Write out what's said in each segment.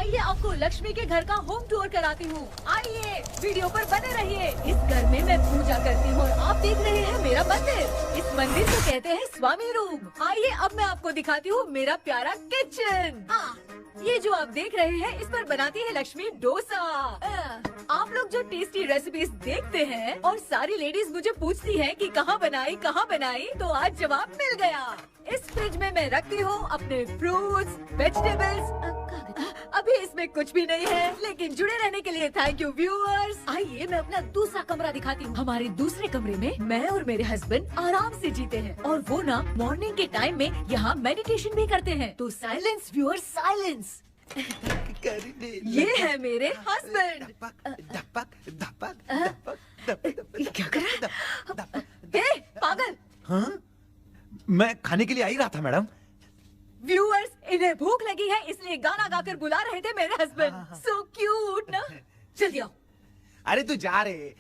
आइए आपको लक्ष्मी के घर का होम टूर कराती हूँ। आइए वीडियो पर बने रहिए। इस घर में मैं पूजा करती हूँ और आप देख रहे हैं मेरा मंदिर। इस मंदिर को कहते हैं स्वामी रूम। आइए अब मैं आपको दिखाती हूँ मेरा प्यारा किचन। ये जो आप देख रहे हैं इस पर बनाती है लक्ष्मी डोसा। आप लोग जो टेस्टी रेसिपीज देखते हैं और सारी लेडीज मुझे पूछती हैं कि कहाँ बनाई, तो आज जवाब मिल गया। इस फ्रिज में मैं रखती हूँ अपने फ्रूट्स, वेजिटेबल्स। अभी इसमें कुछ भी नहीं है, लेकिन जुड़े रहने के लिए थैंक यू व्यूअर्स। आइए मैं अपना दूसरा कमरा दिखाती हूँ। हमारे दूसरे कमरे में मैं और मेरे हस्बैंड आराम से जीते हैं और वो ना मॉर्निंग के टाइम में यहाँ मेडिटेशन भी करते हैं। तो साइलेंस व्यूअर्स, साइलेंस। ये है मेरे हस्बैंड। क्या कर रहा है? पागल। हाँ? मैं खाने के लिए आ ही रहा था मैडम। व्यूअर्स, इन्हें भूख लगी है इसलिए गाना गाकर बुला रहे थे मेरे हस्बैंड। सो क्यूट ना। जल्दी आओ। अरे तू जा रे।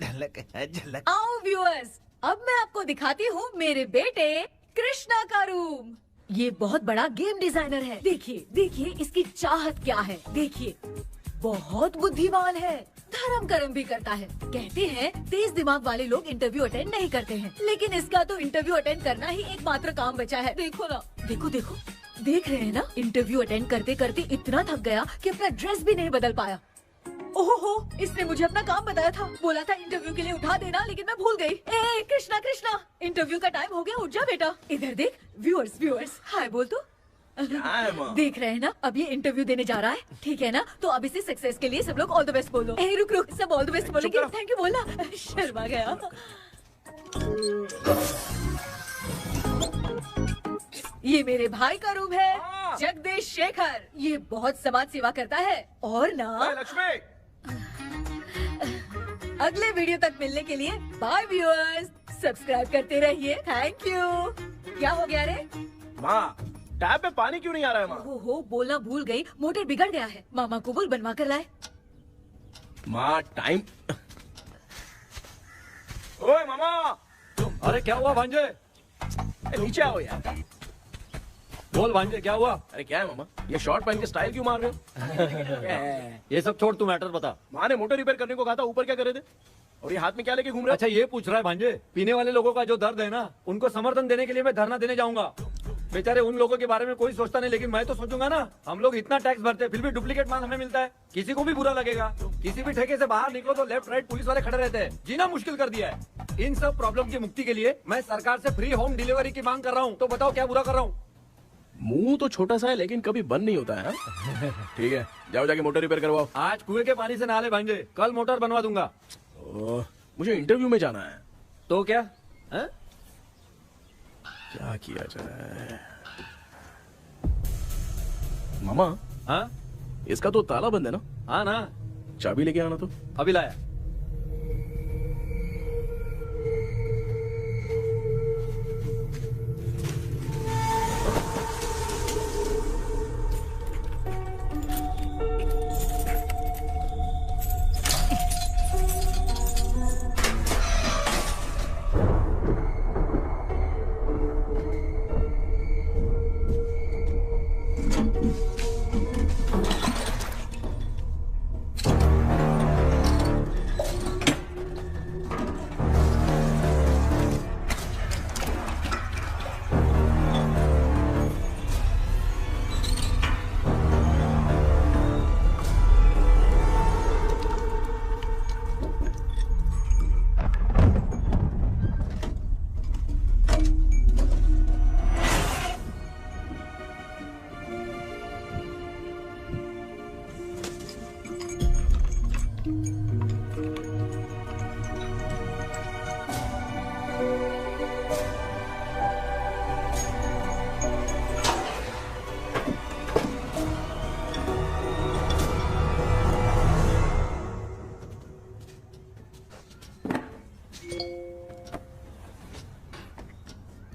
झलक। आओ व्यूअर्स, अब मैं आपको दिखाती हूँ मेरे बेटे कृष्णा का रूम। ये बहुत बड़ा गेम डिजाइनर है। देखिए इसकी चाहत क्या है। देखिए बहुत बुद्धिमान है, धर्म कर्म भी करता है। कहते हैं तेज दिमाग वाले लोग इंटरव्यू अटेंड नहीं करते हैं, लेकिन इसका तो इंटरव्यू अटेंड करना ही एकमात्र काम बचा है। देखो ना, देखो देख रहे हैं ना, इंटरव्यू अटेंड करते करते इतना थक गया कि अपना ड्रेस भी नहीं बदल पाया। ओहो, इसने मुझे अपना काम बताया था, बोला था इंटरव्यू के लिए उठा देना, लेकिन मैं भूल गई। ए कृष्णा, इंटरव्यू का टाइम हो गया, उठ जा बेटा। इधर देख। व्यूअर्स हाय बोल तू। देख रहे हैं ना, अब ये इंटरव्यू देने जा रहा है, ठीक है ना? तो अब इसे सक्सेस के लिए सब लोग ऑल द बेस्ट बोलो। ए रुक, सब ऑल द बेस्ट बोलेंगे। थैंक यू बोलना। शर्मा गया। ये मेरे भाई का रूम है, जगदीश शेखर। ये बहुत समाज सेवा करता है और ना लक्ष्मी। अगले वीडियो तक मिलने के लिए बाय व्यूअर्स। सब्सक्राइब करते रहिए। Thank you. क्या हो गया रे? माँ, टैप में पानी क्यों नहीं आ रहा है माँ? हो बोलना भूल गई, मोटर बिगड़ गया है। मामा को बोल बनवा कर लाए। माँ टाइम। ओए मामा। अरे क्या हुआ भांजे? नीचे आओ यार। बोल भांजे क्या हुआ? अरे क्या है मामा, ये शॉर्ट पहन के स्टाइल क्यों मार रहे हो? ये सब छोड़, तू मैटर बता। माँ ने मोटर रिपेयर करने को कहा था, ऊपर क्या करे थे? और ये हाथ में क्या लेके घूम रहे हो? अच्छा ये पूछ रहा है भांजे, पीने वाले लोगों का जो दर्द है ना, उनको समर्थन देने के लिए मैं धरना देने जाऊंगा। बेचारे उन लोगों के बारे में कोई सोचता नहीं, लेकिन मैं तो सोचूंगा ना। हम लोग इतना टैक्स भरते हैं, फिर भी डुप्लीकेट माल हमें मिलता है। किसी को भी बुरा लगेगा। किसी भी ठेके से बाहर निकलो तो लेफ्ट राइट पुलिस वाले खड़े रहते हैं। जीना मुश्किल कर दिया है। इन सब प्रॉब्लम की मुक्ति के लिए मैं सरकार से फ्री होम डिलीवरी की मांग कर रहा हूँ। तो बताओ क्या बुरा कर रहा हूँ? मुंह तो छोटा सा है लेकिन कभी बंद नहीं होता है। ठीक है, जाओ जाके मोटर रिपेयर करवाओ। आज कुएं के पानी से नहा ले भांजे, कल मोटर बनवा दूंगा। मुझे इंटरव्यू में जाना है। तो क्या है? क्या किया जाए? मामा। हाँ इसका तो ताला बंद है ना? हाँ ना। चाबी लेके आना तो। अभी लाया।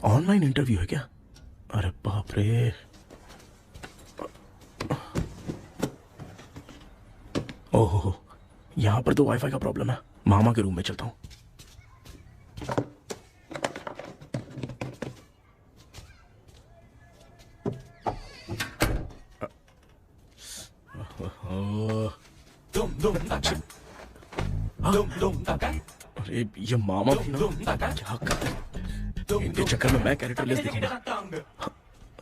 ऑनलाइन इंटरव्यू है क्या? अरे बाप रे। ओहो, यहाँ पर तो वाईफाई का प्रॉब्लम है। मामा के रूम में चलता हूँ। अरे ये मामा भी ना क्या कर रहे हैं? इनके चक्कर में मैं कैरेक्टरलेस दिखूंगा।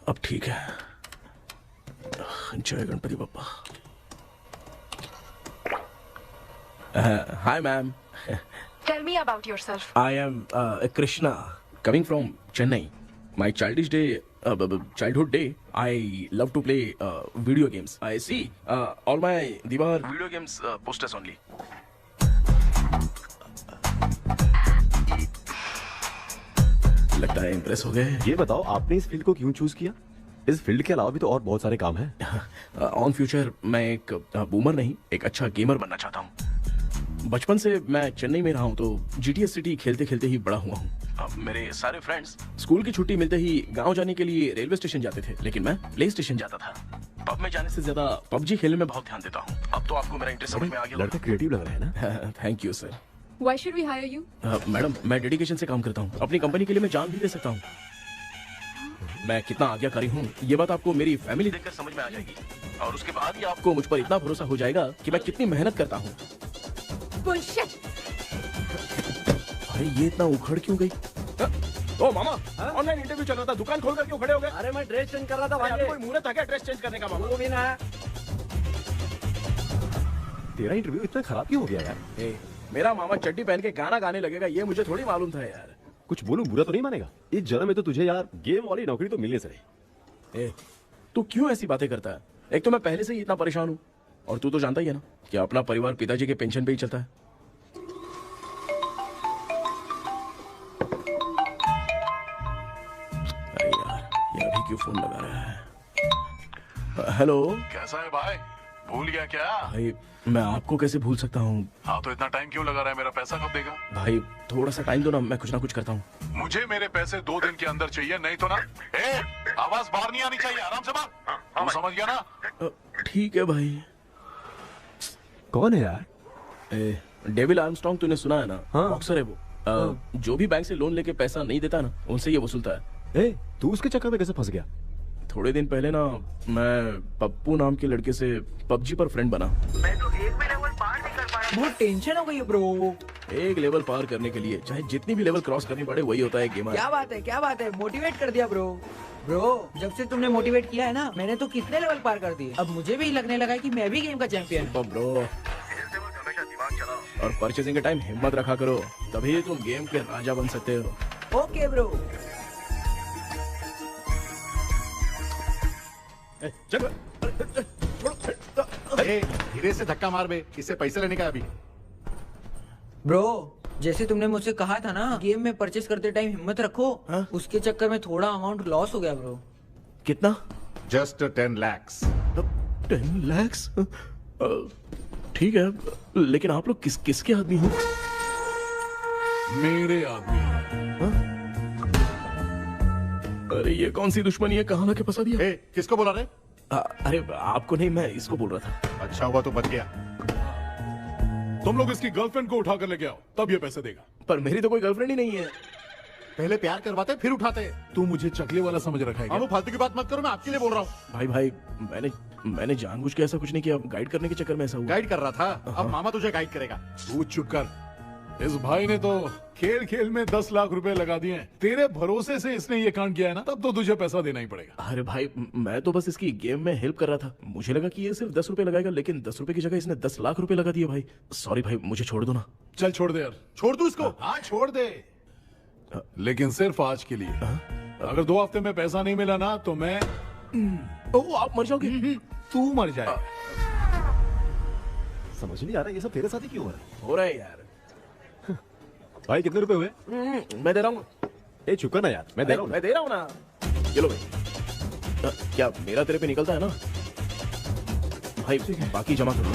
अब ठीक है। जय Ganpati Bappa. Hi ma'am. Tell me about yourself. I am Krishna, coming from Chennai. My childhood day, I love to play video games. I see all my Diwar video games posters only. लगता है impress हो गए। ये बताओ आपने इस field को क्यों चूज किया? इस फील्ड के अलावा भी तो और बहुत सारे काम हैं। ऑन फ्यूचर मैं एक बूमर नहीं, एक अच्छा गेमर बनना चाहता हूँ। बचपन से मैं चेन्नई में रहा हूँ तो GTA सिटी खेलते खेलते ही बड़ा हुआ हूँ। अब मेरे सारे फ्रेंड्स स्कूल की छुट्टी मिलते ही गांव जाने के लिए रेलवे स्टेशन जाते थे, लेकिन मैं प्ले स्टेशन जाता था। पब में जाने से ज्यादा PUBG खेलने में बहुत ध्यान देता हूँ। अब तो आपको मेरा इंटरेस्ट समझ में आ गया। लड़का क्रिएटिव लग रहा है ना? Thank you sir. Why should we hire you? Madam मैं डेडिकेशन से काम करता हूँ, अपनी कंपनी के लिए मैं जान भी दे सकता हूँ। मैं कितना आज्ञाकारी हूँ ये बात आपको मेरी फैमिली देखकर समझ में आ जाएगी, और उसके बाद ही आपको मुझ पर इतना भरोसा हो जाएगा कि मैं कितनी मेहनत करता हूँ। Bullshit! अरे ये इतना उखड़ क्यों गई? ओ मामा, ऑनलाइन इंटरव्यू चल रहा था, दुकान खोल कर क्यों खड़े हो गए? अरे मैं ड्रेस चेंज कर रहा था अरे भाई। कोई मुहूर्त था क्या ड्रेस चेंज करने का मामा? वो भी ना। तेरा इंटरव्यू इतना खराब क्यों हो गया यार? ए, मेरा मामा चड्डी पहन के गाना गाने लगेगा ये मुझे थोड़ी मालूम था यार। कुछ बोलूं बुरा तो नहीं मानेगा? इस जन्म में तो तुझे यार गेम वाली नौकरी तो मिलने से रही। ए, तू क्यों ऐसी बातें करता है? एक तो मैं पहले से ही इतना परेशान हूँ, और तू तो जानता ही है ना कि अपना परिवार पिताजी के पेंशन पे ही चलता है। अरे यार ये अभी क्यों फोन लगा रहा है? हेलो कैसा है भाई? भूल गया क्या? भाई, मैं आपको कैसे भूल सकता हूँ? हाँ तो इतना टाइम क्यों लगा रहा है? मेरा पैसा कब देगा? भाई थोड़ा सा टाइम दो ना, मैं कुछ ना कुछ करता हूँ। मुझे मेरे पैसे 2 दिन के अंदर चाहिए, नहीं तो ना आवाज बाहर नहीं आनी चाहिए। आराम से बात। तू समझ गया ना? ठीक है भाई। कौन है यार? डेविल आर्मस्ट्रांग तूने सुना है ना? हाँ। बॉक्सर है वो। जो भी बैंक से लोन लेके पैसा नहीं देता ना, उनसे ये वसूलता है। तू उसके चक्कर में कैसे फंस गया? थोड़े दिन पहले ना मैं पप्पू नाम के लड़के से PUBG पर फ्रेंड बना। मैं तो एक भी लेवल पार नहीं कर पाया। बहुत टेंशन हो गई है ब्रो। एक लेवल पार करने के लिए चाहे जितनी भी लेवल क्रॉस करनी पड़े वही होता है गेमर। क्या बात है, मोटिवेट कर दिया ब्रो। ब्रो जब से तुमने मोटिवेट किया है ना, मैंने तो कितने लेवल पार कर दिए। अब मुझे भी लगने लगा है कि मैं भी गेम का चैंपियन हूँ। ब्रो, और परचेसिंग के टाइम हिम्मत रखा करो, तभी तुम गेम के राजा बन सकते हो। Okay bro. धीरे से धक्का मार बे, इससे पैसे लेने का अभी। ब्रो जैसे तुमने मुझसे कहा था ना गेम में परचेस करते टाइम हिम्मत रखो, उसके चक्कर में थोड़ा अमाउंट लॉस हो गया ब्रो। कितना? Just 10 lakhs। 10 lakhs? ठीक है, लेकिन आप लोग किसके आदमी हो? मेरे आदमी। अरे ये कौन सी दुश्मनी है, कहाँ लाके फंसा दिया? किसको बोला रे? अरे आपको नहीं, मैं इसको बोल रहा था। अच्छा हुआ तो बच गया। तुम लोग इसकी गर्लफ्रेंड को उठा कर लेके आओ, तब ये पैसे देगा। पर मेरी तो कोई गर्लफ्रेंड ही नहीं है। पहले प्यार करवाते फिर उठाते। तू मुझे चकले वाला समझ रखा है क्या? वो फालतू की बात मत करो, मैं आपके लिए बोल रहा हूँ। भाई मैंने जानबूझ के ऐसा कुछ नहीं किया, गाइड करने के चक्कर में ऐसा हुआ। गाइड कर रहा था, अब मामा तुझे गाइड करेगा। तू चुप कर। इस भाई ने तो खेल खेल में 10 लाख रुपए लगा दिए हैं। तेरे भरोसे से इसने ये कांड किया है ना, तब तो तुझे पैसा देना ही पड़ेगा। अरे भाई मैं तो बस इसकी गेम में हेल्प कर रहा था, मुझे लगा कि ये सिर्फ 10 रुपए लगाएगा, लेकिन 10 रुपए की जगह इसने 10 लाख रुपए लगा दिए। भाई सॉरी भाई, मुझे छोड़ दो ना। चल छोड़ दे यार। छोड़ दू इसको? हाँ छोड़ दे, लेकिन सिर्फ आज के लिए। अगर 2 हफ्ते में पैसा नहीं मिला ना तो मैं आप मर जाओगे। तू मर जाए। समझ नहीं आ रहा ये सब तेरे साथ ही क्यों हो रहा है? हो रहा है यार। भाई कितने रुपए हुए? मैं दे रहा हूँ। चुका ना यार, मैं दे रहा हूँ। मैं दे रहा हूँ ना। ये लो भाई। क्या मेरा तेरे पे निकलता है ना भाई? बाकी जमा कर लो।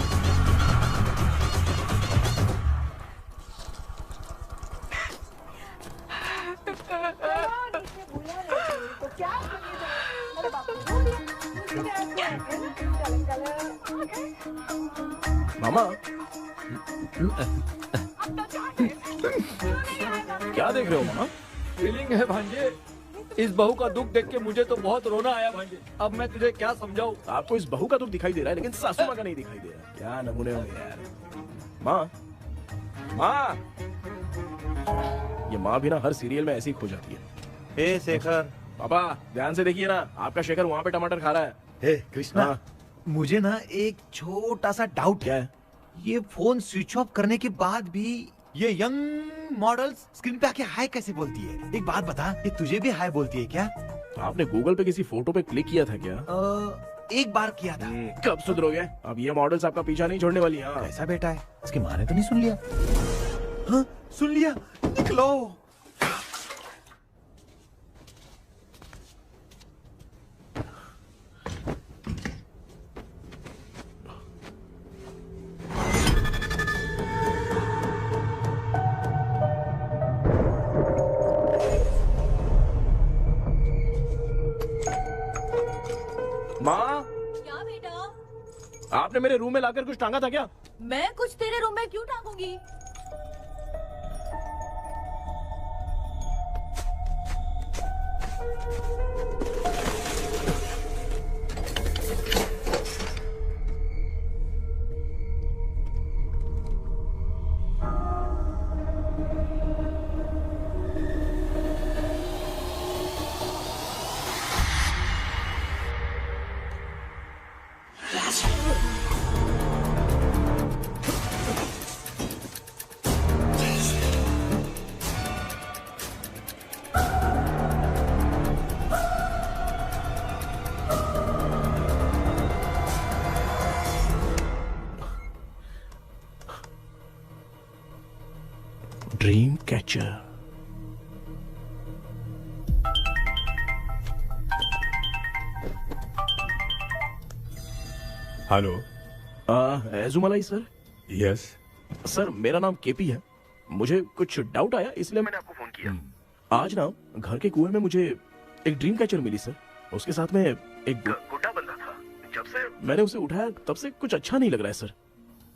मामा क्या देख रहे हो मामा? फीलिंग है भांजे, इस बहू का दुख देख के मुझे तो बहुत रोना आया भाई। अब मैं तुझे क्या समझाऊं? आपको इस बहू का दुख दिखाई दे रहा है लेकिन सासू माँ का नहीं दिखाई दे रहा। क्या नमूने हो यार। माँ, माँ, ये माँ भी ना हर सीरियल में ऐसी ही खो जाती है। हे शेखर। पापा ध्यान से देखिए ना, आपका शेखर वहाँ पे टमाटर खा रहा है। हे कृष्णा, हाँ। मुझे ना एक छोटा सा डाउट क्या है। है? ये फोन स्विच ऑफ करने के बाद भी ये यंग मॉडल्स स्क्रीन पे आके हाय कैसे बोलती है? एक बात बता, ये तुझे भी हाय बोलती है क्या? आपने गूगल पे किसी फोटो पे क्लिक किया था क्या? एक बार किया था। कब सुधरोगे? अब ये मॉडल्स आपका पीछा नहीं छोड़ने वाली। हाँ। कैसा बेटा है? इसकी माँ ने तो नहीं सुन लिया? हाँ, सुन लिया। निकलो। माँ, क्या बेटा? आपने मेरे रूम में लाकर कुछ टांगा था क्या? मैं कुछ तेरे रूम में क्यों टांगूंगी? Dream catcher. Hello. Ezhumalai sir. Yes. Sir मेरा नाम केपी है। मुझे कुछ डाउट आया इसलिए मैंने आपको फोन किया। आज ना घर के कुएं में मुझे एक ड्रीम कैचर मिली सर। उसके साथ में एक गुड्डा बंदा था। जब से मैंने उसे उठाया तब से कुछ अच्छा नहीं लग रहा है सर।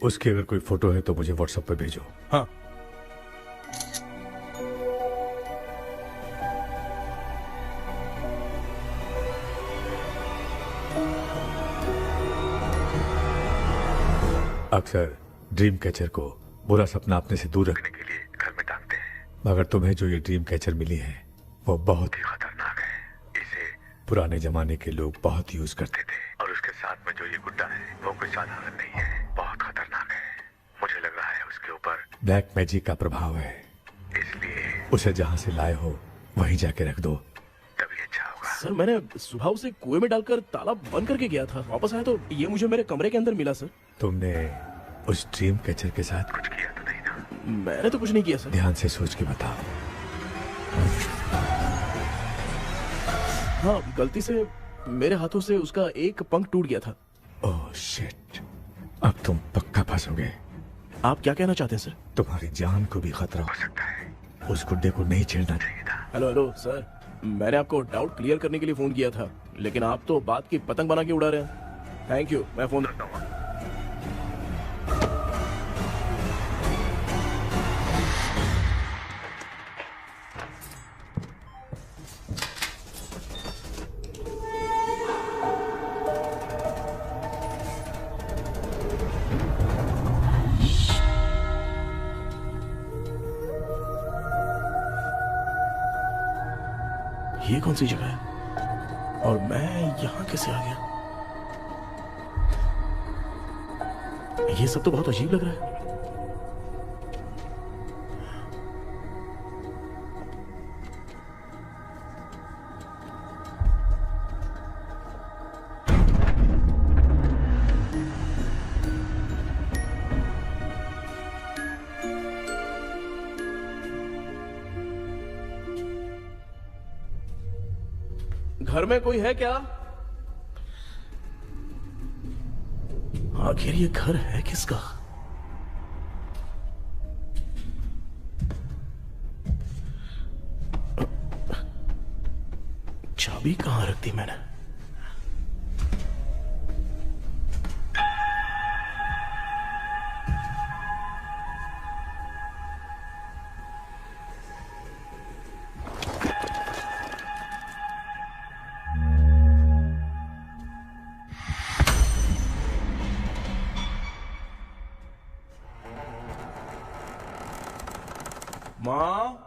उसकी अगर कोई फोटो है तो मुझे व्हाट्सएप पे भेजो। हाँ। अक्सर ड्रीम कैचर को बुरा सपना अपने से दूर रखने के लिए घर में टांगते हैं, मगर तुम्हें जो ये ड्रीम कैचर मिली है वो बहुत ही खतरनाक है। इसे पुराने जमाने के लोग बहुत यूज करते थे और उसके साथ में जो ये गुड्डा है वो कोई साधारण नहीं है, बहुत खतरनाक है। मुझे लग रहा है उसके ऊपर ब्लैक मैजिक का प्रभाव है, इसलिए उसे जहाँ से लाए हो वहीं जाके रख दो, तभी अच्छा होगा। सर मैंने सुबह उसे कुएं में डालकर ताला बंद करके गया था। वापस आया तो ये मुझे मेरे कमरे के अंदर मिला सर। तुमने उस ड्रीम कैचर के साथ कुछ किया तो नहीं ना? मैंने तो कुछ नहीं किया सर। ध्यान से सोच के बताओ। हाँ, गलती से मेरे हाथों से उसका एक पंख टूट गया था। ओह शिट, अब तुम पक्का फंसोगे। आप क्या कहना चाहते हैं सर? तुम्हारी जान को भी खतरा हो सकता है। उस गुड्डे को नहीं छेड़ना चाहिए था। हेलो हेलो सर, मैंने आपको डाउट क्लियर करने के लिए फोन किया था, लेकिन आप तो बात की पतंग बना के उड़ा रहे हैं। थैंक यू, मैं फोन रखता हूँ। ये कौन सी जगह है और मैं यहाँ कैसे आ गया? ये सब तो बहुत अजीब लग रहा है। घर में कोई है क्या? आखिर ये घर है किसका? चाबी कहां रख दी मैंने? माँ।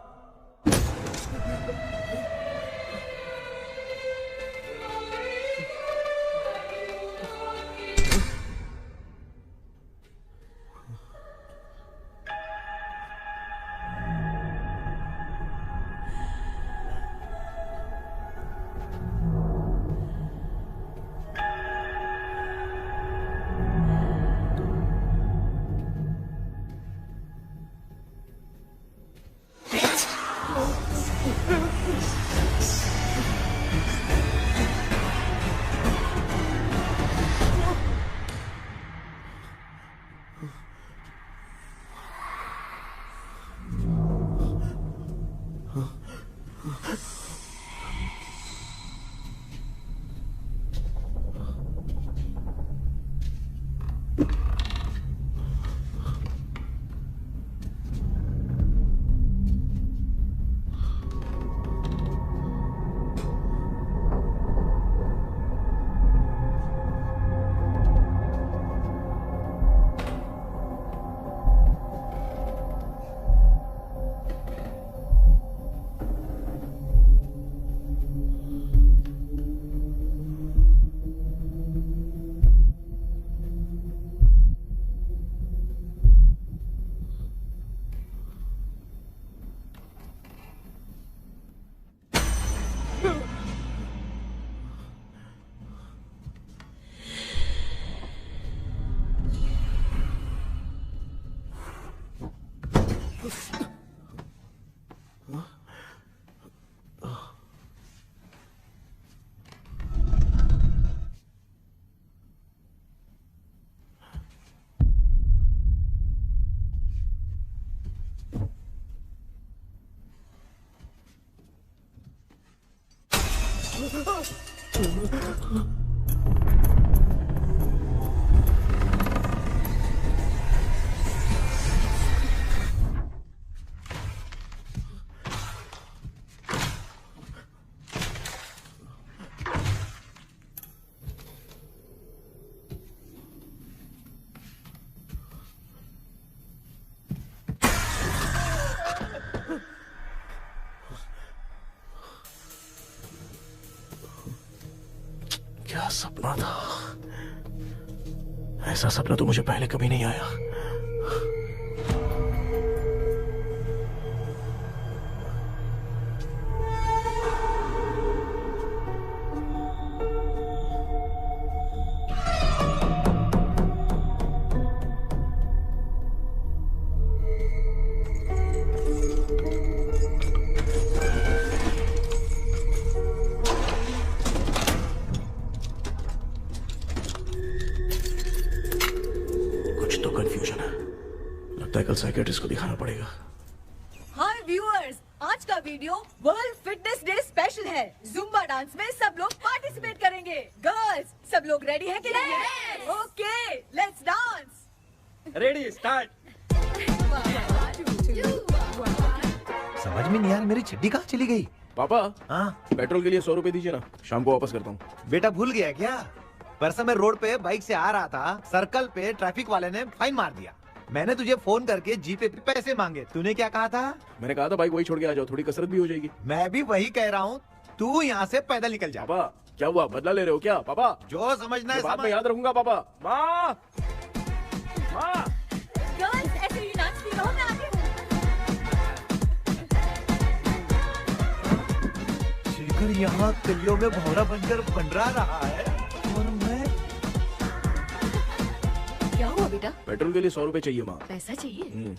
क्या सपना था? ऐसा सपना तो मुझे पहले कभी नहीं आया। कल साइकियाट्रिस्ट को दिखाना पड़ेगा। हाय व्यूअर्स, आज का video world fitness day special है। जुम्बा डांस में सब लोग पार्टिसिपेट करेंगे। गर्ल्स, सब लोग रेडी हैं कि नहीं? Okay, let's dance. Ready, start. समझ में नहीं यार, मेरी चड्डी कहाँ चली गई? पापा, हाँ पेट्रोल के लिए 100 रुपए दीजिए ना, शाम को वापस करता हूँ। बेटा भूल गया क्या? परसों मैं रोड पे बाइक से आ रहा था, सर्कल पे ट्रैफिक वाले ने फाइन मार दिया। मैंने तुझे फोन करके जीपे पे पैसे मांगे, तूने क्या कहा था? मैंने कहा था बाइक वही छोड़ के आ जाओ, थोड़ी कसरत भी हो जाएगी। मैं भी वही कह रहा हूँ, तू यहाँ से पैदल निकल जा। पापा क्या हुआ, बदला ले रहे हो क्या? पापा जो समझना है बाद में याद रखूंगा। पापा, माँ, माँ। गर्ल्स ऐसे ही नाचती रहो, मैं आती हूँ। शेखर यहाँ गलियों में भौरा बनकर बंडरा रहा है और मैं। क्या हुआ बेटा? पेट्रोल के लिए 100 रुपए चाहिए माँ। पैसा चाहिए?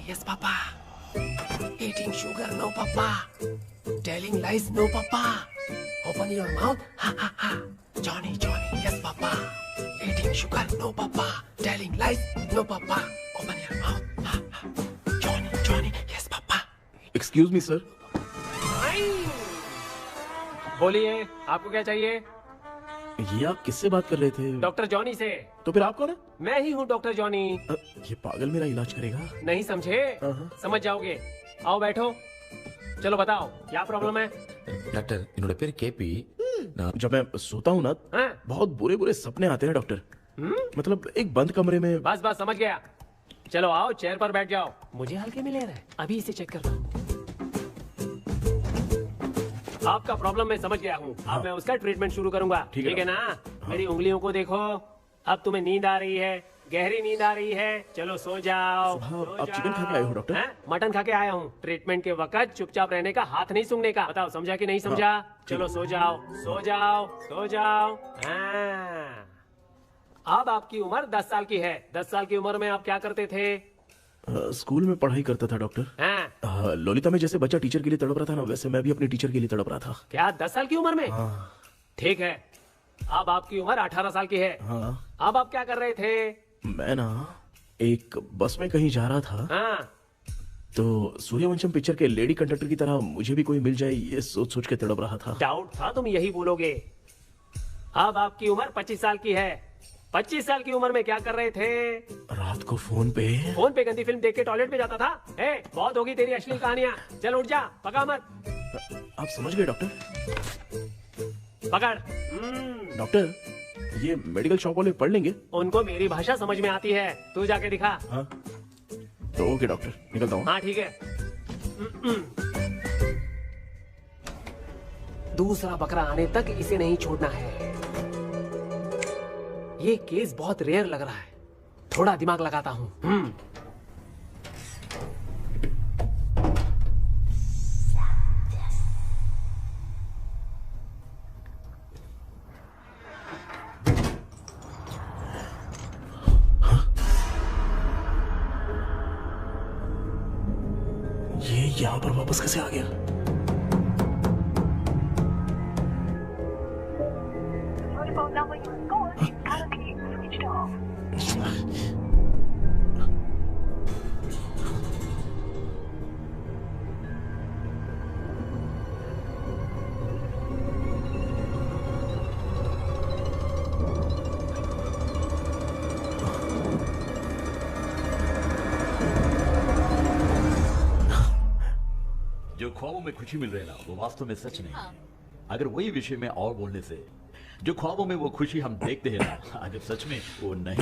Yes, Papa. Eating sugar, no, Papa. Telling lies, no, Papa. Open your mouth, ha ha ha. Johnny, Johnny, yes, Papa. Eating sugar, no, Papa. Telling lies, no, Papa. Open your mouth, ha ha. Johnny, Johnny, yes, Papa. Excuse me, sir. बोलिए, आपको क्या चाहिए? ये आप किससे बात कर रहे थे? डॉक्टर जॉनी से। तो फिर आप कौन है? मैं ही हूँ डॉक्टर जॉनी। ये पागल मेरा इलाज करेगा? नहीं समझे? समझ जाओगे। आओ बैठो। चलो बताओ क्या प्रॉब्लम है? डॉक्टर इन्होंने पेर केपी जब मैं सोता हूँ ना, बहुत बुरे बुरे सपने आते हैं डॉक्टर। मतलब एक बंद कमरे में। बस बस समझ गया। चलो आओ, चेयर पर बैठ जाओ। मुझे हल्के में ले रहा है, अभी इसे चेक करता हूँ। आपका प्रॉब्लम मैं समझ गया हूँ। अब मैं उसका ट्रीटमेंट शुरू करूंगा, ठीक है ना? मेरी उंगलियों को देखो, अब तुम्हें नींद आ रही है, गहरी नींद आ रही है। चलो सो जाओ। आप चिकन खा के आए हो डॉक्टर? मटन खा के आया हूँ। ट्रीटमेंट के वक्त चुपचाप रहने का, हाथ नहीं सूंघने का। बताओ समझा कि नहीं समझा? चलो सो जाओ, सो जाओ, सो जाओ। अब आपकी उम्र 10 साल की है। 10 साल की उम्र में आप क्या करते थे? स्कूल में पढ़ाई करता था डॉक्टर। ललिता में जैसे बच्चा टीचर के लिए तड़प रहा था ना, वैसे मैं भी अपने टीचर के लिए तड़प रहा था। क्या 10 साल की उम्र में? ठीक है, अब आपकी उम्र 18 साल की है। अब आप क्या कर रहे थे? मैं ना एक बस में कहीं जा रहा था, तो सूर्यवंशम पिक्चर के लेडी कंडक्टर की तरह मुझे भी कोई मिल जाए, ये सोच सोच के तड़प रहा था। डाउट था तुम यही बोलोगे। अब आपकी उम्र 25 साल की है। 25 साल की उम्र में क्या कर रहे थे? रात को फोन पे गंदी फिल्म देख के टॉयलेट में जाता था। बहुत होगी तेरी अश्लील कहानियां। चल उठ जा, पका मत। आप समझ गए डॉक्टर? पकड़। डॉक्टर, ये मेडिकल शॉप वाले पढ़ लेंगे? उनको मेरी भाषा समझ में आती है, तू जाके दिखा। तो ओके डॉक्टर, निकलता हूँ। हाँ ठीक है। दूसरा बकरा आने तक इसे नहीं छोड़ना है। ये केस बहुत रेयर लग रहा है, थोड़ा दिमाग लगाता हूँ। ये यहाँ पर वापस कैसे आ गया? जो ख्वाबों में खुशी मिल रही है ना, वो वास्तव में सच नहीं है। अगर वही विषय में और बोलने से, जो ख्वाबों में वो खुशी हम देखते हैं ना, अगर सच में वो नहीं।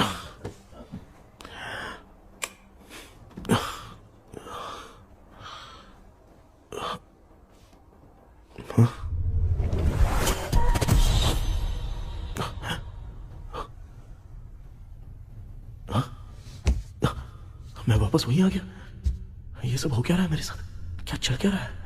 मैं वापस वहीं आ गया। ये सब हो क्या रहा है मेरे साथ? क्या चल क्या रहा है?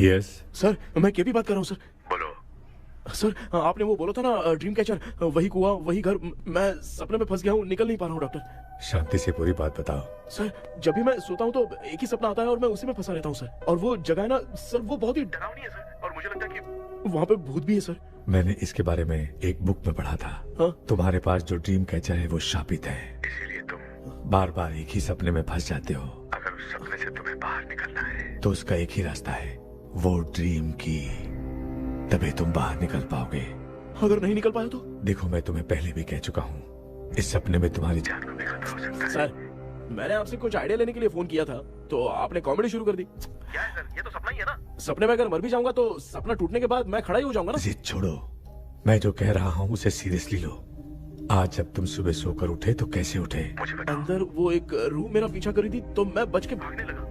यस सर मैं केपी बात कर रहा हूँ सर। बोलो सर, आपने वो बोला था ना ड्रीम कैचर, वही कुआं वही घर, मैं सपने में फंस गया हूँ, निकल नहीं पा रहा हूँ डॉक्टर। शांति से पूरी बात बताओ। सर जब भी मैं सोता हूँ तो एक ही सपना आता है और मैं उसी में फंसा रहता हूँ सर। और वो जगह है ना सर, वो बहुत ही डरावनी है सर, और मुझे लगता है कि वहाँ पे भूत भी है सर। मैंने इसके बारे में एक बुक में पढ़ा था। हाँ? तुम्हारे पास जो ड्रीम कैचर है वो शापित है, इसीलिए तुम बार बार एक ही सपने में फंस जाते हो। अगर उस सपने से तुम्हें बाहर निकलना है तो उसका एक ही रास्ता है, वो ड्रीम की, तभी तुम बाहर निकल पाओगे। अगर नहीं निकल पाया तो? देखो मैं तुम्हें पहले भी कह चुका हूँ, इस सपने में तुम्हारी जान को भी खतरा हो सकता है। सर मैंने आपसे कुछ आइडिया लेने के लिए फोन किया था तो आपने कॉमेडी शुरू कर दी। क्या है सर, ये तो सपना ही है ना। सपने में अगर मर भी जाऊंगा तो सपना टूटने के बाद मैं खड़ा ही हो जाऊंगा ना। जिद छोड़ो, मैं जो कह रहा हूँ उसे सीरियसली लो। आज जब तुम सुबह सोकर उठे तो कैसे उठे? अंदर वो एक रूह मेरा पीछा करी थी तो मैं बच के भागने लगा,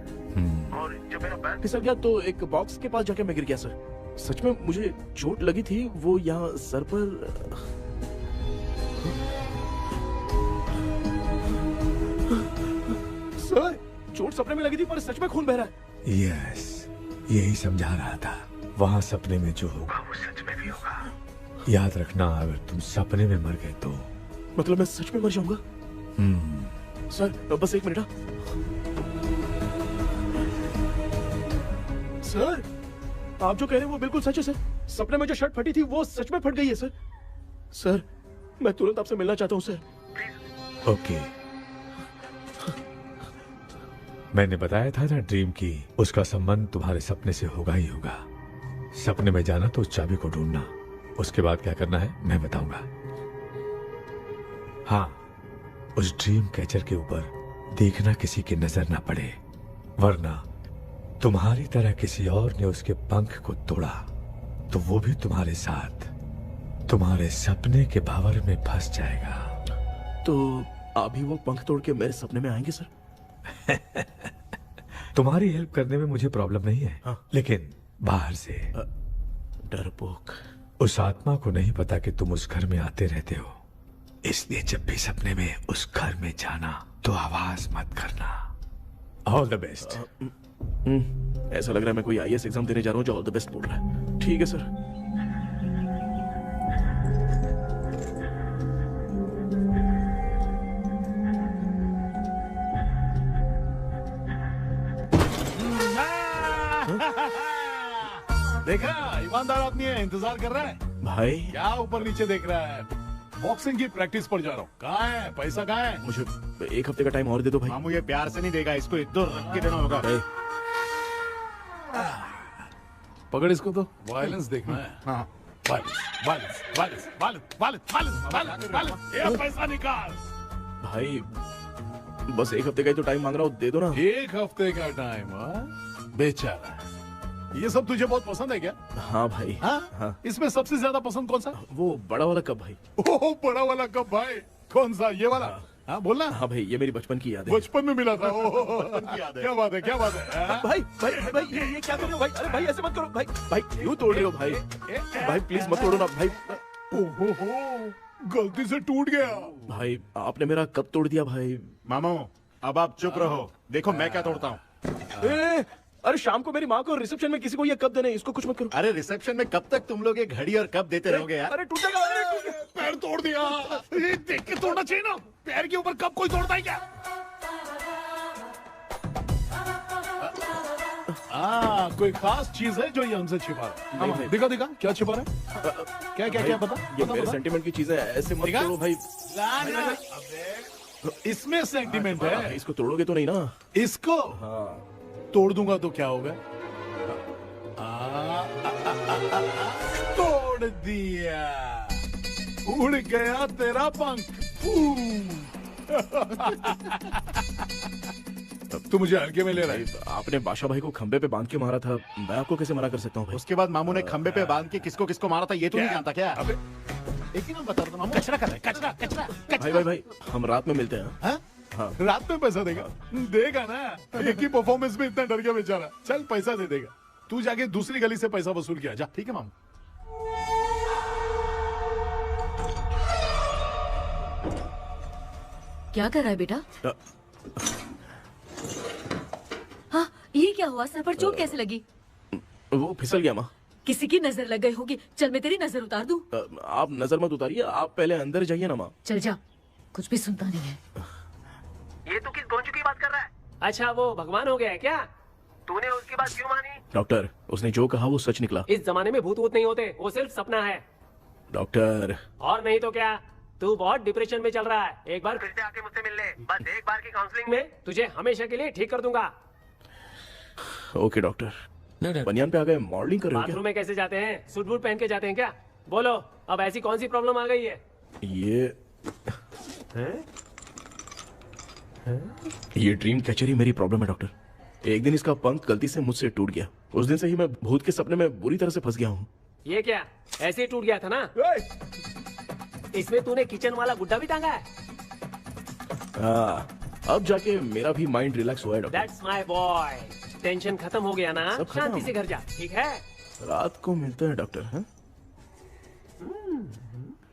और जब मेरा पैर फिसल गया तो एक बॉक्स के पास जाके मैं गिर गया सर। सच में मुझे चोट लगी थी, वो यहाँ सर पर। सर चोट सपने में लगी थी पर सच में खून बह रहा है। यस, यही समझा रहा था, वहाँ सपने में जो होगा वो सच में भी होगा। याद रखना, अगर तुम सपने में मर गए तो मतलब मैं सच में मर जाऊंगा। सर बस एक मिनट। सर आप जो कह रहे हैं वो बिल्कुल सच है सर। सपने में जो शर्ट फटी थी वो सच में फट गई है सर। सर मैं तुरंत आपसे मिलना चाहता हूँ सर। ओके, मैंने बताया था ना ड्रीम की, उसका संबंध तुम्हारे सपने से होगा ही होगा। सपने में जाना तो उस चाबी को ढूंढना, उसके बाद क्या करना है मैं बताऊंगा। हाँ, उस ड्रीम कैचर के ऊपर देखना किसी की नजर ना पड़े, वरना तुम्हारी तरह किसी और ने उसके पंख को तोड़ा तो वो भी तुम्हारे साथ तुम्हारे सपने के भावर में फंस जाएगा। तो अभी वो पंख तोड़ के मेरे सपने में आएंगे सर? तुम्हारी हेल्प करने में मुझे प्रॉब्लम नहीं है। हाँ। लेकिन बाहर से डरपोक, उस आत्मा को नहीं पता कि तुम उस घर में आते रहते हो, इसलिए जब भी सपने में उस घर में जाना तो आवाज मत करना। All the best. ऐसा लग रहा है मैं कोई आईएएस एग्जाम देने जा रहा हूँ जो ऑल द बेस्ट बोल रहा है। ठीक है सर। देखा, ईमानदार आदमी है, इंतजार कर रहा है। भाई क्या ऊपर नीचे देख रहा है? बॉक्सिंग की प्रैक्टिस पर जा रहा हूँ। कहाँ है पैसा, कहाँ है? मुझे एक हफ्ते का टाइम और दे दो भाई। मामू ये प्यार से नहीं देगा, इसको एक दो रख के देना होगा। पकड़ इसको तो, वायलेंस देखना है। हाँ। Violence, violence, violence, violence, violence, violence, violence, ये पैसा निकाल। भाई बस एक हफ्ते का ही तो टाइम मांग रहा हूँ, दे दो ना। एक हफ्ते का टाइम? बेचारा, ये सब तुझे बहुत पसंद है क्या? हाँ भाई। हाँ? इसमें सबसे ज्यादा पसंद कौन सा? वो बड़ा वाला कप भाई। ओह बड़ा वाला कप भाई, कौन सा? ये वाला? हाँ बोलना। हाँ भाई, ये मेरी बचपन की याद है। बचपन में मिला था। क्या बात है, क्या बात है? भाई भाई भाई ये क्या कर रहे हो भाई? अरे भाई ऐसे मत करो भाई। भाई क्यों तोड़ रहे हो भाई? भाई प्लीज मत तोड़ो ना भाई। ओहो, गलती से टूट गया। भाई आपने मेरा कप तोड़ दिया भाई। मामू अब आप चुप रहो, देखो मैं क्या तोड़ता हूँ। अरे शाम को मेरी माँ को रिसेप्शन में किसी को ये कप देने, इसको कुछ मत करो। अरे रिसेप्शन में कब तक तुम लोग ये घड़ी और कप देते रहोगे यार? अरे टूट जाएगा। पैर तोड़ दिया। ये देख के तोड़ना चाहिए ना, पैर के ऊपर कप कोई तोड़ता है क्या? कोई खास चीज है जो ये हमसे छिपा रहा है? दिखा दिखा, क्या छिपा रहा है? क्या क्या क्या पता? ये मेरे सेंटिमेंट की चीजें ऐसे मत करो भाई। इसमें सेंटिमेंट है। इसको तोड़ोगे तो नहीं ना? इसको तोड़ दूंगा तो क्या होगा? तोड़ दिया। उड़ गया तेरा पंख। तू मुझे हल्के में ले रहा है। आपने बादशाह भाई को खंबे पे बांध के मारा था, मैं आपको कैसे मना कर सकता हूँ भाई? उसके बाद मामू ने खंबे पे बांध के किसको किसको मारा था ये तो नहीं जानता क्या? अबे एक ही नाम बता रहा मामू। कचरा कर रहा है, कचरा कचरा कचरा। भाई हम रात में मिलते हैं। हाँ? हाँ। रात में पैसा देगा? देगा ना, एक ही परफॉर्मेंस में इतना डर गया बेचारा। चल पैसा दे देगा, तू जाके दूसरी गली से पैसा वसूल किया जा। ठीक है मामू। क्या कर रहा है बेटा? हाँ, ये क्या हुआ? सर पर चोट कैसे लगी? वो फिसल गया माँ। किसी की नजर लग गई होगी। चल मैं तेरी नजर उतार दूं। आप नजर मत उतारिए, आप पहले अंदर जाइए ना माँ। चल जा, कुछ भी सुनता नहीं है। ये तो किस गोंचू की बात कर रहा है? अच्छा वो भगवान हो गया है क्या? तूने उसकी बात क्यों मानी? डॉक्टर, उसने जो कहा वो सच निकला। इस जमाने में भूत वूत नहीं होते, वो सिर्फ सपना है। डॉक्टर। और नहीं तो क्या, तू बहुत डिप्रेशन में चल रहा है। एक बार फिर से आके मुझसे मिल ले, बस एक बार की काउंसलिंग में तुझे हमेशा के लिए ठीक कर दूंगा। Okay doctor. बनियान पे आ गए, मॉडलिंग कर रहे हो क्या? बाथरूम में कैसे जाते हैं? सूट बूट पहन के जाते हैं क्या? बोलो, अब ऐसी कौन सी प्रॉब्लम आ गई है? ये ड्रीम कैचर ही मेरी प्रॉब्लम है डॉक्टर। एक दिन इसका पंख गलती से मुझसे टूट गया। उस दिन से ही मैं भूत के सपने में बुरी तरह से फंस गया हूँ। ये क्या ऐसे ही टूट गया था ना? इसमें तूने किचन वाला गुड्डा भी टांगा है? अब जाके मेरा भी माइंड रिलैक्स हुआ है doctor. That's my boy. Tension खत्म हो गया ना? सब खत्म। शांति से घर जा, ठीक है? रात को मिलते हैं डॉक्टर। हाँ?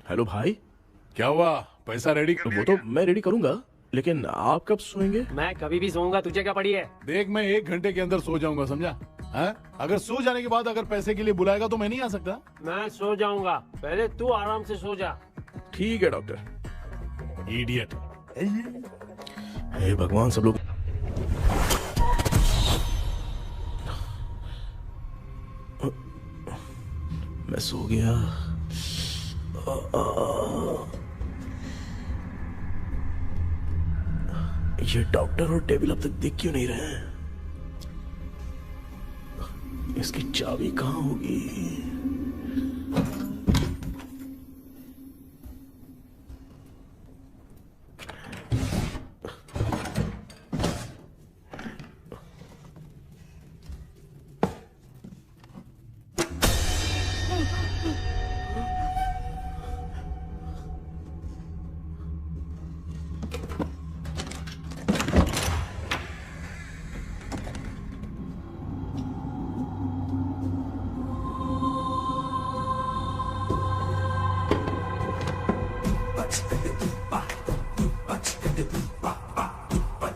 हेलो भाई। क्या हुआ? पैसा रेडी कर? वो तो मैं रेडी करूंगा, लेकिन आप कब सोएंगे? मैं कभी भी सोऊंगा, तुझे क्या पड़ी है? देख मैं 1 घंटे के अंदर सो जाऊंगा, समझा? अगर सो जाने के बाद अगर पैसे के लिए बुलाएगा तो मैं नहीं आ सकता। मैं सो जाऊंगा, पहले तू आराम से सो जा। ठीक है डॉक्टर। इडियट। हे भगवान, सब लोग मैं सो गया। ये डॉक्टर और टेबल अब तक दिख क्यों नहीं रहे हैं? इसकी चाबी कहाँ होगी?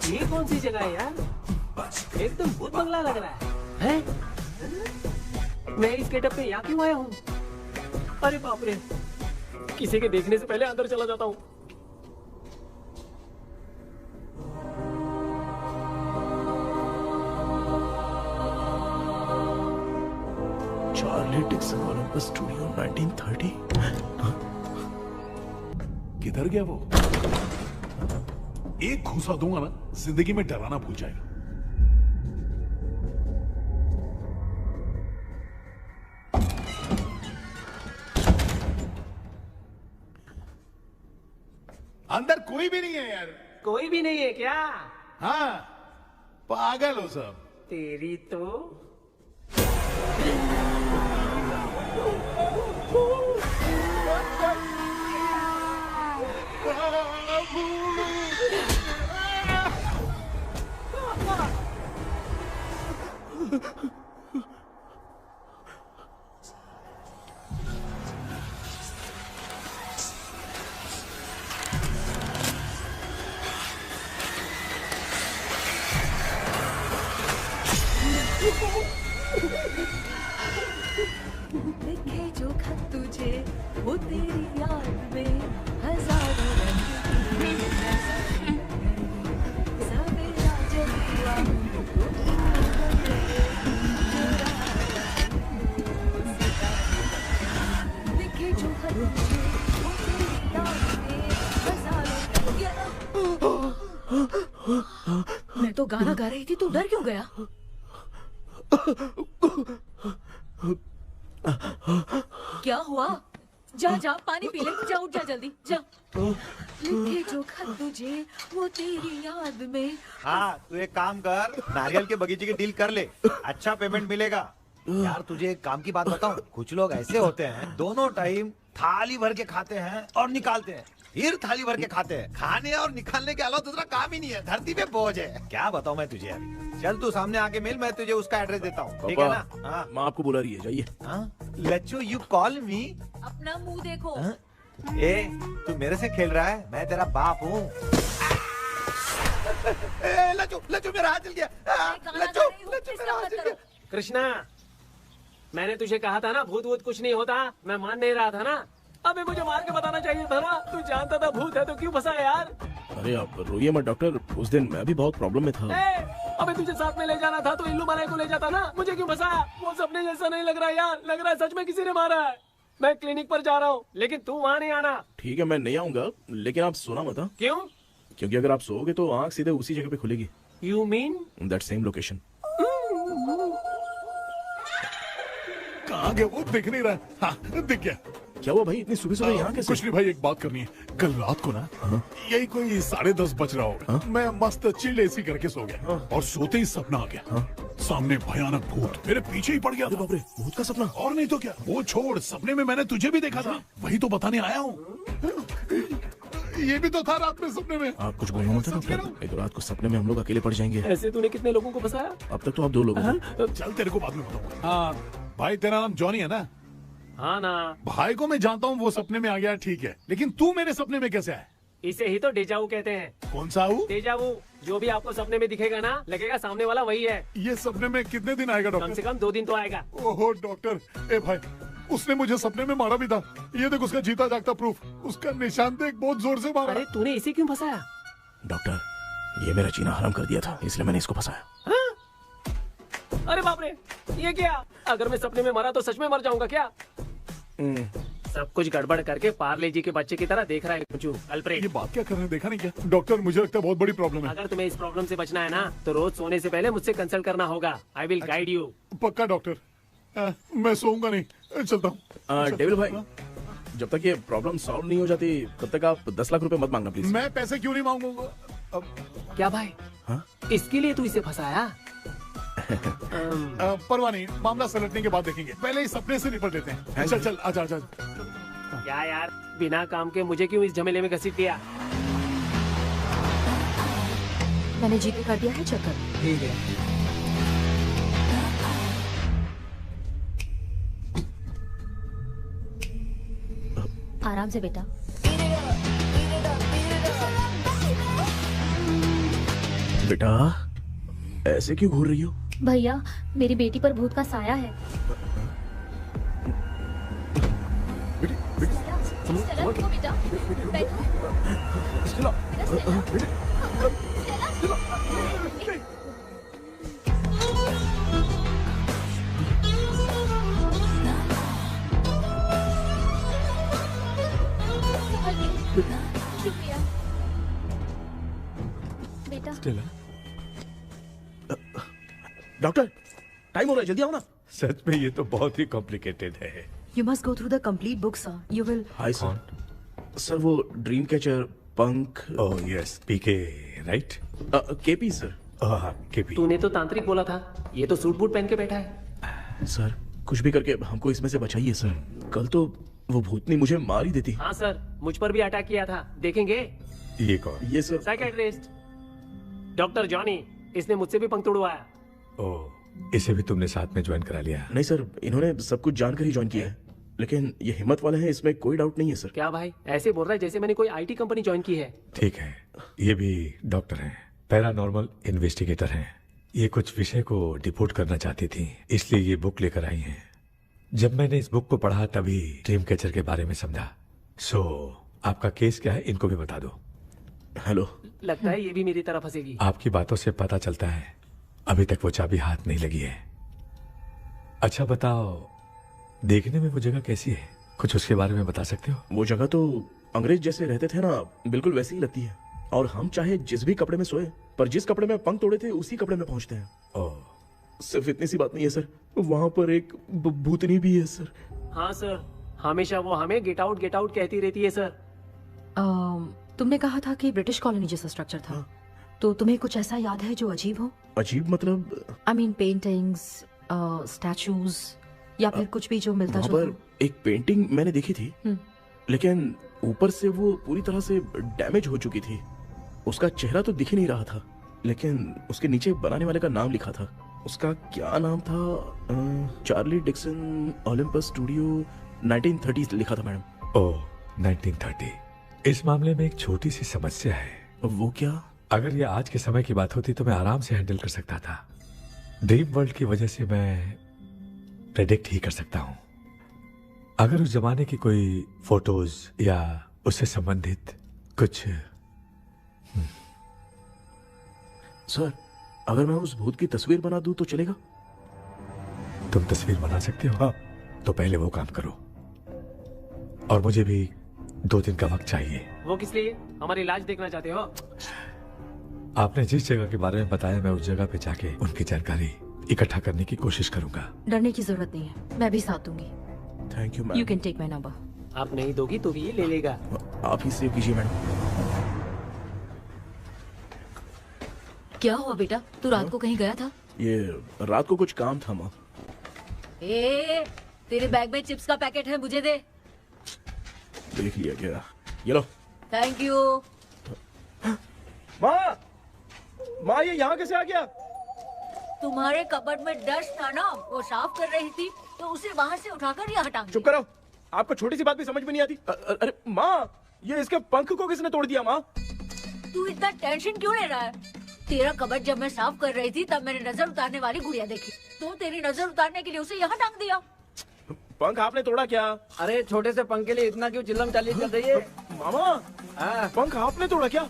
ये कौन सी जगह है यार? एकदम भूत बंगला लग रहा है। मैं इस गेटअप पे यहाँ क्यों आया हूँ? अरे बाप रे, किसी के देखने से पहले अंदर चला जाता हूँ। Charlie Dixon Olympus studio 1930। किधर गया वो? एक घूसा दूंगा ना, जिंदगी में डराना भूल जाएगा। अंदर कोई भी नहीं है यार। कोई भी नहीं है क्या? हाँ, पागल हो सब। तेरी तो लिखे जो खत तुझे वो तेरी याद में हजारों रंग सवेरा जब हुआ लिखे जो खत तुझे वो तेरी याद में हजारों रंग। मैं तो गाना गा रही थी, तू डर क्यों गया? क्या हुआ? जा जा पानी पी ले, जा उठ जा जल्दी जा। लिखे जो खत तुझे वो तेरी याद में। हाँ तू एक काम कर, नारियल के बगीचे की डील कर ले, अच्छा पेमेंट मिलेगा। यार तुझे एक काम की बात बताऊं, कुछ लोग ऐसे होते हैं दोनों टाइम थाली भर के खाते हैं और निकालते हैं, फिर थाली भर के खाते हैं। खाने और निकालने के अलावा दूसरा काम ही नहीं है, धरती पे बोझ है। क्या बताऊं मैं तुझे अभी। चल तू सामने आके मिल, मैं तुझे उसका एड्रेस देता हूँ, ठीक है ना? हाँ माँ आपको बुला रही है, जाइए। लच्चू यू कॉल मी। अपना मुंह देखो। ए तू मेरे से खेल रहा है, मैं तेरा बाप हूँ। लच्चू लच्चू मेरा हाथ जल गया। लच्चू लच्चू मेरा हाथ जल गया। कृष्णा, मैंने तुझे कहा था ना भूत वूत कुछ नहीं होता, मैं मान नहीं रहा था ना। अबे मुझे मार के बताना चाहिए था ना, तू जानता था भूत है तो क्यों फंसा यार? अरे आप रोइए मत डॉक्टर, उस दिन मैं भी बहुत प्रॉब्लम में था। अबे तुझे साथ में ले जाना था तो इल्लू मलाई को ले जाता ना, मुझे क्यों फंसाया? वो सपने जैसा नहीं लग रहा यार, लग रहा है सच में किसी ने मारा है। मैं क्लिनिक पर जा रहा हूँ, लेकिन तू वहाँ नहीं आना। ठीक है मैं नहीं आऊंगा, लेकिन आप सोना मत। क्यों? क्योंकि अगर आप सोओगे तो आंख सीधे उसी जगह पे खुलेगी। You mean that same location. कहाँ गया वो, दिख नहीं रहा। हाँ दिख गया। क्या हुआ भाई, इतनी सुबह सुबह यहाँ कैसे? कुछ नहीं भाई, एक बात करनी है। कल रात को ना यही कोई 10:30 बज रहा होगा, मैं मस्त चिल एसी करके सो गया और सोते ही सपना आ गया। सामने भयानक भूत मेरे पीछे ही पड़ गया। बाप रे, भूत का सपना? और नहीं तो क्या, वो छोड़, सपने में मैंने तुझे भी देखा था, वही तो बताने आया हूँ। ये भी तो था रात में सपने में। आप कुछ बोलना मत डॉक्टर, नहीं तो रात को सपने में हम लोग अकेले पड़ जाएंगे। ऐसे तूने कितने लोगों को फंसाया? अब तक तो आप 2 लोग हैं। चल तेरे को बाद में बताऊंगा। हाँ भाई, तेरा नाम जॉनी है ना? हाँ ना। भाई को मैं जानता हूँ, वो सपने में आ गया ठीक है, लेकिन तू मेरे सपने में कैसे आया? इसे ही तो डेजावू कहते हैं। कौन सा हूँ? डेजावू, जो भी आपको सपने में दिखेगा ना, लगेगा सामने वाला वही है। ये सपने में कितने दिन आएगा डॉक्टर? कम से कम 2 दिन तो आएगा। ओहो डॉक्टर, ए भाई उसने मुझे सपने में मारा भी था, ये देख उसका जीता जागता प्रूफ, उसका निशान देख, बहुत जोर से मारा। अरे तूने इसे क्यों फंसाया? डॉक्टर ये मेरा जीना हराम कर दिया था, इसलिए मैंने इसको फंसाया। अरे बाप रे, ये क्या? अगर मैं सपने में मरा तो सच में मर जाऊंगा क्या? सब कुछ गड़बड़ करके पार्ले जी के बच्चे की तरह देख रहा है अल्फ्रेड। ये बात क्या कर रहे हैं, देखा नहीं क्या? डॉक्टर मुझे लगता है बहुत बड़ी प्रॉब्लम है। अगर तुम्हें इस प्रॉब्लम से बचना है ना, तो रोज सोने से पहले मुझसे कंसल्ट करना होगा। I will guide you. पक्का डॉक्टर, मैं सोऊंगा नहीं, चलता हूँ। डेविल भाई, जब तक ये प्रॉब्लम सॉल्व नहीं हो जाती तब तक आप 10 लाख रुपए मत मांगना प्लीज। मैं पैसे क्यों नहीं मांगूंगा? क्या भाई? हाँ? इसके लिए तू इसे फंसाया? परवाह नहीं, मामला सलटने के बाद देखेंगे, पहले इस सपने से निपट लेते हैं। चल चल आजा आजा। क्या यार, बिना काम के मुझे क्यों इस झमेले में घसीट दिया? मैंने जीपे कर दिया है, चेक कर। ठीक है। आराम से बेटा। बेटा ऐसे क्यों घूर रही हो? भैया मेरी बेटी पर भूत का साया है। स्टेला, रुको बेटा, बैठो। शुक्रिया बेटा। डॉक्टर टाइम हो रहा है, जल्दी आओ ना। सच में ये तो बहुत ही कॉम्प्लिकेटेड है। You must go through the complete book, sir. You will. Hi sir. Sir वो ड्रीम कैचर, पंख। ओह यस, पीके राइट? KP sir. केपी। तूने तो तांत्रिक बोला था, ये तो सूट बूट पहन के बैठा है। सर कुछ भी करके हमको इसमें से बचाइए सर, कल तो वो भूतनी मुझे मार ही देती। हाँ सर, मुझ पर भी अटैक किया था, देखेंगे? ये कौन? ये सर साइकियाट्रिस्ट डॉक्टर जॉनी, इसने मुझसे भी पंख तोड़वाया। ओह, इसे भी तुमने साथ में ज्वाइन करा लिया? नहीं सर, इन्होंने सब कुछ जानकर ही ज्वाइन किया है, लेकिन ये हिम्मत वाले हैं, इसमें कोई डाउट नहीं है सर। क्या भाई, ऐसे बोल रहा है जैसे मैंने कोई आईटी कंपनी ज्वाइन की है। ठीक है, ये भी डॉक्टर हैं, पैरानॉर्मल इन्वेस्टिगेटर हैं। ये कुछ विषय को डिपोर्ट करना चाहती थी, इसलिए ये बुक लेकर आई हैं। जब मैंने इस बुक को पढ़ा तभी ड्रीम कैचर के बारे में समझा। सो आपका केस क्या है, इनको भी बता दो। हेलो। लगता है ये भी मेरी तरह फंसेगी। आपकी बातों से पता चलता है अभी तक वो चाबी हाथ नहीं लगी है। अच्छा बताओ, देखने में वो जगह कैसी है, कुछ उसके बारे में बता सकते हो? वो जगह तो अंग्रेज जैसे रहते थे ना, बिल्कुल वैसी ही लगती है। और हम चाहे जिस भी कपड़े में सोए, पर जिस कपड़े में पंख तोड़े थे उसी कपड़े में पहुंचते हैं। ओह, सिर्फ इतनी सी बात नहीं है सर, वहां पर एक भूतनी भी है सर। हाँ सर, हमेशा वो हमें गेट आउट कहती रहती है सर। तुमने कहा था कि ब्रिटिश कॉलोनी जैसा स्ट्रक्चर था, तो तुम्हें कुछ ऐसा याद है जो अजीब हो? अजीब मतलब? आई मीन पेंटिंग्स, स्टैचूज या फिर कुछ भी जो मिलता वहाँ जुलता। पर एक पेंटिंग मैंने देखी थी, लेकिन ऊपर से वो पूरी तरह से डैमेज हो चुकी थी। उसका चेहरा तो दिख ही नहीं रहा था, लेकिन उसके नीचे बनाने वाले का नाम लिखा था। उसका क्या नाम था? चार्ली डिक्सन ओलंपस स्टूडियो 1930 लिखा था मैडम। ओह 1930। इस मामले में एक छोटी सी समस्या है। वो क्या? अगर ये आज के समय की बात होती तो मैं आराम से हैंडल कर सकता था। ड्रीम वर्ल्ड की वजह से मैं प्रेडिक्ट ही कर सकता हूँ। अगर उस जमाने की कोई फोटोज या उससे संबंधित कुछ। सर, अगर मैं उस भूत की तस्वीर बना दूं तो चलेगा? तुम तस्वीर बना सकते हो? हाँ। तो पहले वो काम करो, और मुझे भी 2 दिन का वक्त चाहिए। वो किस लिए? हमारी इलाज देखना चाहते हो? आपने जिस जगह के बारे में बताया, मैं उस जगह पे जाके उनकी जानकारी इकट्ठा करने की कोशिश करूंगा। डरने की जरूरत नहीं है, मैं भी साथ दूंगी। Thank you ma'am. You can take my number. आप नहीं दोगी तो भी ये ले लेगा। आप ही सेव कीजिए मैडम। क्या हुआ बेटा, तू रात को कहीं गया था? ये रात को कुछ काम था माँ। तेरे बैग में चिप्स का पैकेट है, मुझे दे। देख लिया क्या? ये लो। Thank you. माँ ये यहाँ कैसे आ गया? तुम्हारे कबर्ड में डस्ट था ना, वो साफ कर रही थी तो उसे वहाँ से उठाकर यहाँ टांग। चुप करो, आपको छोटी सी बात भी समझ में नहीं आती। अरे माँ, ये इसके पंख को किसने तोड़ दिया? माँ तू इतना टेंशन क्यों ले रहा है? तेरा कबर्ड जब मैं साफ कर रही थी तब मैंने नजर उतारने वाली गुड़िया देखी, तो तेरी नजर उतारने के लिए उसे यहाँ टांग दिया। पंख आपने तोड़ा क्या? अरे छोटे से पंख के लिए इतना क्यों चिल्लम चाली चल रही है? मामा, पंख आपने तोड़ा क्या?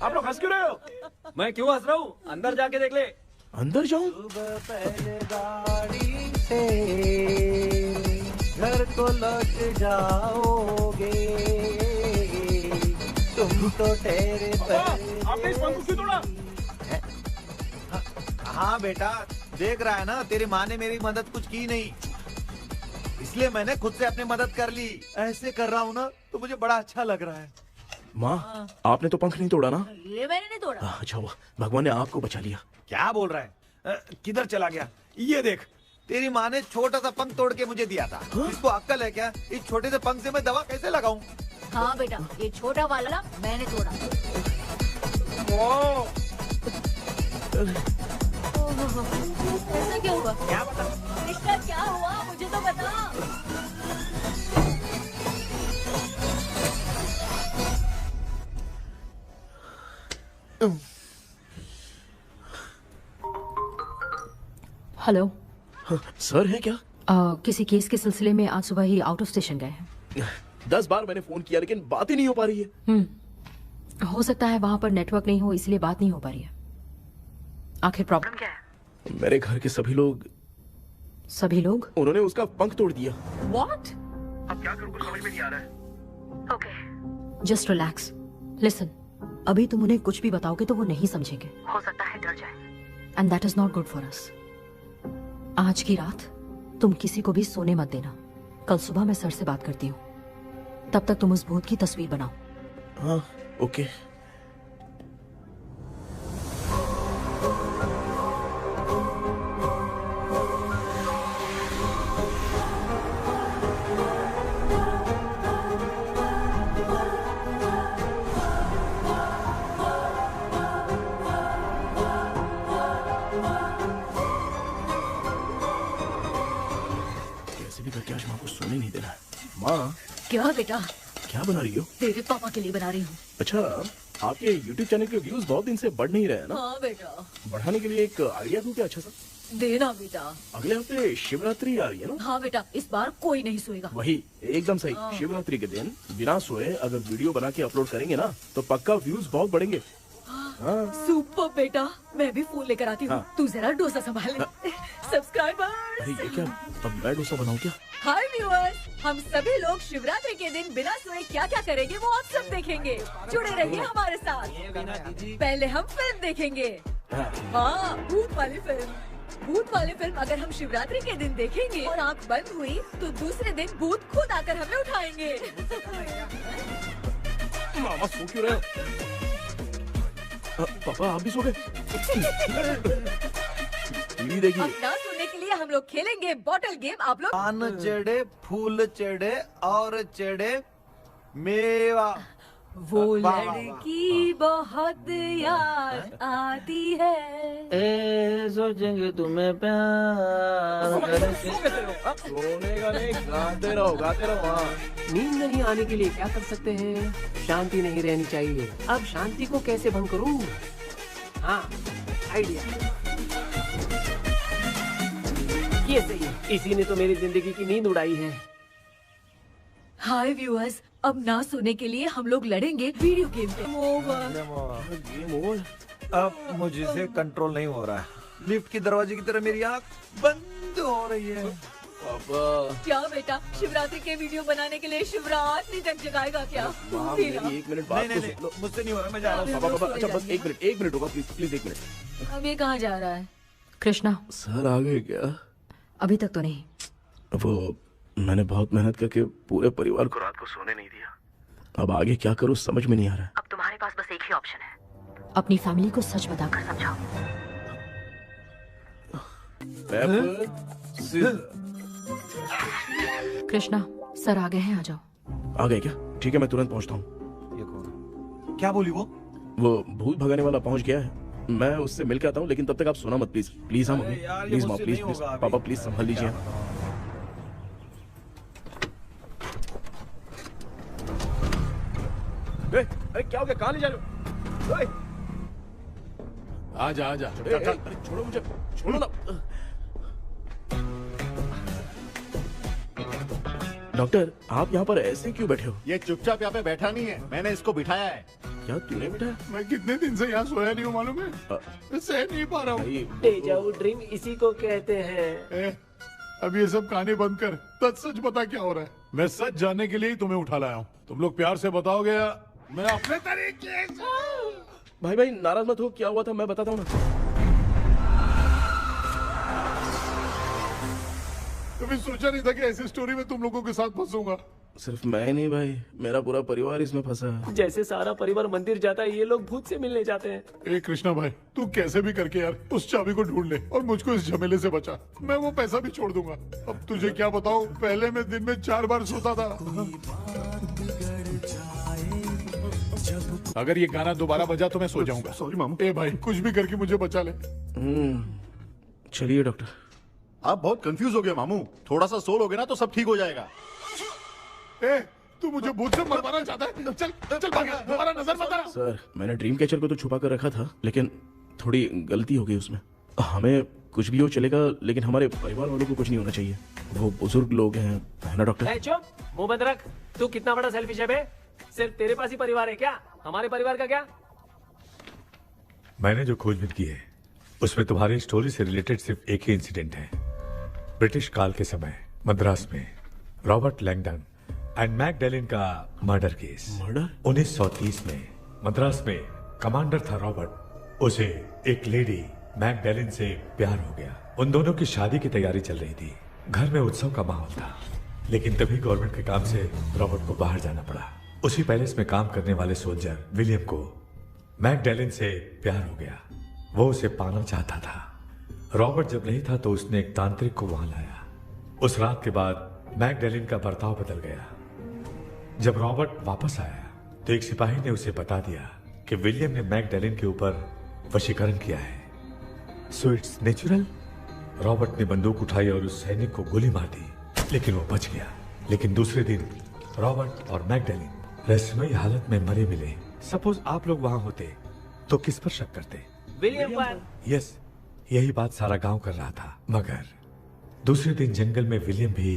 आप लोग हंस क्यों रहे हो? मैं क्यों हंस रहा हूँ? अंदर जाके देख ले। अंदर जाऊं? घर को लौट जाओगे तुम तो ठहरे। आपने इस पंख को क्यों तोड़ा? हाँ बेटा, देख रहा है ना, तेरी माँ ने मेरी मदद कुछ की नहीं, इसलिए मैंने खुद से अपनी मदद कर ली। ऐसे कर रहा हूँ ना तो मुझे बड़ा अच्छा लग रहा है। माँ, आपने तो पंख नहीं तोड़ा ना? ये मैंने नहीं तोड़ा। अच्छा हुआ, भगवान ने आपको बचा लिया। क्या बोल रहा है? किधर चला गया? ये देख, तेरी माँ ने छोटा सा पंख तोड़ के मुझे दिया था। इसको अक्ल है क्या? इस छोटे से पंख से मैं दवा कैसे लगाऊं? हाँ बेटा, ये छोटा वाला मैंने तोड़ा। ऐसा क्या हुआ? क्या बता? इसका क्या हुआ, मुझे तो बता। हेलो सर है क्या? किसी केस के सिलसिले में आज सुबह ही आउट ऑफ स्टेशन गए हैं। 10 बार मैंने फोन किया लेकिन बात ही नहीं हो पा रही है। हो सकता है वहाँ पर नेटवर्क नहीं हो, इसलिए बात नहीं हो पा रही है। आखिर प्रॉब्लम क्या है? मेरे घर के सभी लोग उन्होंने उसका पंख तोड़ दिया। What? अब क्या करूं, कुछ समझ में नहीं आ रहा है। Okay, just relax. लिसन, अभी तुम उन्हें कुछ भी बताओगे तो वो नहीं समझेंगे। हो सकता है डर जाए। And that is not good for us. आज की रात तुम किसी को भी सोने मत देना। कल सुबह मैं सर से बात करती हूँ। तब तक तुम उस भूत की तस्वीर बनाओ। हाँ, ओके। आज माँ को सोने नहीं देना है। माँ, क्या बेटा? क्या बना रही हो? तेरे पापा के लिए बना रही हूँ। अच्छा, आपके YouTube चैनल के व्यूज बहुत दिन से बढ़ नहीं रहे हैं ना? हाँ बेटा। बढ़ाने के लिए एक आइडिया दूं क्या अच्छा सा? देना बेटा। अगले हफ्ते शिवरात्रि आ रही है ना? हाँ बेटा, इस बार कोई नहीं सोएगा। वही, एकदम सही। हाँ। शिवरात्रि के दिन बिना सोए अगर वीडियो बना के अपलोड करेंगे ना तो पक्का व्यूज बहुत बढ़ेंगे। हाँ। सुपर बेटा, मैं भी फोन लेकर आती हूँ। हाँ। तू जरा डोसा संभाल ले। सब्सक्राइबर। अरे ये क्या, अब मैं डोसा बनाऊं क्या? हाय व्यूअर्स, हम सभी लोग शिवरात्रि के दिन बिना सोए क्या क्या करेंगे वो आप सब देखेंगे। जुड़े रहिए हमारे साथ। पहले हम फिल्म देखेंगे। हाँ, भूत वाली फिल्म। भूत वाली फिल्म अगर हम शिवरात्रि के दिन देखेंगे और आंख बंद हुई तो दूसरे दिन भूत खुद आकर हमें उठाएंगे। मामा सो क्यों रहे हो? पापा आप भी सो गए? टीवी देखिए। अब ना सोने के लिए हम लोग खेलेंगे बॉटल गेम। आप लोग पान चढ़े, फूल चढ़े और चढ़े मेवा। वो लड़की बहुत याद आती है। सोचेंगे तुम्हें प्यार। सोने का नहीं, गाते रहो गाते रहो। नींद नहीं आने के लिए क्या कर सकते हैं? शांति नहीं रहनी चाहिए। अब शांति को कैसे भंग करूं? हाँ, आइडिया। ये सही है। इसी ने तो मेरी जिंदगी की नींद उड़ाई है। हाय व्यूअर्स, अब ना सोने के लिए हम लोग लड़ेंगे वीडियो गेम पे। Game over. अब मुझसे कंट्रोल नहीं हो रहा है। लिफ्ट की दरवाजे की तरह मेरी आंख बंद हो रही है। पापा क्या बेटा, शिवरात्रि के वीडियो बनाने के लिए शिवरात्रि तक जगाएगा क्या? मेरी 1 मिनट बात नहीं, मुझसे नहीं हो रहा, मैं जा रहा हूँ। पापा अच्छा बस 1 मिनट होगा प्लीज 1 मिनट। अब ये कहाँ जा रहा है? कृष्णा, सर आ गए क्या? अभी तक तो नहीं। वो मैंने बहुत मेहनत करके पूरे परिवार को रात को सोने नहीं दिया। अब आगे क्या करूं समझ में नहीं आ रहा। अब तुम्हारे पास बस एक ही ऑप्शन है, अपनी फैमिली को सच बताकर समझाओ। कृष्णा, सर आ गए हैं, आ जाओ। आ गए क्या? ठीक है मैं तुरंत पहुंचता हूँ। ये कौन? क्या बोली वो? वो भूत भगाने वाला पहुंच गया है, मैं उससे मिल के आता हूँ, लेकिन तब तक आप सोना मत प्लीज। प्लीज हाँ मम्मी, प्लीज माँ, प्लीज पापा प्लीज संभाल लीजिए। अरे क्या हो गया? कहाँ ले जा रहे हो? आजा आजा। अरे छोड़ो मुझे, छोड़ो ना। डॉक्टर आप यहाँ पर ऐसे क्यों बैठे हो? ये चुपचाप यहाँ पे बैठा नहीं है, मैंने इसको बिठाया है। क्या तूने बिठाया? मैं कितने दिन से यहाँ सोया नहीं हूँ मालूम है? मैं सह नहीं पा रहा हूँ। डेजा वू ड्रीम इसी को कहते हैं। अब ये सब कहानी बंद कर, सच बता क्या हो रहा है। मैं सच जानने के लिए ही तुम्हें उठा लाया हूँ। तुम लोग प्यार से बताओगे या मैं अपने तरीके से? भाई नाराज मत हो, क्या हुआ था मैं बताता हूँ ना। कभी सोचा नहीं था कि ऐसी स्टोरी में तुम लोगों के साथ फंसूंगा। सिर्फ मैं नहीं भाई, मेरा पूरा परिवार इसमें फंसा है। जैसे सारा परिवार मंदिर जाता है, ये लोग भूत से मिलने जाते हैं। ए कृष्णा भाई, तू कैसे भी करके यार उस चाबी को ढूंढ ले और मुझको इस झमेले से बचा। मैं वो पैसा भी छोड़ दूंगा। अब तुझे क्या बताऊं, पहले मैं दिन में 4 बार सोता था। अगर ये गाना दोबारा बजा तो मैं सो जाऊंगा। सॉरी मामू। ए भाई कुछ भी करके मुझे बचा ले। चलिए डॉक्टर। आप बहुत कंफ्यूज हो गए मामू, थोड़ा सा सो लोगे ना तो सब ठीक हो जाएगा। ए तू मुझे भूत से मरवाना चाहता है? चल चल भाग, दोबारा नजर मत आना। सर मैंने ड्रीम कैचर को तो छुपा कर रखा था, लेकिन थोड़ी गलती हो गई उसमें। हमें कुछ भी हो चलेगा, लेकिन हमारे परिवार वालों को कुछ नहीं होना चाहिए। वो बुजुर्ग लोग हैं, है ना डॉक्टर? चुप, मुंह बंद रख। तू कितना बड़ा सेल्फिश है बे? सिर्फ तेरे पास ही परिवार है क्या? हमारे परिवार का क्या? मैंने जो खोजबीन की है उसमें तुम्हारी स्टोरी से रिलेटेड सिर्फ एक ही इंसिडेंट है। ब्रिटिश काल के समय मद्रास में रॉबर्ट लैंगडन एंड मैकडैलिन का मर्डर केस। मर्डर? 1930 में मद्रास में कमांडर था रॉबर्ट। उसे एक लेडी मैकडैलिन से प्यार हो गया। उन दोनों की शादी की तैयारी चल रही थी। घर में उत्सव का माहौल था, लेकिन तभी गवर्नमेंट के काम से रॉबर्ट को बाहर जाना पड़ा। उसी पैलेस में काम करने वाले सोल्जर विलियम को मैकडैलिन से प्यार हो गया। वो उसे पाना चाहता था। रॉबर्ट जब नहीं था तो उसने एक तांत्रिक को वहां लाया। उस रात के बाद मैकडैलिन का बर्ताव बदल गया। जब रॉबर्ट वापस आया तो एक सिपाही ने उसे बता दिया कि विलियम ने मैकडैलिन के ऊपर वशीकरण किया है। So it's natural. रॉबर्ट ने बंदूक उठाई और उस सैनिक को गोली मार दी, लेकिन वो बच गया। लेकिन दूसरे दिन रॉबर्ट और मैकडैलिन रहस्यमयी हालत में मरे मिले। सपोज आप लोग वहां होते तो किस पर शक करते? विलियम पर। यस, यही बात सारा गांव कर रहा था। मगर दूसरे दिन जंगल में विलियम भी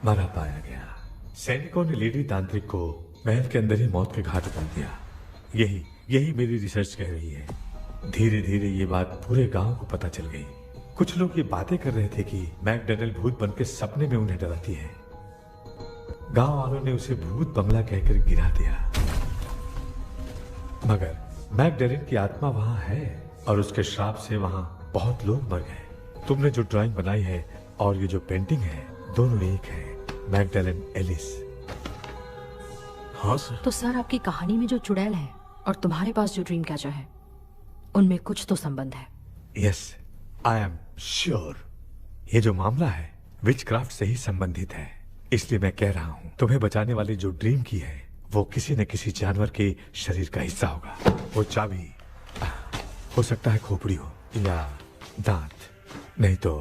मरा पाया गया। सैनिकों ने लेडी तांत्रिक को महल के अंदर ही मौत के घाट उतार दिया। यही मेरी रिसर्च कह रही है। धीरे धीरे ये बात पूरे गांव को पता चल गई। कुछ लोग ये बातें कर रहे थे कि मैकडैलिन भूत बन के सपने में उन्हें डराती है। गांव वालों ने उसे भूत बंगला कहकर गिरा दिया। मगर मैकडैलिन की आत्मा वहां है और उसके श्राप से वहां बहुत लोग मर गए। तुमने जो ड्राइंग बनाई है और ये जो पेंटिंग है दोनों एक है, मैगडेलेन एलिस। हाँ सर। तो सर आपकी कहानी में जो चुड़ैल है और तुम्हारे पास जो ड्रीम कैचर है उनमें कुछ तो संबंध है। Yes, I am sure. ये जो मामला है विचक्राफ्ट से ही संबंधित है, इसलिए मैं कह रहा हूँ तुम्हें बचाने वाली जो ड्रीम की है वो किसी न किसी जानवर के शरीर का हिस्सा होगा। वो चाबी हो सकता है खोपड़ी हो या दांत, नहीं तो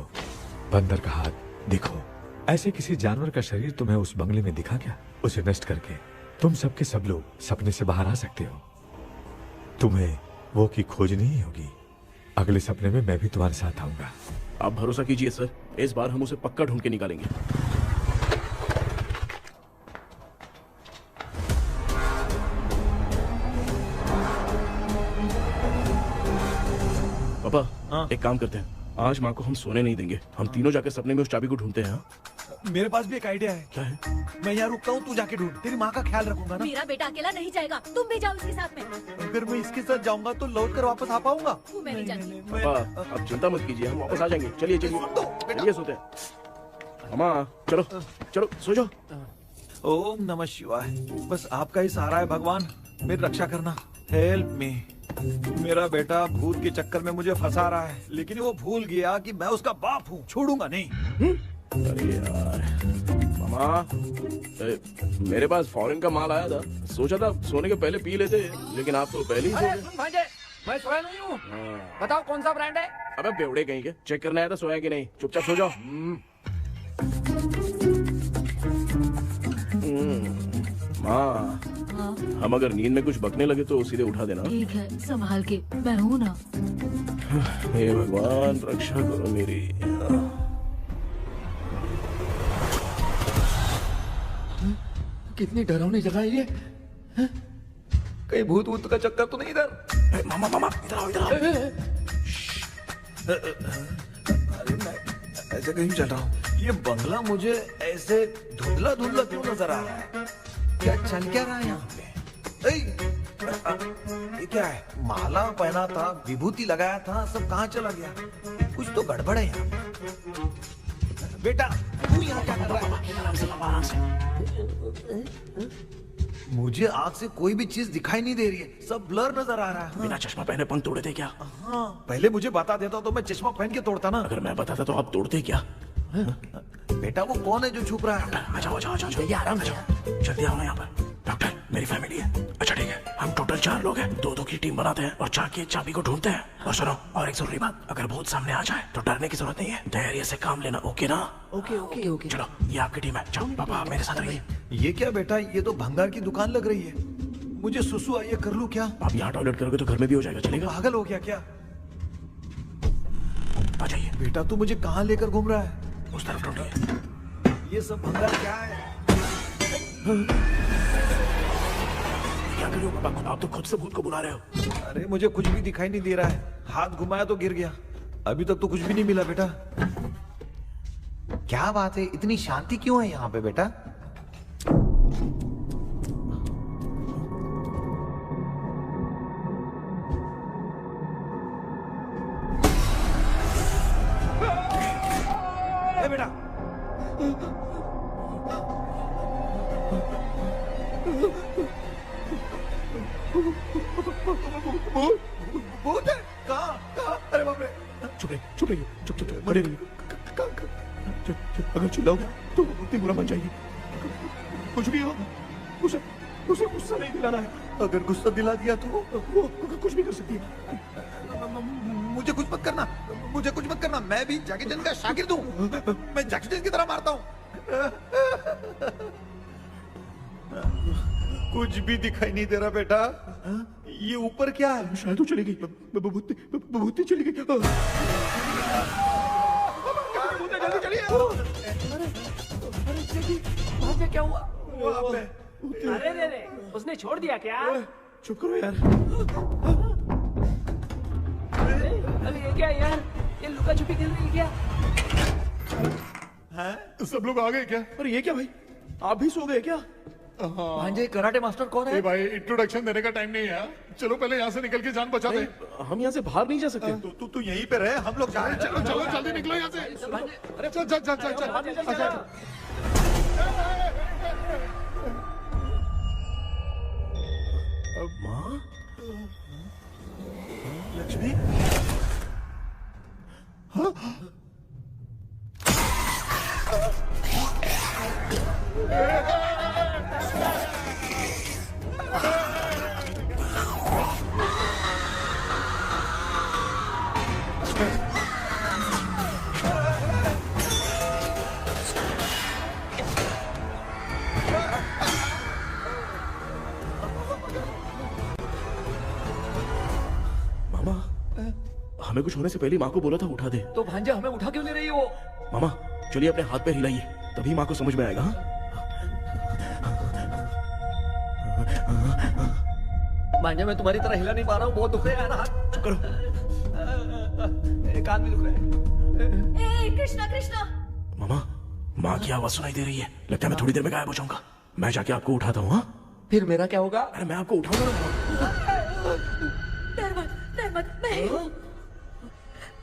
बंदर का हाथ। देखो, ऐसे किसी जानवर का शरीर तुम्हें उस बंगले में दिखा क्या? उसे नष्ट करके तुम सबके सब लोग सपने से बाहर आ सकते हो। तुम्हें वो की खोजनी ही होगी। अगले सपने में मैं भी तुम्हारे साथ आऊंगा। आप भरोसा कीजिए सर, इस बार हम उसे पक्का ढूंढ के निकालेंगे। पापा, एक काम करते हैं, आज माँ को हम सोने नहीं देंगे। हम तीनों जाकर सपने में उस चाबी को ढूंढते हैं। मेरे पास भी एक आइडिया है। क्या है? मैं यहाँ रुकता हूँ, तू जाके ढूंढ। तेरी माँ का ख्याल रखूंगा ना। मेरा बेटा अकेला नहीं जाएगा, तुम भी जाओ इसके साथ में। अगर मैं इसके साथ जाऊंगा तो लौट कर वापस आ पाऊंगा? मैं नहीं जाती। पापा, आप चिंता मत कीजिए, हम वापस आ जाएंगे। चलिए चलिए चलिए, सोते हैं। मामा चलो चलो सो जाओ। ओम नमः शिवाय। बस आपका ही सहारा है भगवान, मेरी रक्षा करना। Help me. मेरा बेटा भूत के चक्कर में मुझे फंसा रहा है, लेकिन वो भूल गया कि मैं उसका बाप हूँ। छोड़ूंगा नहीं। अरे यार मामा, मेरे पास फॉरेन का माल आया था, सोचा था सोने के पहले पी लेते, लेकिन आप तो पहले ही सो गए। मैं सोया नहीं हूँ। बताओ कौन सा ब्रांड है? अबे बेवड़े कहीं के, चेक करना आया था सोया कि नहीं। चुपचाप सो जाओ। माँ, हम अगर नींद में कुछ बकने लगे तो सीधे उठा देना। ठीक है, संभाल के, मैं हूँ ना। हे भगवान रक्षा करो मेरी। कितनी डरावनी जगह है ये। कहीं भूत वूत का चक्कर तो नहीं इधर? मामा मामा इधर आओ, इधर आओ। अरे मैं ऐसे कहीं चल रहा हूँ। ये बंगला मुझे ऐसे धुंधला धुंधला क्यों नजर आ रहा है? क्या चल क्या रहा है यहाँ पे? ये क्या है? माला पहना था, विभूति लगाया था, सब कहाँ चला गया? कुछ तो गड़बड़ है यहाँ पे। बेटा तू यहाँ क्या कर रहा है? मुझे आँख से कोई भी चीज दिखाई नहीं दे रही है, सब ब्लर नजर आ रहा है। बिना चश्मा पहने पंख तोड़े थे क्या? हाँ, पहले मुझे बता देता तो मैं चश्मा पहन के तोड़ता ना। अगर मैं बताता तो आप तोड़ते क्या? बेटा वो कौन है जो छुप रहा है? आ जाओ आ जाओ आ जाओ, आराम से जल्दी आओ ना यहाँ पर। डॉक्टर, मेरी फैमिली है। अच्छा ठीक है, हम टोटल 4 लोग हैं, 2-2 की टीम बनाते हैं और जाके चाबी को ढूंढते हैं। और सुनो, और एक जरूरी बात, अगर भूत सामने आ जाए तो डरने की जरूरत नहीं है, धैर्य से काम लेना। ओके ना? Okay okay okay. चलो, ये आपकी टीम है। चलो पापा मेरे साथ रहिए। ये क्या बेटा, ये तो भंगार की दुकान लग रही है। मुझे सुसु आई है, कर लूं क्या? आप यहाँ टॉयलेट करोगे तो घर में भी हो जाएगा, चलेगा? पागल हो गया क्या? आ जाइए। बेटा तू मुझे कहाँ लेकर घूम रहा है? उस तरफ ढूंढिए। ये सब भंगार क्या है? क्या कर रहे हो पापा? आप तो खुद से भूत को बुला रहे हो। अरे मुझे कुछ भी दिखाई नहीं दे रहा है, हाथ घुमाया तो गिर गया। अभी तक तो कुछ भी नहीं मिला बेटा। क्या बात है, इतनी शांति क्यों है यहाँ पे बेटा? बेटा भूत है? कहाँ? अरे बाप रे! चुप रहिए, चुप रहिए, चुप चुप चुप, खड़े रहिए। अगर चिल्लाओगे तो इतनी बुरा बन जाएगी। कुछ भी हो, उसे गुस्सा नहीं दिलाना है। अगर गुस्सा दिला दिया तो वो कुछ भी कर सकती है। मुझे कुछ मत करना, मुझे कुछ मत करना। मैं भी जैकी चैन का शागिर्द हूँ। मैं जैकी चैन की तरह मारता हूँ। कुछ भी दिखाई नहीं दे रहा बेटा। ये ऊपर क्या है? शायद तो चली गई, भूती चली गई। जल्दी चलिए। वहाँ पे क्या हुआ? अरे रे, उसने छोड़ दिया क्या? चुप करो यार। अरे ये क्या यार, ये लुका छुपी खेल रही है क्या? हैं? सब लोग आ गए क्या? अरे ये क्या भाई, आप भी सो गए क्या? भांजे कराटे मास्टर कौन है? भाई इंट्रोडक्शन देने का टाइम नहीं है। चलो पहले यहाँ से निकल के जान बचा दे। हम यहाँ से बाहर नहीं जा सकते। तू यहीं पे रहे, हम लोग जा रहे हैं। चलो चलो जल्दी निकलो यहाँ से। अरे चल चल चल चल चल। माँ, लक्ष्मी, मामा, हमें कुछ होने से पहले माँ को बोला था उठा दे। तो भांजे हमें उठा क्यों ले रही है वो? मामा चलिए अपने हाथ पे हिलाइए, तभी माँ को समझ में आएगा। भांजे मैं तुम्हारी तरह हिला नहीं पा रहा हूँ, बहुत दुख रहा है यार हाथ। चुप करो। कान भी दुख रहे हैं। ए कृष्णा कृष्णा। मामा, माँ की आवाज सुनाई दे रही है, लगता है मैं थोड़ी देर में गायब हो जाऊंगा। मैं जाके आपको उठाता हूँ। हाँ फिर मेरा क्या होगा? अरे मैं आपको उठाऊंगा। डर मत,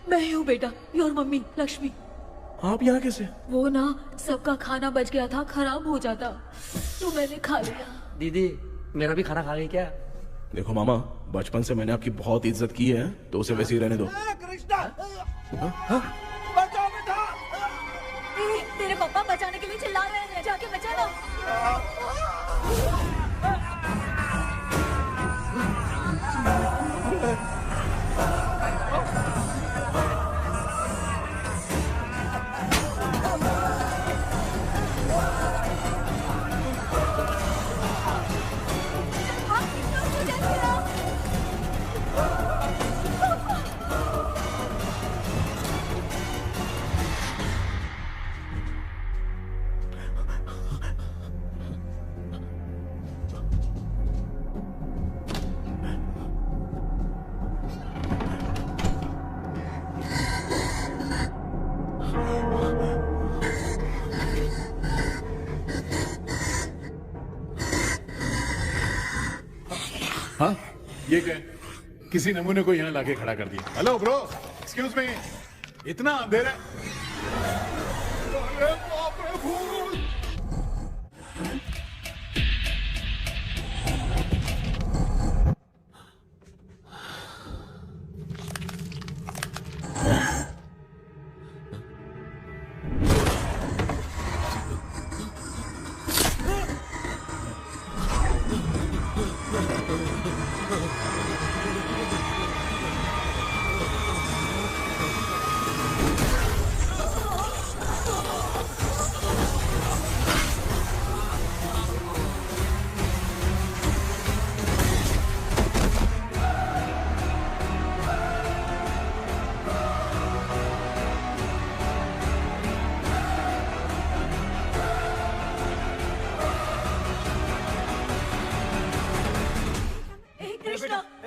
मैं हूँ बेटा, योर मम्मी लक्ष्मी। आप यहाँ कैसे? वो ना सबका खाना बच गया था, खराब हो जाता तो मैंने खा लिया। दीदी मेरा भी खाना खा गई क्या? देखो मामा, बचपन से मैंने आपकी बहुत इज्जत की है, तो उसे वैसे ही रहने दो। कृष्णा, बचाओ बेटा। तेरे पापा बचाने के लिए चिल्ला रहे हैं, जाके बचाना। हाँ ये क्या? किसी नमूने को यहाँ लाके खड़ा कर दिया। हेलो ब्रो, एक्सक्यूज मी, इतना अंधेरा। अरे बाप रे भूत।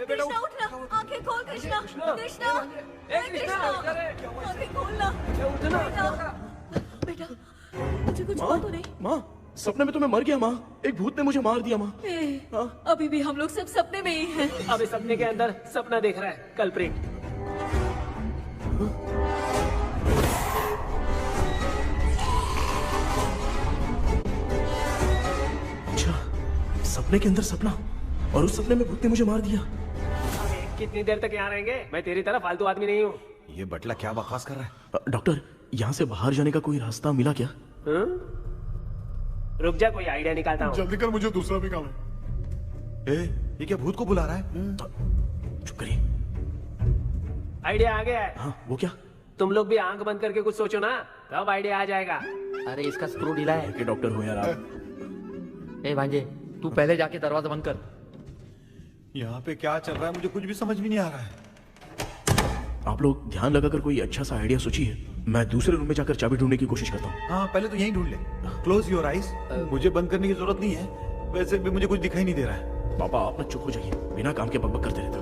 कृष्णा उठना, आंखें खोल कृष्णा, कृष्णा, कृष्णा, आंखें खोलना। बेटा, मुझे कुछ हुआ तो नहीं? माँ, सपने में तो मैं मर गया माँ, एक भूत ने मुझे मार दिया माँ। अभी भी हम लोग सब सपने में ही हैं। अभी सपने के अंदर सपना देख रहा है कल्प्रिट। अच्छा, सपने के अंदर सपना, और उस सपने में भूत ने मुझे मार दिया। कितनी देर तक यहाँ रहेंगे? मैं तेरी तरह फालतू आदमी नहीं हूँ। ये बटला क्या बकवास कर रहा है? डॉक्टर, यहाँ से बाहर जाने का कोई रास्ता मिला क्या? रुक जा, कोई आइडिया निकालता हूँ। जल्दी कर, मुझे दूसरा भी काम है। ये क्या भूत को बुला रहा है? चुप करिए। आइडिया आ गया है। हाँ, वो क्या? तुम लोग भी आंख बंद करके कुछ सोचो ना, तब आइडिया आ जाएगा। अरे इसका स्क्रू ढीला है। के डॉक्टर हो यार आप। ए भांजे, तू पहले जाके दरवाजा बंद कर। यहाँ पे क्या चल रहा है मुझे कुछ भी समझ में नहीं आ रहा है। आप लोग ध्यान लगाकर कोई अच्छा सा आइडिया सोचिए, मैं दूसरे रूम में जाकर चाबी ढूंढने की कोशिश करता हूँ। हाँ, पहले तो यहीं ढूंढ ले। Close your eyes. मुझे बंद करने की जरूरत नहीं है, वैसे भी मुझे कुछ दिखाई नहीं दे रहा है। पापा, आप ना चुप हो जाइए, बिना काम के बकबक करते रहते हो।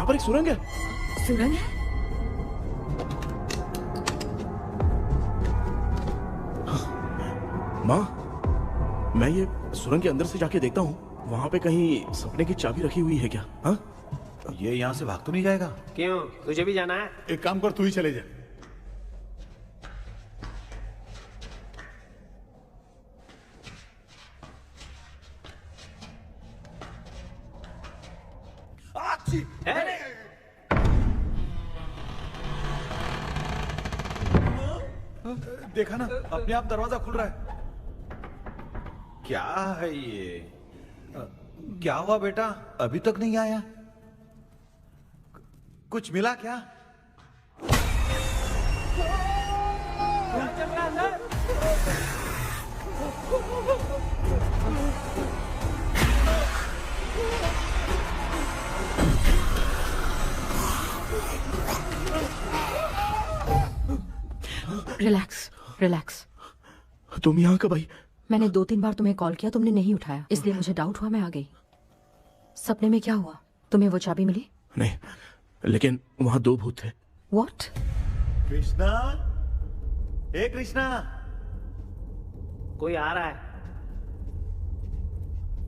यहाँ पर एक सुरंग है। सुरंग है? माँ, मैं ये सुरंग के अंदर से जाके देखता हूँ, वहाँ पे कहीं सपने की चाबी रखी हुई है क्या? हाँ? ये यहाँ से भाग तो नहीं जाएगा? क्यों, तुझे भी जाना है? एक काम कर, तू ही चले जा। देखा ना, अपने आप दरवाजा खुल रहा है। क्या है ये? क्या हुआ बेटा, अभी तक नहीं आया? कुछ मिला क्या? Relax relax. तुम यहाँ कब आई? मैंने 2-3 बार तुम्हें कॉल किया, तुमने नहीं उठाया, इसलिए मुझे डाउट हुआ, मैं आ गई। सपने में क्या हुआ? तुम्हें वो चाबी मिली? नहीं, लेकिन वहाँ 2 भूत थे। What? कृष्णा, ए कृष्णा, कोई आ रहा है।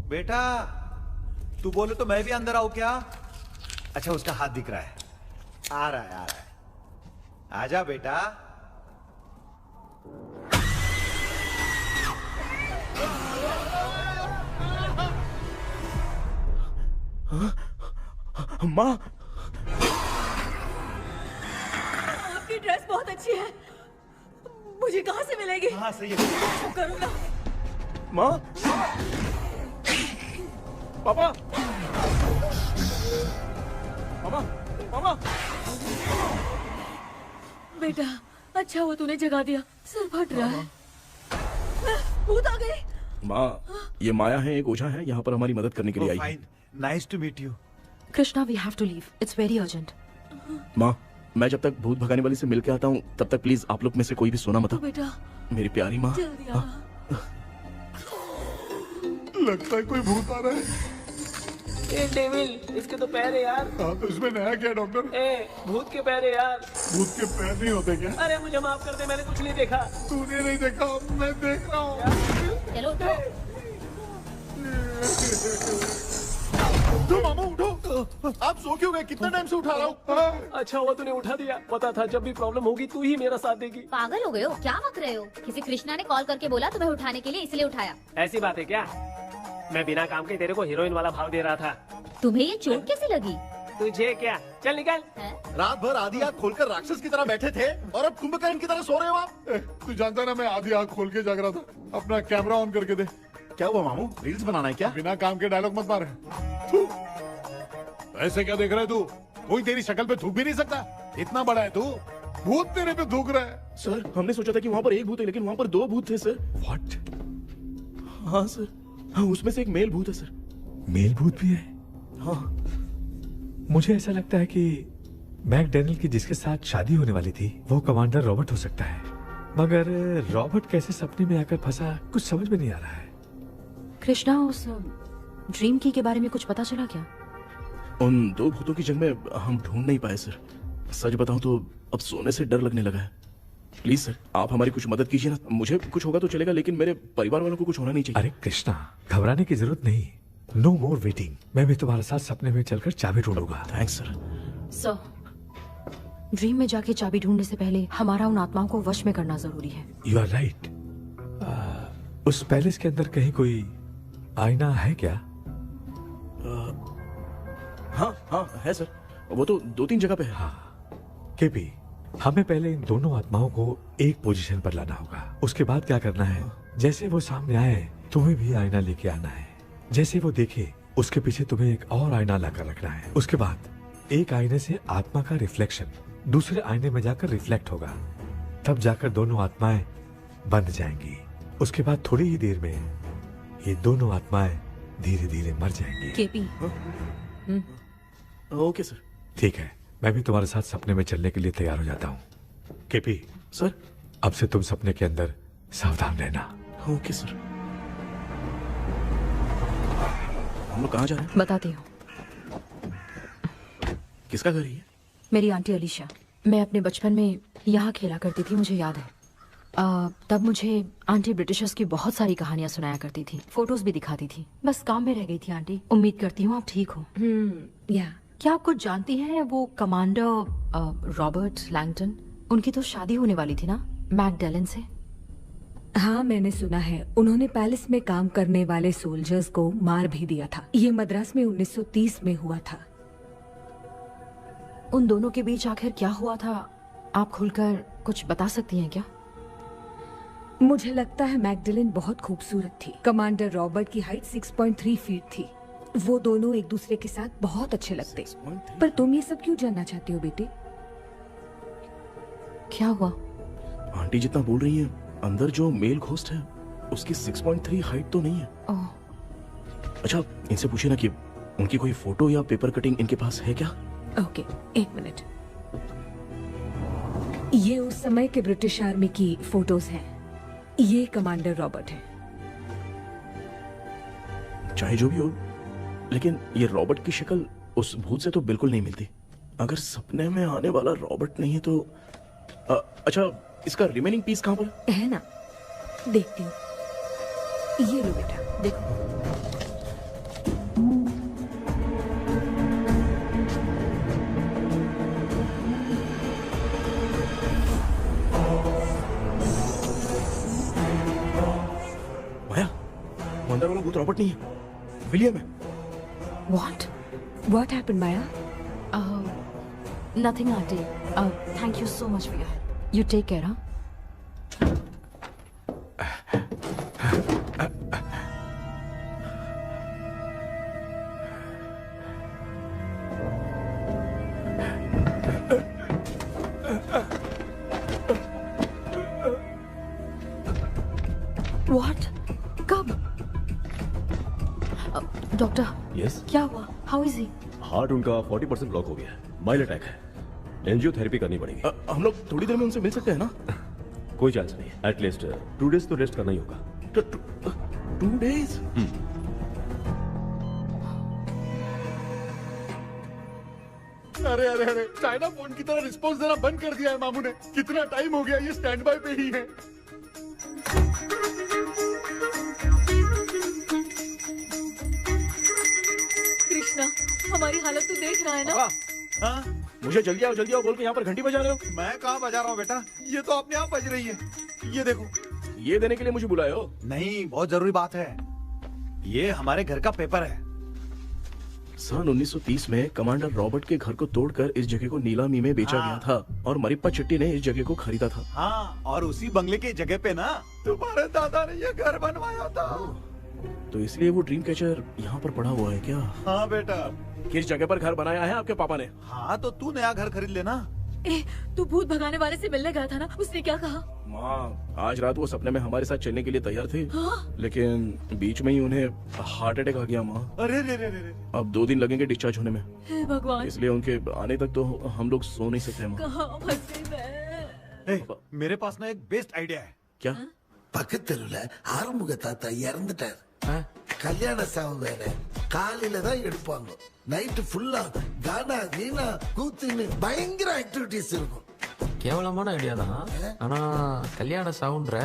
बेटा तू बोले तो मैं भी अंदर आऊं क्या? अच्छा, उसका हाथ दिख रहा है, आ रहा है, आ रहा है। आजा बेटा। माँ, आपकी ड्रेस बहुत अच्छी है, मुझे कहाँ से मिलेगी? हाँ सही है। करूँगा। माँ, पापा, मामा, मामा। बेटा अच्छा हुआ तूने जगा दिया, सिर फट रहा है। भूत आ गई। माँ, ये माया है, एक ओझा है, यहाँ पर हमारी मदद करने के लिए आई है। Nice to meet you. Krishna, we have to leave, it's very urgent. माँ, मैं जब तक भूत भगाने वाली से मिल के आता हूँ तब तक प्लीज आप लोग में से कोई भी सोना मत। बेटा मेरी प्यारी माँ। जल्दी आ। लगता है कोई भूत आ रहा है। ए डेविल, इसके तो पैर है यार। हाँ, तो इसमें नया क्या डॉक्टर? ए, भूत के पैर है यार। भूत के पैर नहीं होते क्या? अरे मुझे माफ कर दे, मैंने कुछ नहीं देखा। तूने नहीं देखा, मैं देख रहा हूँ। चलो उठो। उठो मामू, उठो। आप सो क्यों गए? कितना टाइम से उठा रहा हूँ। अच्छा हुआ तूने उठा दिया, पता था जब भी प्रॉब्लम होगी तू ही मेरा साथ देगी। पागल हो गए हो क्या? बक रहे हो? किसी कृष्णा ने कॉल करके बोला तुम्हें उठाने के लिए, इसलिए उठाया। ऐसी बात है क्या? मैं बिना काम के तेरे को हीरोइन वाला भाव दे रहा था। तुम्हें ये चोट कैसे लगी? तुझे क्या? चल निकल। रात भर आधी आँख खोलकर राक्षस की तरह बैठे थे और अब कुंभकर्ण की तरह सो रहे हो आप। तू जानता ना, मैं आधी आँख खोल के जाग रहा था। अपना कैमरा ऑन करके दे। क्या हुआ मामू, रील्स बनाना है क्या? बिना काम के डायलॉग मत मार। ऐसे क्या देख रहा है तू? कोई तेरी शक्ल पे थूक भी नहीं सकता, इतना बड़ा है तू। भूत तेरे पे थूक रहा है। सर, हमने सोचा था कि वहाँ पर एक भूत है, लेकिन वहाँ पर 2 भूत थे सर। व्हाट? हाँ सर, हाँ, उसमें से एक मेल भूत है सर। मेल भूत भी है? हाँ। मुझे ऐसा लगता है कि मैकडैनियल की जिसके साथ शादी होने वाली थी वो कमांडर रॉबर्ट हो सकता है, मगर रॉबर्ट कैसे सपने में आकर फंसा कुछ समझ में नहीं आ रहा है। कृष्णा, उस ड्रीम की के बारे में कुछ पता चला क्या? उन 2 भूतों की जंग में हम ढूंढ नहीं पाए सर। सच बताऊं तो अब सोने से डर लगने लगा है। प्लीज सर, आप हमारी कुछ मदद कीजिए ना। मुझे कुछ होगा तो चलेगा, लेकिन मेरे परिवार वालों को कुछ होना नहीं चाहिए। अरे कृष्णा, घबराने की जरूरत नहीं, नो मोर वेटिंग। मैं भी तुम्हारे साथ सपने में चलकर चाबी ढूंढूंगा। Thanks sir. सर, ड्रीम में जाके चाबी ढूंढने से पहले हमारा उन आत्माओं को वश में करना जरूरी है। You are right. उस पैलेस के अंदर कहीं कोई आईना है क्या? हाँ हाँ है सर, वो तो 2-3 जगह पे है। हाँ केपी, हमें पहले इन दोनों आत्माओं को एक पोजीशन पर लाना होगा। उसके बाद क्या करना है, जैसे वो सामने आए तुम्हें भी आईना लेके आना है। जैसे वो देखे उसके पीछे तुम्हें एक और आईना लाकर रखना है। उसके बाद एक आईने से आत्मा का रिफ्लेक्शन दूसरे आईने में जाकर रिफ्लेक्ट होगा, तब जाकर दोनों आत्माएं बंध जाएंगी। उसके बाद थोड़ी ही देर में ये दोनों आत्माएं धीरे धीरे मर जाएंगी। KP, okay sir. ठीक है, मैं भी तुम्हारे साथ सपने में चलने के लिए तैयार हो जाता हूँ। केपी सर, अब से तुम सपने के अंदर सावधान रहना। Okay sir. हम लोग कहाँ जा रहे हैं? बताती हूँ। किसका घर है? मेरी आंटी अलीशा। मैं अपने बचपन में यहाँ खेला करती थी, मुझे याद है। तब मुझे आंटी ब्रिटिशर्स की बहुत सारी कहानियाँ सुनाया करती थी, फोटोज भी दिखाती थी। बस काम में रह गई थी आंटी। उम्मीद करती हूँ आप ठीक हो। या क्या आप कुछ जानती हैं वो कमांडर रॉबर्ट लैंगटन? उनकी तो शादी होने वाली थी ना मैकडलेन से। हाँ, मैंने सुना है। उन्होंने पैलेस में काम करने वाले सोल्जर्स को मार भी दिया था। ये मद्रास में 1930 में हुआ था। उन दोनों के बीच आखिर क्या हुआ था, आप खुलकर कुछ बता सकती हैं क्या? मुझे लगता है मैकडलेन बहुत खूबसूरत थी। कमांडर रॉबर्ट की हाइट 6.3 फीट थी। वो दोनों एक दूसरे के साथ बहुत अच्छे लगते। पर तुम ये सब क्यों जानना चाहते हो बेटे? क्या हुआ? आंटी जितना बोल रही है, अंदर जो मेल घोस्ट है उसकी 6.3 हाइट तो नहीं है। अच्छा, इनसे पूछे ना कि उनकी कोई फोटो या पेपर कटिंग इनके पास है क्या? ओके, एक मिनट। ये उस समय के ब्रिटिश आर्मी की फोटोज हैं। ये कमांडर रॉबर्ट है। चाहे जो भी हो, लेकिन ये रॉबर्ट की शक्ल उस भूत से तो बिल्कुल नहीं मिलती। अगर सपने में आने वाला रॉबर्ट नहीं है तो अच्छा, इसका रिमेनिंग पीस कहाँ पर है? ना, देखती हूँ। ये लो बेटा, देखो। अंदर वाला भूत रॉबर्ट नहीं है, विलियम है। What happened, Maya? Nothing, auntie. Thank you so much for your help. You take care, huh? What? कब? डॉक्टर। यस। क्या हुआ? How is he? हार्ट उनका 40% ब्लॉक हो गया है। माइल्ड अटैक है। एंजियोथेरेपी करनी पड़ेगी। हम लोग थोड़ी देर में उनसे मिल सकते हैं ना? कोई चांस नहीं। एटलीस्ट 2 डेज तो रेस्ट करना ही होगा। 2 डेज? अरे अरे अरे, चाइना फोन की तरह रिस्पॉन्स देना बंद कर दिया है मामू ने। कितना टाइम हो गया, ये स्टैंड बाय पे ही है। कृष्णा, हमारी हालत तो देख रहा है ना? हाँ? मुझे जल्दी आओ बोल के यहाँ पर घंटी बजा रहे हो। मैं कहाँ बजा रहा हूँ बेटा, ये तो अपने आप बज रही है। ये देखो। ये देने के लिए मुझे बुलाए हो? नहीं, बहुत जरूरी बात है। ये हमारे घर का पेपर है। सन 1930 में कमांडर रॉबर्ट के घर को तोड़कर इस जगह को नीलामी में बेचा गया था और मरिप्पा चिट्टी ने इस जगह को खरीदा था। हाँ, और उसी बंगले की जगह पे ना तुम्हारे दादा ने ये घर बनवाया था। तो इसलिए वो ड्रीम कैचर यहाँ पर पड़ा हुआ है क्या? हाँ बेटा। किस जगह पर घर बनाया है आपके पापा ने? हाँ, तो तू नया घर खरीद लेना। तू भूत भगाने वाले से मिलने गया था ना, उसने क्या कहा? माँ, आज रात वो सपने में हमारे साथ चलने के लिए तैयार थे। हाँ? लेकिन बीच में ही उन्हें हार्ट अटैक आ गया माँ। अरे रे रे रे। अब 2 दिन लगेंगे डिस्चार्ज होने में। हे भगवान। इसलिए उनके आने तक तो हम लोग सो नहीं सकते माँ। कहाँ फंसे मैं? मेरे पास ना एक बेस्ट आइडिया है। क्या? பக்கத்தெருவுல ஆறுமுக தாத்தா இறந்துட்டார். கல்யாண சாவு வேற. காலையில தான் எடுப்பாங்க. நைட் ஃபுல்லா கானா வீணா கூத்துன்னு பயங்கர ஆக்டிவிட்டிஸ் இருக்கும். கேவலமான ஐடியா தான். ஆனா கல்யாண சாவுன்ற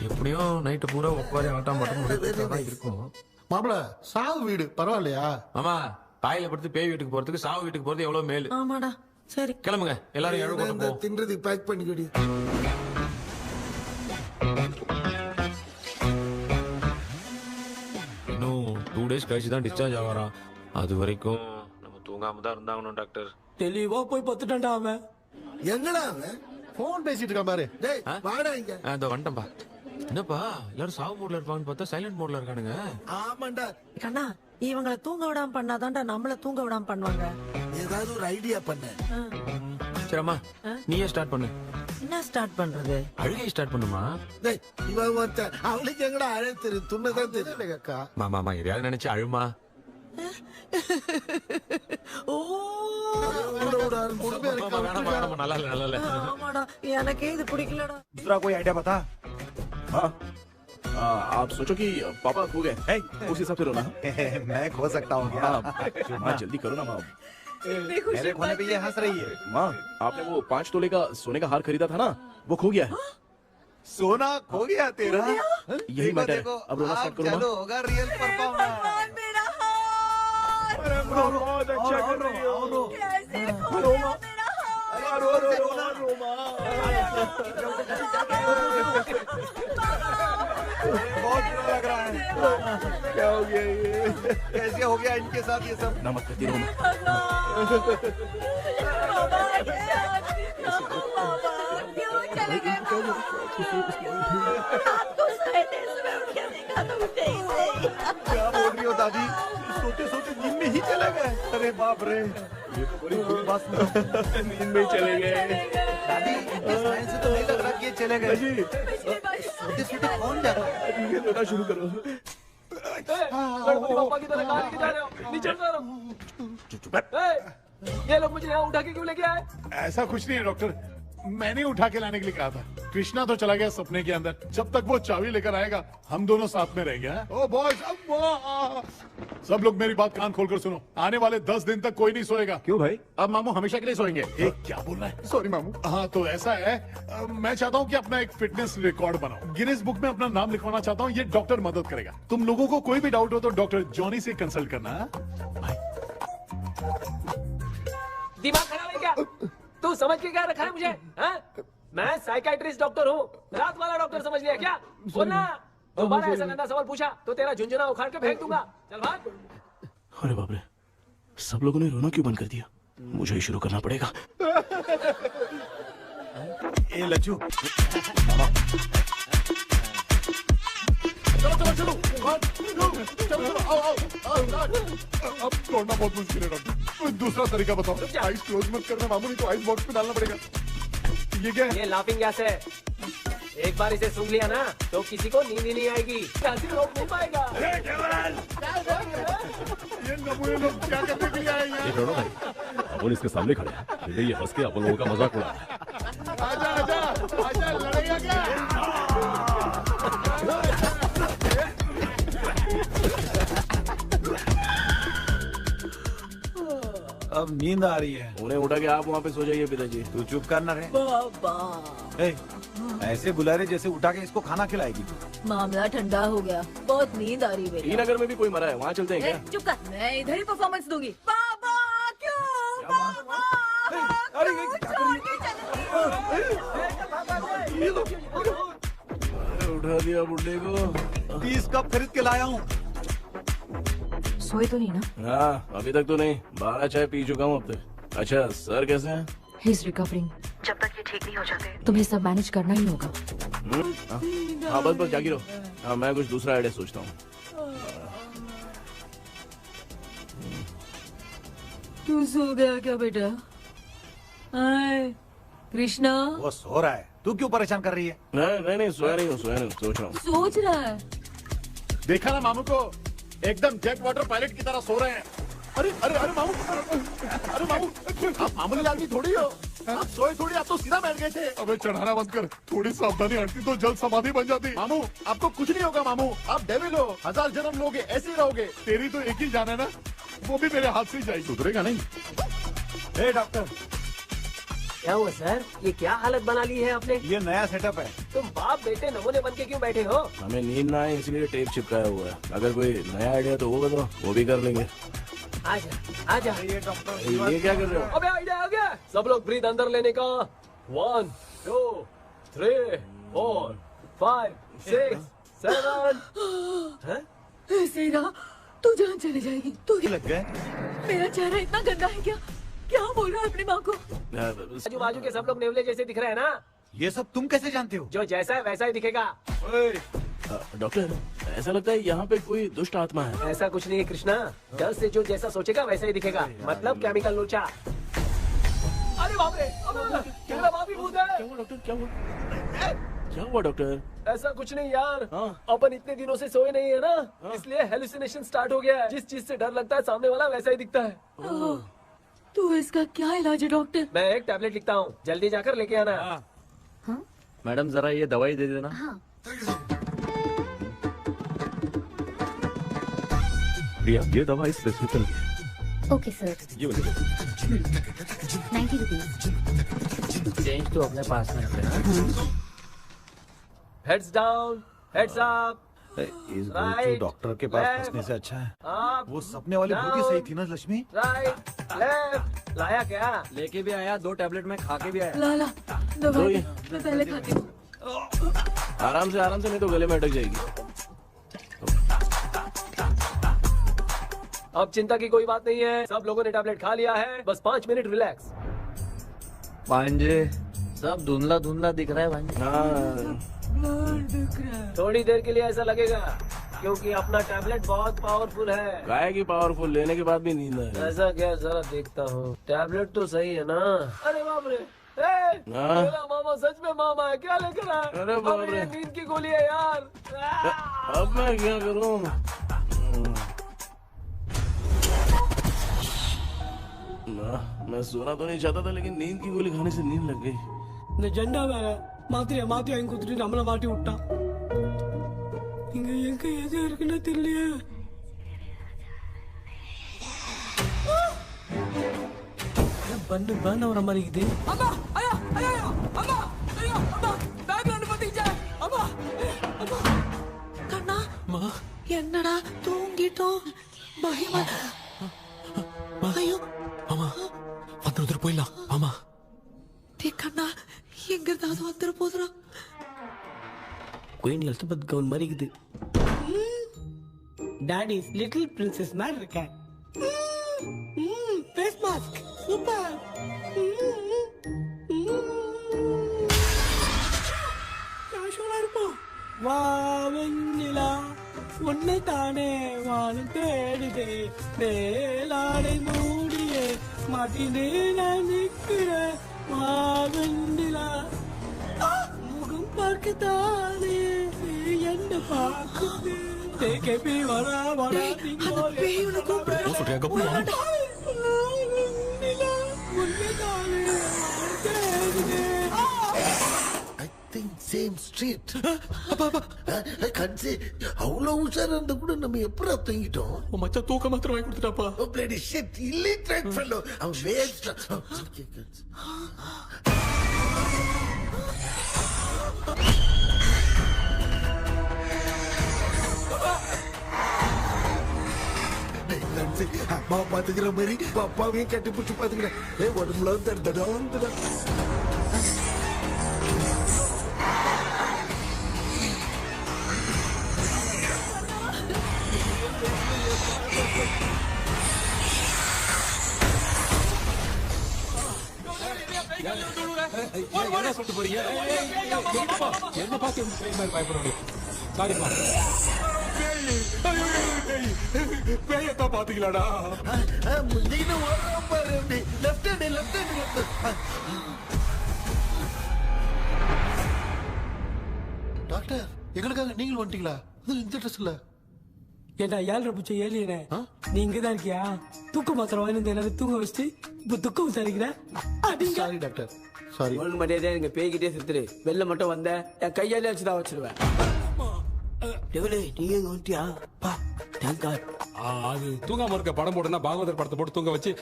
எப்படியும் நைட் பூரா உட்காரி ஆட்டம் மட்டும் இருக்கும். மாப்ள, சாவு வீடு பரவாயில்லையா? மாமா, பாயில படுத்து பேய் வீட்டுக்கு போறதுக்கு சாவு வீட்டுக்கு போறது எவ்வளவு மேல். ஆமாடா. சரி, கிளம்புங்க எல்லாரும். எழுந்து தின்றதுக்கு பேக் பண்ணிக்கடி. இன்னும் 2 டேஸ் கழிச்சு தான் டிஸ்சார்ஜ் ஆவாராம். அது வரைக்கும் நம்ம தூங்காம தான் இருந்தாகணும் டாக்டர். தெளிவா போய் பத்துட்டான்டா அவன். எங்கடா அவன்? போன் பேசிட்டு இருக்கான் பாரு. டேய் வாடா இங்க. அதோ வந்துட்டேன்பா. என்னப்பா எல்லாரும் சாவு மோட்ல இருப்பான்னு பார்த்தா சைலண்ட் மோட்ல இருக்கானுங்க. ஆமாண்டா. கண்ணா, இவங்கள தூங்க விடாம பண்ணாதான்டா நம்மள தூங்க விடாம பண்ணுவாங்க. ஏதாவது ஒரு ஐடியா பண்ணு. சரிம்மா, நீயே ஸ்டார்ட் பண்ணு. என்ன ஸ்டார்ட் பண்றது? அழுகை ஸ்டார்ட் பண்ணுமா? டேய், இவன் ஒருத்தன் அவளுக்கு எங்கடா அழகு தெரியும்? துண்ணதான் தெரியல அக்கா. மாமா எதையாவது நினைச்சு அழுமா. ஓ, நல்லா இல்ல. ஆமாடா, எனக்கே இது பிடிக்கலடா. दूसरा कोई आइडिया बता। हाँ, आप सोचो कि पापा खो गए, उस हिसाब से रोना। मैं खो सकता हूँ क्या? हाँ, जल्दी करो ना माँ। मेरे खोने पे ये हंस रही है। माँ, आपने वो 5 तोले का सोने का हार खरीदा था ना, वो खो गया है। सोना खो गया तेरा? यही मैटर है। अब रोना स्टार्ट करो माँ। चलो होगा रियल परफॉर्मेंस। बहुत अच्छा कर रही हो। रो माँ। रो बहुत बुरा लग रहा है। क्या हो गया ये? कैसे हो गया इनके साथ ये सब? ना मत करती रो माँ। क्या बोल रही हो दादी? सोते सोते नींद में ही चले गए? अरे बाप रे, ये तो बड़ी बुरी बात है। नींद में ही चले गए। दादी, इस लाइन से तो नहीं लग रहा कि ये चले गए। सोते सोते कौन जाता है? ये रोना शुरू करो। गणपति बापा की तरह कहाँ लेके जा रहे हो? नीचे उतारो। ये लोग मुझे यहाँ उठा के क्यों लेके आए? ऐसा कुछ नहीं है डॉक्टर, मैंने उठा के लाने के लिए कहा था। कृष्णा तो चला गया सपने के अंदर, जब तक वो चाबी लेकर आएगा हम दोनों साथ में रहेंगे। ओ बॉयज, सब लोग मेरी बात कान खोलकर सुनो, आने वाले 10 दिन तक कोई नहीं सोएगा। क्यों भाई? अब मामू हमेशा के लिए सोएंगे। क्या बोल रहा है? सॉरी मामू। हाँ तो ऐसा है, मैं चाहता हूँ कि अपना एक फिटनेस रिकॉर्ड बनाओ, गिनीज बुक में अपना नाम लिखवाना चाहता हूँ। ये डॉक्टर मदद करेगा। तुम लोगों को कोई भी डाउट हो तो डॉक्टर जॉनी से कंसल्ट करना। दिमाग खराब है क्या? तू समझ के क्या रखा है मुझे? हाँ? मैं साइकाइट्रिस्ट डॉक्टर हूँ, रात वाला डॉक्टर समझ लिया क्या? बोलना, दोबारा ऐसा गंदा सवाल पूछा तो तेरा झुंझुना उखाड़ के फेंक दूंगा। चल भाग। अरे बाप रे, सब लोगों ने रोना क्यों बंद कर दिया? मुझे ही शुरू करना पड़ेगा। ए लज्जू, चलो चलो चलो, आओ। अब छोड़ना बहुत मुश्किल है डॉक्टर, कोई दूसरा तरीका बताओ। आइस क्लोज मत करना मामू, नहीं तो आइस बॉक्स में डालना पड़ेगा। ये क्या है? ये लाफिंग गैस है। एक बार इसे सूंघ लिया ना तो किसी को नींद ही नहीं आएगी, हंसी रोक नहीं पाएगा। ये नमूने लोग क्या करने के लिए आए हैं? ये छोड़ो भाई, अपन इसके सामने खड़े हैं, फिर ये हंस के अपन लोगों का मजाक उड़ा। आजा लड़ेगा क्या? अब नींद आ रही है। उन्हें उठा के आप वहाँ पे सो जाइए पिताजी। तू चुप करना रे। बाबा, ऐसे बुला रहे जैसे उठा के इसको खाना खिलाएगी। मामला ठंडा हो गया, बहुत नींद आ रही है। टी नगर में भी कोई मरा है, वहाँ चलते हैं क्या? चुप कर, मैं इधर ही परफॉर्मेंस दूंगी। बाबा क्यों? बाबा, उठा दिया बुड्ढे को। 30 कप खरीद के लाया हूँ। सोए तो नहीं ना? हाँ, अभी तक तो नहीं, 12 चाय पी चुका हूँ अब तक। अच्छा, सर कैसे हैं? He is recovering. जब तक ये ठीक नहीं हो जाते तुम्हें सब मैनेज करना ही होगा। हाँ बस जागी रहो। हाँ, मैं कुछ दूसरा आइडिया सोचता हूँ। तू सो गया क्या बेटा? कृष्णा, वो सो रहा है, तू क्यों परेशान कर रही है? नहीं, सोया नहीं हूँ, सोच रहा हूँ। सोच रहा है। देखा ना मामू को, एकदम जेट वाटर पायलट की तरह सो रहे हैं। अरे अरे अरे मामू, अरे मामू, आप मामूली आदमी थोड़ी हो, आप सोए थोड़ी, आप तो सीधा बैठ गए थे। अबे चढ़ाना बंद कर, थोड़ी सावधानी हटती तो जल्द समाधि बन जाती। मामू आपको कुछ नहीं होगा मामू, आप डेविल हो, 1000 जन्म लोगे, ऐसे ही रहोगे। तेरी तो एक ही जान है ना, वो भी मेरे हाथ से ही जाएगी। सुधरेगा नहीं। हे डॉक्टर, क्या हुआ सर? ये क्या हालत बना ली है आपने? ये नया सेटअप है। तुम बाप बेटे नमूने बन के क्यों बैठे हो? हमें नींद ना आए इसलिए टेप चिपकाया हुआ है। अगर कोई नया आइडिया तो वो बताओ, वो भी कर लेंगे। आजा आजा। ये डॉक्टर, ये क्या कर रहे हो? अबे आइडिया आ गया। सब लोग ब्रीथ अंदर लेने का। 1 2 3 4 5 6 7। सेरा, तू जान चली जाएगी। तू लग गए? मेरा चेहरा इतना गंदा है क्या? क्या बोल रहा है अपनी माँ को? आजू बाजू के सब लोग नेवले जैसे दिख रहे हैं ना? ये सब तुम कैसे जानते हो? जो जैसा है वैसा ही दिखेगा। डॉक्टर, ऐसा लगता है यहाँ पे कोई दुष्ट आत्मा है। ऐसा कुछ नहीं है कृष्णा, डर से जो जैसा सोचेगा वैसा ही दिखेगा, मतलब केमिकल लोचा। अरे बाप रे, मेरा बाप ही भूत है। क्या हुआ डॉक्टर, क्या हुआ? क्या हुआ डॉक्टर? ऐसा कुछ नहीं यार, अपन इतने दिनों से सोए नहीं है ना, इसलिए हेलुसिनेशन स्टार्ट हो गया है। जिस चीज से डर लगता है सामने वाला वैसा ही दिखता है। तो इसका क्या इलाज है डॉक्टर? मैं एक टैबलेट लिखता हूँ, जल्दी जाकर लेके आना। मैडम जरा ये दवाई दे देना। प्रिया, ये दवा इस प्रिस्क्रिप्शन की है। Okay sir. ये वाली 90 रुपीज। चेंज तो अपने पास में रखना। Heads down, heads up. इस गोचू डॉक्टर के पास फंसने से अच्छा है वो सपने वाली बुद्धि सही थी ना लक्ष्मी। Right left. लाया क्या? लेके भी आया, 2 टैबलेट में खा के भी आया। ला दवा दे, मैं पहले खाती हूँ। आराम से नहीं तो गले में अटक जाएगी। अब चिंता की कोई बात नहीं है, सब लोगों ने टैबलेट खा लिया है, बस 5 मिनट रिलैक्स। भांजे सब धुंधला धुंधला दिख रहा है भांजे। थोड़ी देर के लिए ऐसा लगेगा क्योंकि अपना टैबलेट बहुत पावरफुल है। गाय की पावरफुल, लेने के बाद भी नींद है। ऐसा क्या? जरा देखता हूँ, टैबलेट तो सही है ना? अरे बाप रे, मेरा मामा सच में मामा है, क्या लेकर आया? अरे बाप रे, नींद की गोली है यार। अब मैं क्या करूँ? मैं सोना तो नहीं चाहता था, लेकिन नींद की गोली खाने से नींद लग गई। நிஜண்டா வேற மாத்திரையா மாத்தி வாங்கி கொடுத்துட்டு நம்மள மாட்டி விட்டான். இங்க எங்க எது இருக்குன்னு தெரியலையே. பண்ணு வர மாதிரி இருக்குது. அம்மா ஐயா ஐயா அம்மா ஐயா அம்மா பேக்ரவுண்ட் பத்திச்சே அம்மா அம்மா கண்ணா என்னடா தூங்கிட்டோம் பயமா. ஐயோ மாமா வந்துட்டு போயிடலாம். மாமா கண்ணா எங்க இருந்தாவது வந்துட போதுரா. குயின் எலிசபெத் கவுன் மாதிரி இருக்குது. டாடிஸ் லிட்டில் பிரின்சஸ் மாதிரி இருக்கேன். Face mask super. கேஷுவலா இருப்போம். வா வெண்ணிலா உன்னை தானே வானம் தேடுதே மேலாடை மூடியே மாட்டினே நான் நிற்கிறேன். வெண்ணிலா முகம் பார்க்கத்தானே என்ன பார்க்குது. தேக்கே வரா வரா சேம் ஸ்ட்ரீட். கன்சி அவ்வளவு உஷாரா இருந்தா கூட நம்ம எப்படா தூங்கிட்டோம்? மச்சா தூக்க மாத்திரம் வாங்கி கொடுத்துட்டாப்பா. Bloody shit illiterate fellow. அவன் வேஸ்ட். அம்மா பாத்துக்கிற மாதிரி அப்பாவையும் கட்டி பிடிச்சி பாத்துக்கிறேன். உடம்புல தடா. என்ன சொல்லிட்டு போறீங்க? என்ன பார்த்து பயப்படுறீங்க? சாரிப்பா. பேயத்தான் பாத்தீங்களாடா? டாக்டர் எங்களுக்காக நீங்களும் வந்துட்டீங்களா? இந்த ட்ரெஸ்ல ஏண்டா 7 பூச்சி ஏலியனே, நீ இங்கதான் இருக்கியா? தூக்க மாத்திரம் வாங்கி எனக்கு தூங்க வச்சுட்டு இப்ப துக்கம் விசாரிக்கிறேன். Sorry doctor, sorry. ஒழுங்கு மரியாதையா நீங்க பேய்கிட்டே செத்துரு. வெளில மட்டும் வந்த என் கையாலே வச்சுதான் வச்சிருவேன். நீ எங்க வந்துட்டியா? அது தூங்காம இருக்க படம் போடுனா பாகவதர் படத்தை போட்டு தூங்க வச்சு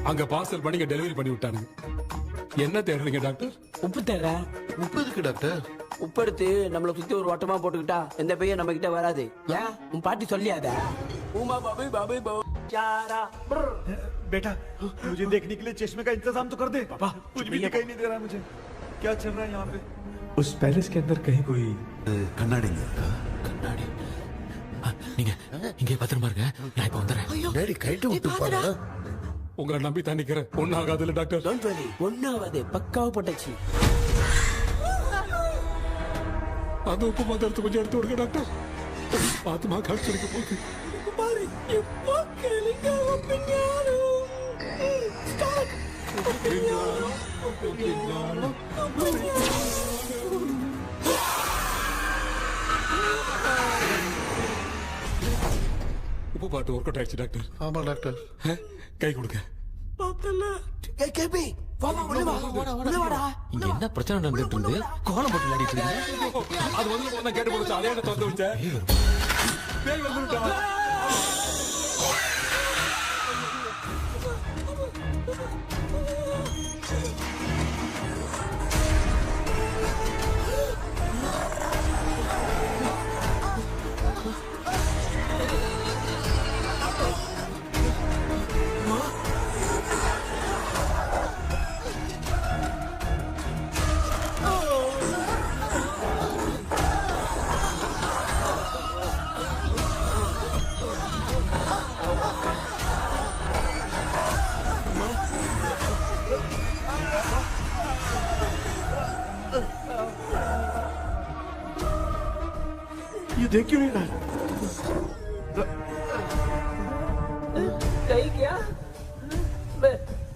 அங்க பார்சல் பண்ணி டெலிவரி பண்ணி விட்டானுங்க. என்ன தேடுறீங்க டாக்டர்? உப்பு தேடுற. உப்பு எதுக்கு டாக்டர்? உப்பு எடுத்து நம்மளை சுத்தி ஒரு வட்டமா போட்டுக்கிட்டா எந்த பையன் நம்ம கிட்ட வராது. ஏன் உன் பாட்டி சொல்லியாத? बेटा मुझे देखने के लिए चश्मे का इंतजाम तो कर दे। पापा कुछ भी दिखाई नहीं दे रहा मुझे, क्या चल रहा है यहाँ पे? उस पैलेस के अंदर कहीं कोई கண்ணாடி கண்ணாடி நீங்க இங்கே பத்திரமா இருங்க, நான் இப்ப வந்துடுறேன். டேடி கைட்டு விட்டு பாரு. உங்களை நம்பி தான் நிக்கிறேன். ஒன்னாகாதுல டாக்டர்? டோன்ட் வரி, ஒன்னாகாது, பக்காவா போட்டாச்சு. அது உப்பு மாத்திரத்தை கொஞ்சம் எடுத்து விடுங்க டாக்டர். ஆத்மா காட்சிக்க போகுது. பாரு எப்போ கேளுங்க. உப்பு பாட்டு ஒர்க் அவுட் ஆயிடுச்சு டாக்டர். ஆமா டாக்டர். கை கொடுங்க. இங்க என்ன பிரச்சனை நடந்துட்டு இருந்து கோலம் போட்டு விளையாடிட்டு இருக்கு? அது வந்து கேட்டு போச்சு. அதே திறந்து வச்சேன். பேய் வந்துட்டா. देख क्यों नहीं रहा है? नहीं क्या?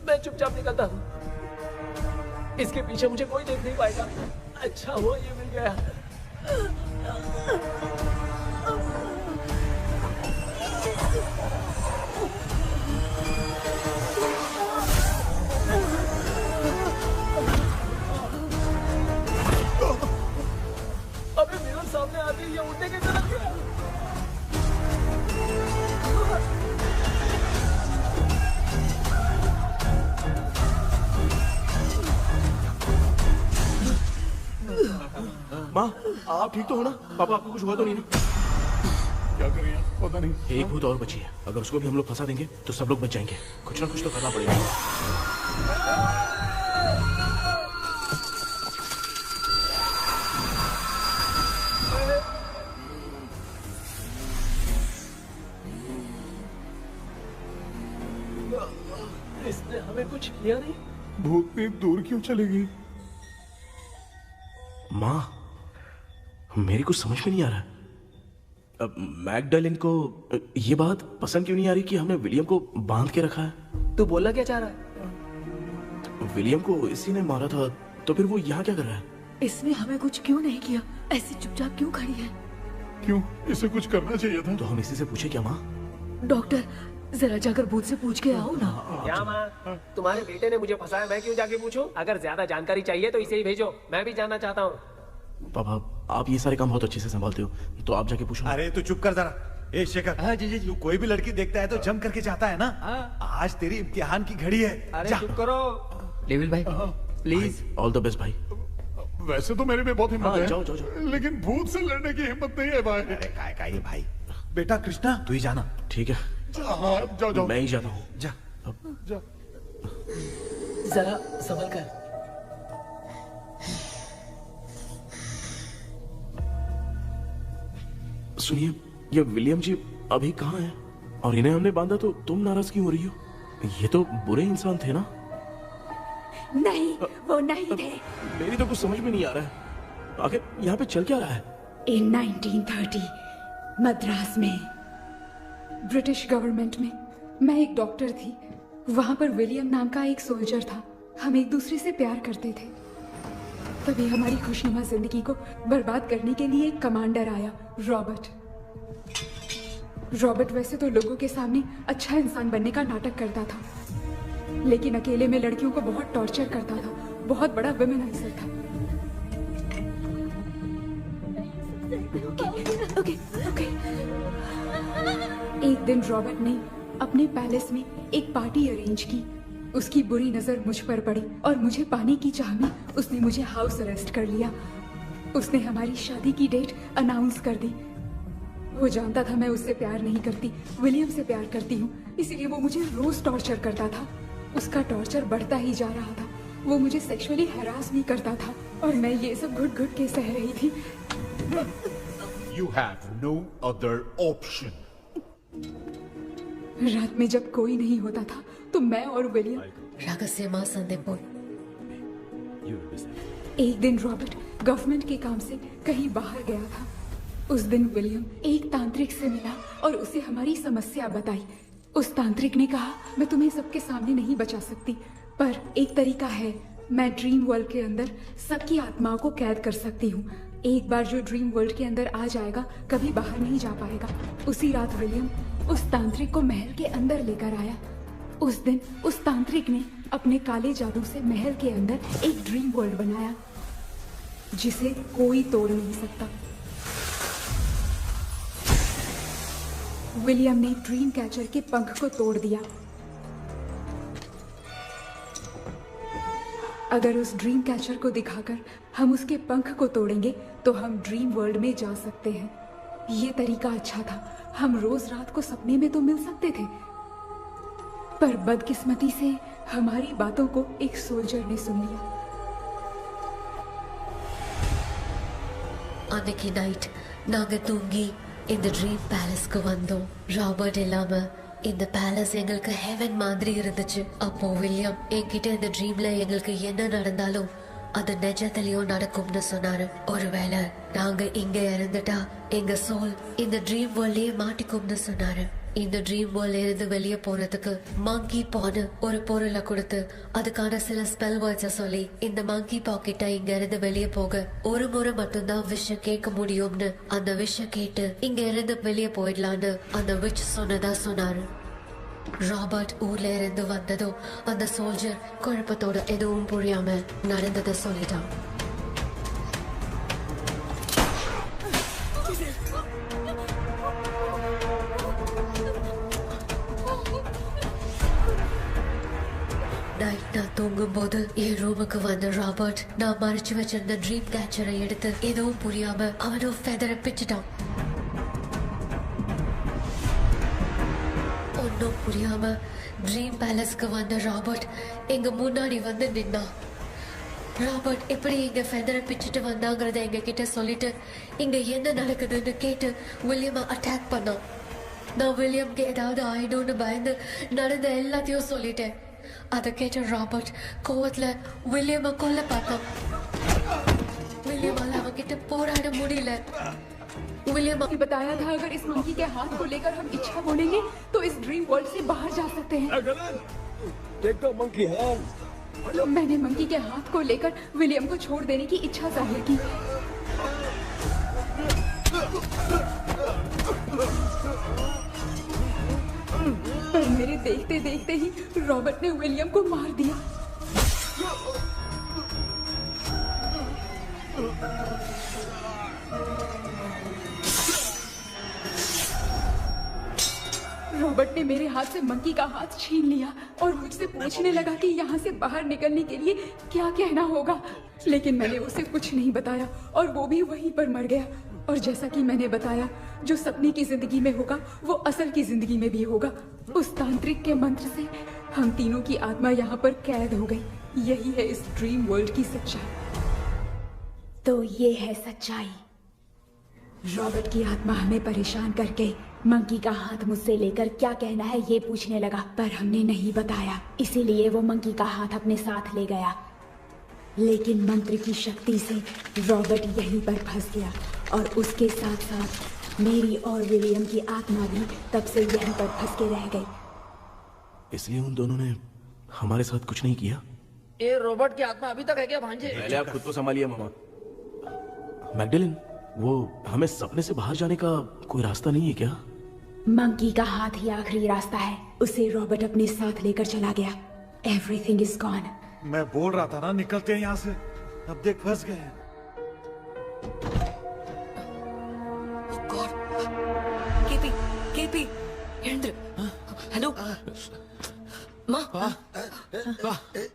मैं चुपचाप निकलता हूँ। इसके पीछे मुझे कोई देख नहीं पाएगा। अच्छा वो ये मिल गया। अबे मेरे सामने आते ही ये उड़ने की तरफ गया। माँ, आप ठीक तो हो ना? पापा आपको कुछ हुआ तो नहीं ना? क्या करें पता नहीं। एक भूत और बची है, अगर उसको भी हम लोग फंसा देंगे तो सब लोग बच जाएंगे। कुछ ना कुछ तो करना पड़ेगा। इसने हमें कुछ किया नहीं। भूतनी दूर क्यों चली गई? माँ, मेरी कुछ समझ में नहीं आ रहा। अब मैगडालिन को ये बात पसंद क्यों नहीं आ रही कि हमने विलियम को बांध के रखा है? तू बोलना क्या चाह रहा है? विलियम को इसी ने मारा था, तो फिर वो यहाँ क्या कर रहा है? इसने हमें कुछ क्यों नहीं किया? ऐसी चुपचाप क्यों खड़ी है? क्यों? इसे कुछ करना चाहिए था। तो हम इसी से पूछे क्या माँ? डॉक्टर, जरा जाकर भूत से पूछ के आओ ना। क्या माँ? तुम्हारे बेटे ने मुझे फंसाया, मैं क्यों जाके पूछूं? अगर ज्यादा जानकारी चाहिए तो इसे ही भेजो, मैं भी जानना चाहता हूँ। पापा, आप ये सारे काम बहुत अच्छे से संभालते हो, तो आप जाके पूछो। अरे तू चुप कर जरा। ए शेखर, हाँ जी जी जी। तू कोई भी लड़की देखता है तो जम करके चाहता है ना? आज तेरी इम्तिहान की घड़ी है। अरे जा। चुप करो। लेविल भाई प्लीज। ऑल द बेस्ट भाई। वैसे तो मेरे में बहुत हिम्मत हाँ, है, जाओ, जाओ, जाओ। लेकिन भूत से लड़ने की हिम्मत नहीं है भाई। अरे काय काय ये भाई। बेटा कृष्णा, तू ही जाना। ठीक है, हाँ, जाओ जाओ। मैं ही जाता हूँ। जा। जा। जरा संभल कर। सुनिए, ये विलियम जी अभी कहाँ हैं? और इन्हें हमने बांधा तो तुम नाराज क्यों हो रही हो? ये तो बुरे इंसान थे ना? नहीं, वो नहीं थे। मेरी तो कुछ समझ में नहीं आ रहा है। आखिर यहाँ पे चल क्या रहा है? In 1930 मद्रास में ब्रिटिश गवर्नमेंट में मैं एक डॉक्टर थी। वहां पर विलियम नाम का एक सोल्जर था। हम एक दूसरे से प्यार करते थे। तभी हमारी खुशनुमा जिंदगी को बर्बाद करने के लिए एक कमांडर आया, रॉबर्ट। रॉबर्ट वैसे तो लोगों के सामने अच्छा इंसान बनने का नाटक करता था, लेकिन अकेले में लड़कियों को बहुत टॉर्चर करता था। बहुत बड़ा वुमेनाइजर था। ओके। एक दिन रॉबर्ट ने अपने पैलेस में एक पार्टी अरेंज की। उसकी बुरी नजर मुझ पर पड़ी और मुझे पाने की चाह में उसने मुझे हाउस अरेस्ट कर लिया। उसने हमारी शादी की डेट अनाउंस कर दी। वो जानता था मैं उससे प्यार नहीं करती, विलियम से प्यार करती हूँ, इसलिए वो मुझे रोज टॉर्चर करता था। उसका टॉर्चर बढ़ता ही जा रहा था। वो मुझे सेक्सुअली हैरास भी करता था और मैं ये सब घुट-घुट के सह रही थी। You have no other option. रात में जब कोई नहीं होता था तो मैं और विलियम रहस्यमा संदेपुर। एक दिन रॉबर्ट गवर्नमेंट के काम से कहीं बाहर गया था। उस दिन विलियम एक तांत्रिक से मिला और उसे हमारी समस्या बताई। उस तांत्रिक ने कहा, मैं तुम्हें सबके सामने नहीं बचा सकती, पर एक तरीका है। मैं ड्रीम वर्ल्ड के अंदर सबकी आत्माओं को कैद कर सकती हूँ। एक बार जो ड्रीम वर्ल्ड के अंदर आ जाएगा कभी बाहर नहीं जा पाएगा। उसी रात विलियम उस तांत्रिक को महल के अंदर लेकर आया। उस दिन उस तांत्रिक ने अपने काले जादू से महल के अंदर एक ड्रीम वर्ल्ड बनाया जिसे कोई तोड़ नहीं सकता। विलियम ने ड्रीम कैचर के पंख को तोड़ दिया। अगर उस ड्रीम कैचर को दिखाकर हम उसके पंख को तोड़ेंगे तो हम ड्रीम वर्ल्ड में जा सकते हैं। ये तरीका अच्छा था। हम रोज रात को सपने में तो मिल सकते थे, पर बदकिस्मती से हमारी बातों को एक सोल्जर ने सुन लिया। அன்னைக்கு நைட் நாங்க தூங்கி இந்த ட்ரீம் பேலஸ்க்கு வந்தோம். ராபர்ட் இல்லாம இந்த பேலஸ் எங்களுக்கு ஹெவன் மாதிரி இருந்துச்சு. அப்போ வில்லியம் என்கிட்ட இந்த ட்ரீம்ல எங்களுக்கு என்ன நடந்தாலும் அது நிஜத்திலயோ நடக்கும்னு சொன்னாரு. ஒருவேளை நாங்க இங்க இறந்துட்டா எங்க சோல் இந்த ட்ரீம் வேர்ல்ட்லயே மாட்டிக்கும்னு சொன்னாரு. இந்த ட்ரீம் வேர்ல்ட்ல இருந்து வெளியே போறதுக்கு மங்கி பான்னு ஒரு பொருளை கொடுத்து அதுக்கான சில ஸ்பெல் வேர்ட்ஸை சொல்லி இந்த மங்கி பாக்கெட்டை இங்க இருந்து வெளியே போக ஒரு முறை மட்டும்தான் விஷயம் கேட்க முடியும்னு அந்த விஷயம் கேட்டு இங்க இருந்து வெளியே போயிடலான்னு அந்த விச் சொன்னதா சொன்னாரு. ராபர்ட் ஊர்ல இருந்து வந்ததும் அந்த சோல்ஜர் குழப்பத்தோட எதுவும் புரியாம நடந்ததை சொல்லிட்டான். நைட் நான் தூங்கும் போது என் ரூமுக்கு வந்த ராபர்ட் நான் மறைச்சு வச்சிருந்த ட்ரீம் கேச்சரை எடுத்து எதுவும் புரியாம அவனும் ஃபெதரை பிச்சுட்டான். ஒன்னும் புரியாம ட்ரீம் பேலஸ்க்கு வந்த ராபர்ட் எங்க முன்னாடி வந்து நின்னான். ராபர்ட் எப்படி எங்க ஃபெதரை பிச்சுட்டு வந்தாங்கிறத எங்க கிட்ட சொல்லிட்டு இங்க என்ன நடக்குதுன்னு கேட்டு வில்லியமை அட்டாக் பண்ணான். நான் வில்லியம்க்கு ஏதாவது ஆயிடும்னு பயந்து நடந்த எல்லாத்தையும் சொல்லிட்டேன். அதை கேட்ட ராபர்ட் கோவத்துல வில்லியமை கொல்ல பார்த்தான். विलियम அவங்கிட்ட போராட முடியல. विलियम ने बताया था अगर इस मंकी के हाथ को लेकर हम इच्छा बोलेंगे तो इस ड्रीम वर्ल्ड से बाहर जा सकते हैं. मैंने मंकी के हाथ को लेकर विलियम को छोड़ देने की इच्छा जाहिर की. पर मेरे देखते देखते ही रॉबर्ट ने विलियम को मार दिया. रॉबर्ट ने मेरे हाथ से मंकी का हाथ छीन लिया और मुझसे पूछने लगा कि यहाँ से बाहर निकलने के लिए क्या कहना होगा. लेकिन मैंने उसे कुछ नहीं बताया और वो भी वहीं पर मर गया. और जैसा कि मैंने बताया जो सपने की जिंदगी में होगा वो असल की जिंदगी में भी होगा. उस तांत्रिक के मंत्र से हम तीनों की आत्मा यहाँ पर कैद हो गई. यही है इस ड्रीम वर्ल्ड की सच्चाई. तो ये है सच्चाई. रॉबर्ट की आत्मा हमें परेशान करके मंकी का हाथ मुझसे लेकर क्या कहना है ये पूछने लगा, पर हमने नहीं बताया. इसीलिए वो मंकी का हाथ अपने साथ ले गया. लेकिन मंत्र की शक्ति से रॉबर्ट यहीं पर फंस गया और उसके साथ साथ मेरी और विलियम की आत्मा भी तब से यहीं पर फंस के रह गई. इसलिए उन दोनों ने हमारे साथ कुछ नहीं किया. ये रॉबर्ट की आत्मा अभी तक है क्या भांजे? पहले आप खुद को संभालिए मामा. मैगडेलिन, वो हमें सपने से बाहर जाने का कोई रास्ता नहीं है क्या? मंकी का हाथ ही आखिरी रास्ता है. उसे रॉबर्ट अपने साथ लेकर चला गया. Everything is gone. मैं बोल रहा था ना निकलते हैं यहाँ से. अब देख फंस गए. केपी எழுந்துரு. ஹலோ மா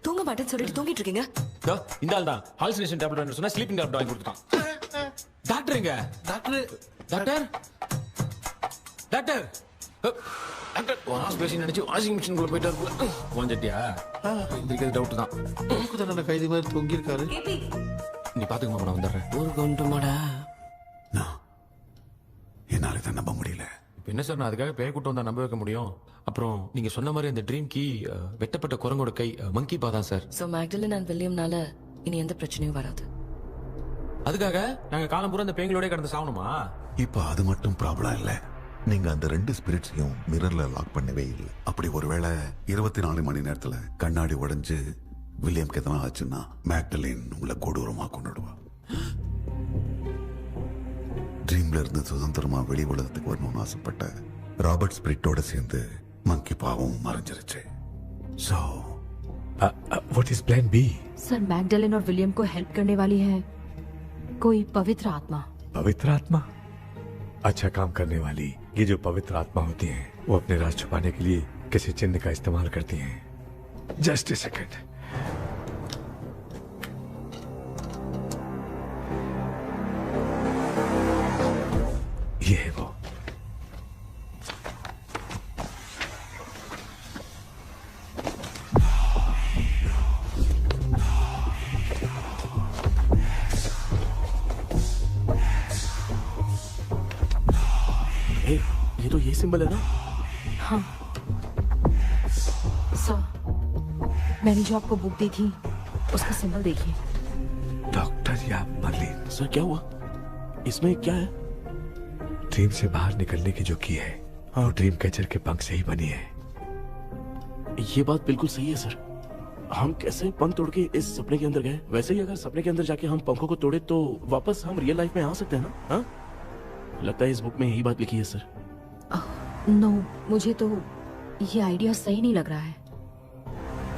தூங்க மாட்டேன்னு சொல்லிட்டு தூங்கிட்டு இருக்கீங்க. இந்த ஆள் தான் ஹாலுசினேஷன் டேப்லெட் சொன்னா ஸ்லீப்பிங் டேப்லெட் வாங்கி கொடுத்துட்டான். டாக்டர் எங்க? Doctor doctor doctor doctor wash basin நினைச்சு வாஷிங் மிஷின் குள்ள போயிட்டாரு. வாஞ்சிட்டியா? இதுக்கு டவுட் தான். தன்னோட கைதி மாதிரி தொங்கி இருக்காரு. நீ பாத்துக்கமா நான் வந்துடுறேன். ஒரு கொண்டுமாடா என்னால தான் நம்ப முடியல. என்ன சார், நான் அதுக்காக பேய் கூட்டம் தான் நம்ப வைக்க முடியும். அப்புறம் நீங்க சொன்ன மாதிரி அந்த ட்ரீம் கீ வெட்டப்பட்ட குரங்கோட கை மங்கி பாதான் சார். சோ மேக்டலின் அண்ட் வில்லியம்னால இனி எந்த பிரச்சனையும் வராது. அதுக்காக நாங்க காலம் பூரா அந்த பேங்களோட கடந்து சாவணுமா? இப்ப அது மட்டும் ப்ராப்ளம் இல்ல. நீங்க அந்த ரெண்டு ஸ்பிரிட்ஸையும் மிரர்ல லாக் பண்ணவே இல்லை. அப்படி ஒருவேளை 24 மணி நேரத்துல கண்ணாடி உடைஞ்சு வில்லியம்க்கு எதனா ஆச்சுன்னா மேக்டலின் உங்களை கொடூரமா கொண்டுடுவா. ட்ரீம்ல இருந்து சுதந்திரமா வெளி உலகத்துக்கு வரணும்னு ஆசைப்பட்ட ராபர்ட் ஸ்பிரிட்டோட சேர்ந்து மங்கி பாவம் மறைஞ்சிருச்சு. So, what is plan B? Sir Magdalene और विलियम को हेल्प करने वाली है कोई पवित्र आत्मा. पवित्र आत्मा? अच्छा काम करने वाली ये जो पवित्र आत्मा होती हैं वो अपने राज छुपाने के लिए किसी चिन्ह का इस्तेमाल करती हैं. Just a second. ये है वो. ये तो ये सिंबल है ना? हाँ सर, मैंने जो आपको बुक दी थी उसका सिंबल देखिए. या मर्लिन। सर क्या हुआ? इसमें क्या है? ड्रीम से बाहर निकलने की जो की है वो ड्रीम कैचर के पंख से ही बनी है। ये बात बिल्कुल सही है सर। हम कैसे पंख तोड़ के इस सपने के अंदर गए, वैसे ही अगर सपने के अंदर जाके हम पंखों को तोड़े तो वापस हम रियल लाइफ में आ सकते हैं ना? हाँ, लगता है इस बुक में यही बात लिखी है सर। नो, मुझे तो ये आइडिया सही नहीं लग रहा है।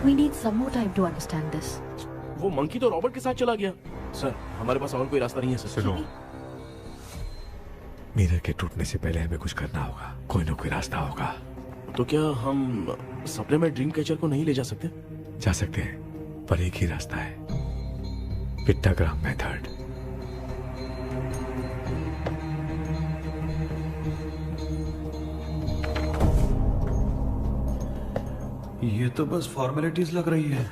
We need some more time to understand this. वो मंकी तो रॉबर्ट के साथ चला गया। सर हमारे पास और कोई रास्ता नहीं है सर। सुनो, मिरर के टूटने से पहले हमें कुछ करना होगा। कोई ना कोई रास्ता होगा। तो क्या हम सपने में ड्रीम कैचर को नहीं ले जा सकते? जा सकते हैं, पर एक ही रास्ता है, पिट्टाग्राम मेथड। ये तो बस फॉर्मेलिटीज लग रही है।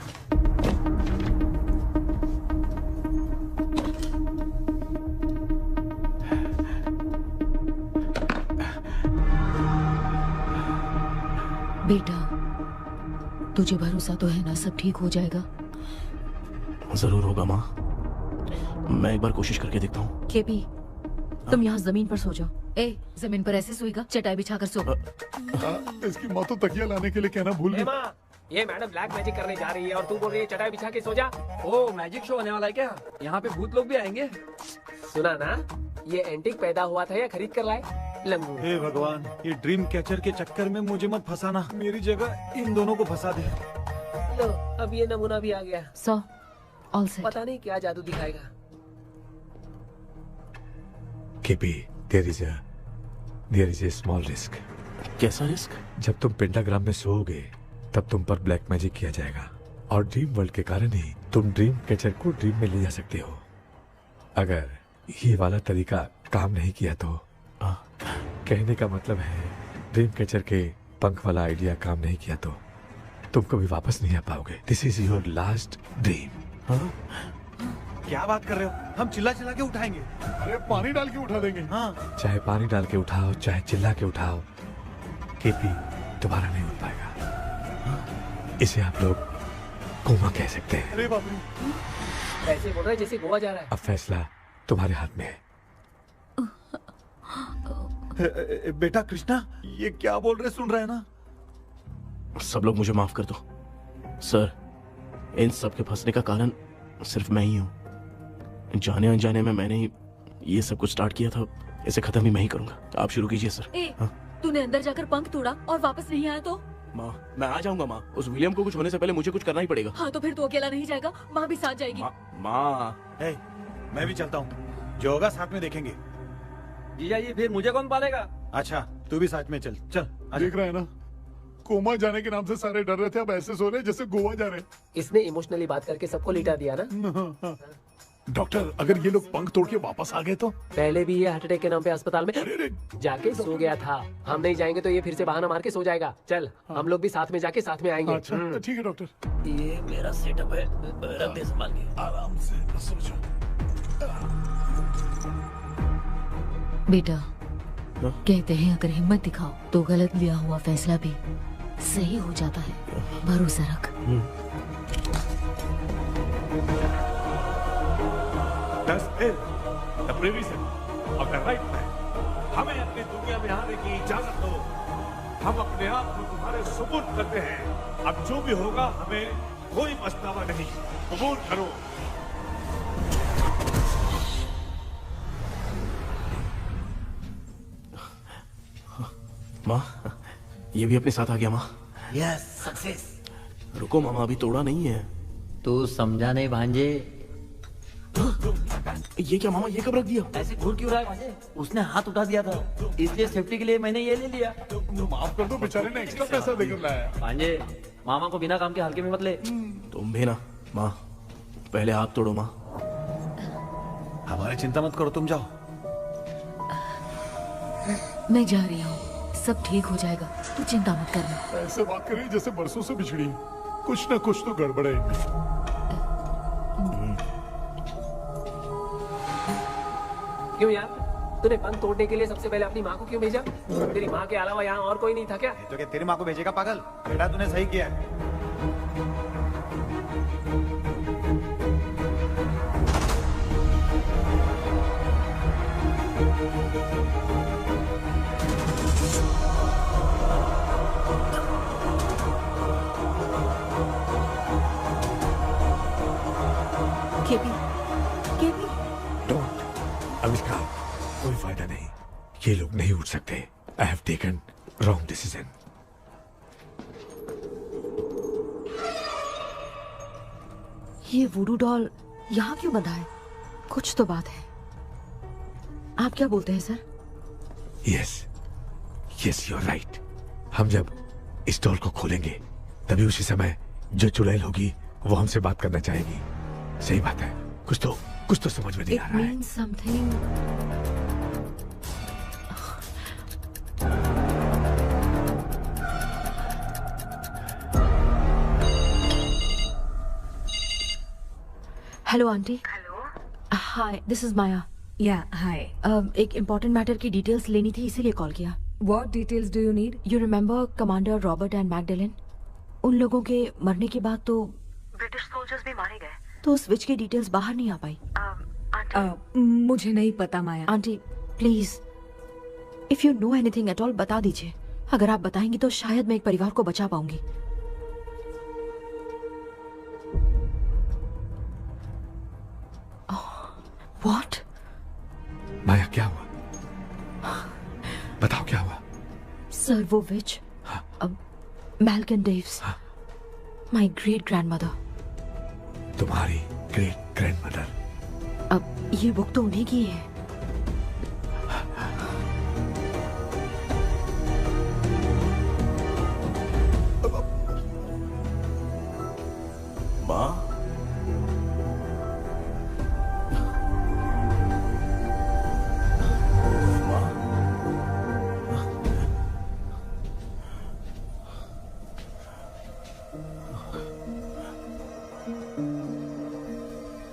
बेटा, तुझे भरोसा तो है ना सब ठीक हो जाएगा? जरूर होगा माँ, मैं एक बार कोशिश करके देखता हूँ। केपी, तुम यहाँ जमीन पर सो जाओ। ए, जमीन पर ऐसे सोएगा? चटाई बिछाकर सो। इसकी माँ तो तकिया लाने के लिए कहना भूल गई। माँ, ये मैडम ब्लैक मैजिक करने जा रही है और तू बोल रही है चटाई बिछा के सो जा। ओ, मैजिक शो होने वाला है क्या? यहाँ पे भूत लोग भी आएंगे। सुना ना, ये एंटीक पैदा हुआ था या खरीद कर लाए? लंगू। हे भगवान, ये ड्रीम कैचर के चक्कर में मुझे मत फंसाना। मेरी जगह इन दोनों को फंसा दे। लो, अब ये नमूना भी आ गया। सो, ऑल सेट। पता नहीं क्या जादू दिखाएगा। KP, there is a small risk। कैसा रिस्क? जब तुम पेंटाग्राम में सोओगे तब तुम पर ब्लैक मैजिक किया जाएगा और ड्रीम वर्ल्ड के कारण ही तुम ड्रीम कैचर को ड्रीम में ले जा सकते हो। अगर ये वाला तरीका काम नहीं किया तो कहने का मतलब है ड्रीम कैचर के पंख वाला आइडिया काम नहीं किया तो तुम कभी वापस नहीं आ पाओगे। This is your last dream. क्या बात कर रहे हो? हम चिल्ला चिल्ला के उठाएंगे। अरे पानी डाल के उठा देंगे। हाँ, चाहे पानी डाल के उठाओ, चाहे चिल्ला के उठाओ, केपी दोबारा नहीं उठ पाएगा। इसे आप लोग कोमा कह सकते हैं। अरे बाप रे, ऐसे बोल रहा है जैसे गोवा जा रहा है। अब फैसला तुम्हारे हाथ में है। बेटा कृष्णा, ये क्या बोल रहे सुन रहे हैं ना? सब लोग मुझे माफ कर दो सर। इन सब के फंसने का कारण सिर्फ मैं ही हूँ। जाने अनजाने में मैंने ही ये सब कुछ स्टार्ट किया था। इसे खत्म ही मैं ही करूंगा। आप शुरू कीजिए सर। तूने अंदर जाकर पंख तोड़ा और वापस नहीं आया तो? माँ, मैं आ जाऊंगा माँ। उस विलियम को कुछ होने से पहले मुझे कुछ करना ही पड़ेगा। हाँ, तो फिर तू अकेला नहीं जाएगा, माँ भी साथ जाएगी। माँ, मैं भी चलता हूँ। जो होगा साथ में देखेंगे। जीजा जी, फिर मुझे कौन पालेगा? अच्छा, तू भी साथ में चल। चल देख रहा है ना, कोमा जाने के नाम से सारे डर रहे थे, अब ऐसे सो रहे जैसे गोवा जा रहे। इसने इमोशनली बात करके सबको लिटा दिया ना। डॉक्टर, अगर ये लोग पंख तोड़ के वापस आ गए तो? पहले भी ये हार्ट अटैक के नाम पे अस्पताल में जाके सो गया था। हम नहीं जाएंगे तो ये फिर से बहाना मार के सो जाएगा। चल, हम लोग भी साथ में जाके साथ में आएंगे। अच्छा, ठीक है डॉक्टर। ये मेरा सेटअप है, रख दे संभाल के। आराम से सो जाओ। बेटा, कहते हैं अगर हिम्मत दिखाओ तो गलत लिया हुआ फैसला भी सही हो जाता है। भरोसा रख। हमें अपनी दुनिया में आने की इजाजत दो। हम अपने आप को तुम्हारे सुपुर्द करते हैं। अब जो भी होगा हमें कोई पछतावा नहीं। कबूल करो। माँ, ये भी अपने साथ आ गया माँ। Yes, success. रुको मामा, अभी तोड़ा नहीं है। तू समझा नहीं भांजे। ये क्या मामा, ये कब रख दिया? ऐसे घूर क्यों रहा है भांजे? उसने हाथ उठा दिया था, इसलिए सेफ्टी के लिए मैंने ये ले लिया। माफ कर दो, बेचारे ने एक्स्ट्रा पैसा देकर लाया। भांजे, मामा को बिना काम के हल्के में मत ले। तुम भी ना माँ, पहले हाथ तोड़ो माँ। हमारी चिंता मत करो, तुम जाओ। मैं जा रही हूँ, सब ठीक हो जाएगा, तू चिंता मत करना। ऐसे बात करिए जैसे बरसों से बिछड़ी। कुछ न कुछ तो गड़बड़ है इनमें। क्यों यार, तूने पंख तोड़ने के लिए सबसे पहले अपनी माँ को क्यों भेजा? तेरी माँ के अलावा यहाँ और कोई नहीं था क्या? तो क्या तेरी माँ को भेजेगा पागल? बेटा तूने सही किया है। KP, KP. डोंट अविष्का, कोई फायदा नहीं। ये लोग नहीं उठ सकते। I have taken wrong decision. ये वुडू डॉल यहाँ क्यों बंधा है? कुछ तो बात है। आप क्या बोलते हैं sir? Yes yes, you are right. हम जब इस डॉल को खोलेंगे तभी उसी समय जो चुड़ैल होगी वो हमसे बात करना चाहेगी। सही बात है। कुछ तो समझ में नहीं आ रहा है। It means something. Hello aunty. Hello. Hi, this is Maya. या हाय। एक इम्पोर्टेंट मैटर की डिटेल्स लेनी थी, इसीलिए कॉल किया। What details do you need? You remember commander Robert and Magdalene? उन लोगों के मरने के बाद तो ब्रिटिश सोल्जर्स भी मारे गए। तो स्विच की डिटेल्स बाहर नहीं आ पाई। मुझे नहीं पता Maya. Aunty please, if you know anything at all बता दीजिए। अगर आप बताएंगी तो शायद मैं एक परिवार को बचा पाऊंगी। व्हाट? माया क्या हुआ? बताओ क्या हुआ? सर वो विच मैल्कन डेव्स, माय ग्रेट ग्रैंडमदर। तुम्हारी ग्रेट ग्रैंडमदर? अब ये बुक तो उन्हीं की है। माँ,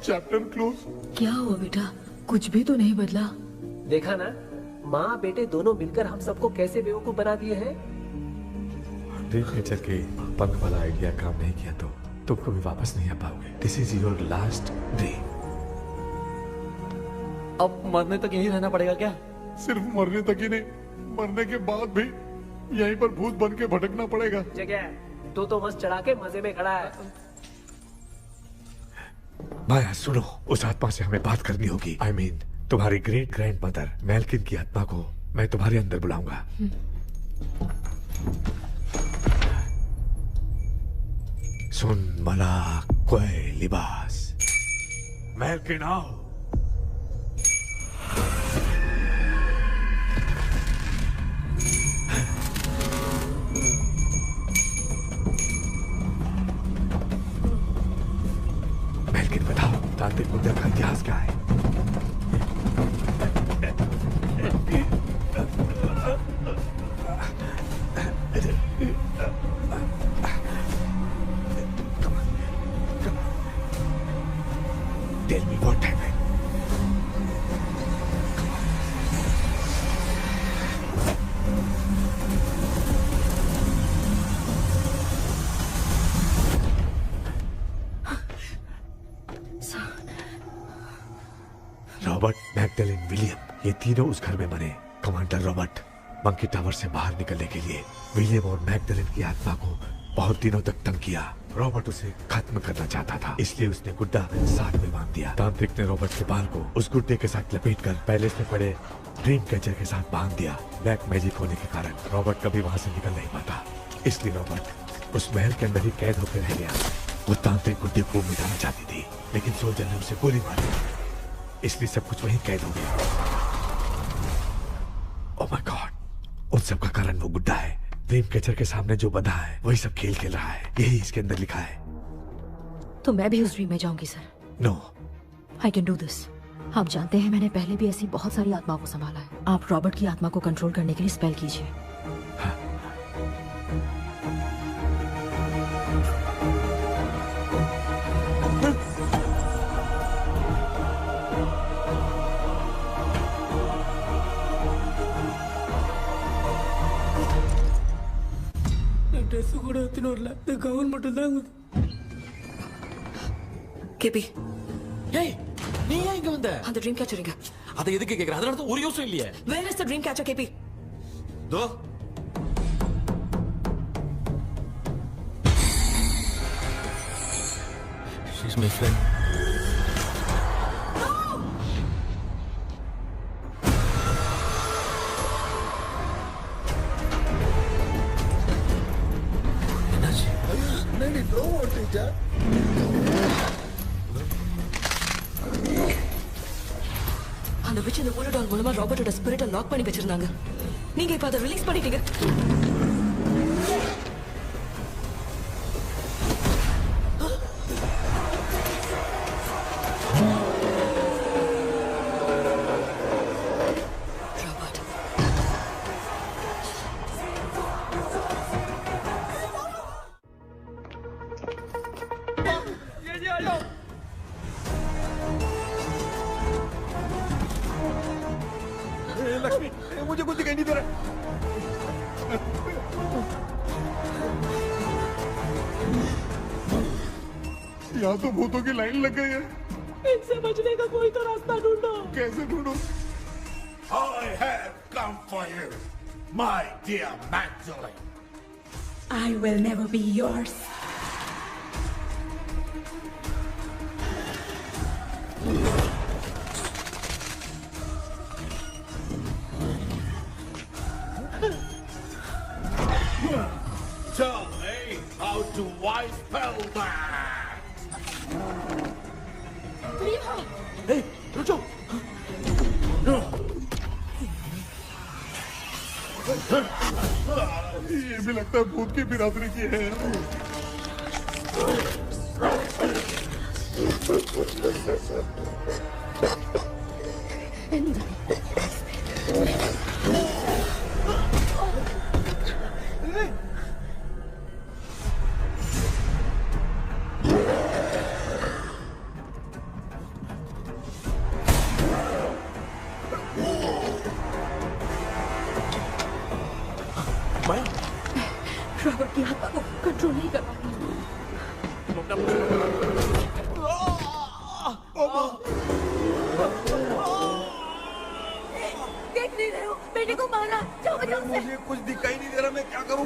चैप्टर क्लोज। क्या हुआ बेटा? कुछ भी तो नहीं बदला। देखा ना, माँ बेटे दोनों मिलकर हम सबको कैसे बेवकूफ बना दिए हैं। ड्रीम कैचर के पंख वाला आइडिया काम नहीं किया तो तुम कभी वापस नहीं आ पाओगे। This is your last dream. अब मरने तक यहीं रहना पड़ेगा क्या? सिर्फ मरने तक ही नहीं, मरने के बाद भी यहीं पर भूत बन के भटकना पड़ेगा। जगह तो मस्त चढ़ा के मजे में खड़ा है। माया सुनो, उस आत्मा से हमें बात करनी होगी। I mean, तुम्हारी ग्रेट ग्रैंड मदर मैल्किन की आत्मा को मैं तुम्हारे अंदर बुलाऊंगा। सुन मला कोई लिबास, मैल्किन आओ। मैल्किन बताओ, तांत्रिक मुद्रा का इतिहास क्या है? Tell me what happened. Robert, Magdalene, William, ये तीनों उस घर में मरे। कमांडर रॉबर्ट मंकी टावर से बाहर निकलने के लिए विलियम और मैगडेलिन की आत्मा को बहुत दिनों तक तंग किया। रॉबर्ट उसे खत्म करना चाहता था, इसलिए उसने गुड्डा साथ में बांध दिया। तांत्रिक ने रॉबर्ट के बाल को उस गुड्डे के साथ लपेटकर पैलेस में पड़े ड्रीम कैचर के साथ बांध दिया। ब्लैक मैजिक होने के कारण रॉबर्ट कभी वहां से निकल नहीं पाता, इसलिए रॉबर्ट उस महल के अंदर ही कैद होकर रह गया। वो तांत्रिक गुड्डे को मिटाना चाहती थी, लेकिन सोल्जर ने उसे गोली मार दी, इसलिए सब कुछ वहीं कैद हो गया। ओह माय गॉड, उन सब का कारण वो गुड्डा है। ड्रीम कैचर के सामने जो बंधा है वही सब खेल खेल रहा है, यही इसके अंदर लिखा है। तो मैं भी उस ड्रीम में जाऊंगी sir? No, I can do this. आप जानते हैं मैंने पहले भी ऐसी बहुत सारी आत्माओं को संभाला है। आप रॉबर्ट की आत्मा को कंट्रोल करने के लिए स्पेल कीजिए। ட்ரெஸ் கூட எடுத்துன்னு வரல, இந்த கவுன் மட்டும் தான். கேபி, ஏய் நீ ஏன் இங்க வந்த? அந்த ட்ரீம் கேச்சர் எங்க? அதை எதுக்கு கேக்குற? அதனால தான் ஒரு யோசனை இல்லையே. Where is the dream catcher, கேபி? தோ she's my friend. teacher. அந்த witch இந்த voodoo doll மூலமா ராபர்ட்டோட ஸ்பிரிட்டை லாக் பண்ணி வச்சிருந்தாங்க. நீங்க இப்ப அதை ரிலீஸ் பண்ணிட்டீங்க. लक्ष्मी मुझे कुछ दिखाई नहीं दे रहा। यहाँ तो भूतों की लाइन लग गई है। इनसे बचने का कोई तो रास्ता ढूंढो। कैसे ढूंढो? I have come for you, my dear Magdalene. I will never be yours. Tell me how to wipe spell that. Hey, रुको। ये भी लगता है भूत की बिरादरी की है। रॉबर्ट की आत्मा को कंट्रोल नहीं कर पा रही। देख नहीं रहे हो बेटे को मारा। जाओ बचाओ उसे। मुझे कुछ दिखाई नहीं दे रहा, मैं क्या करूं?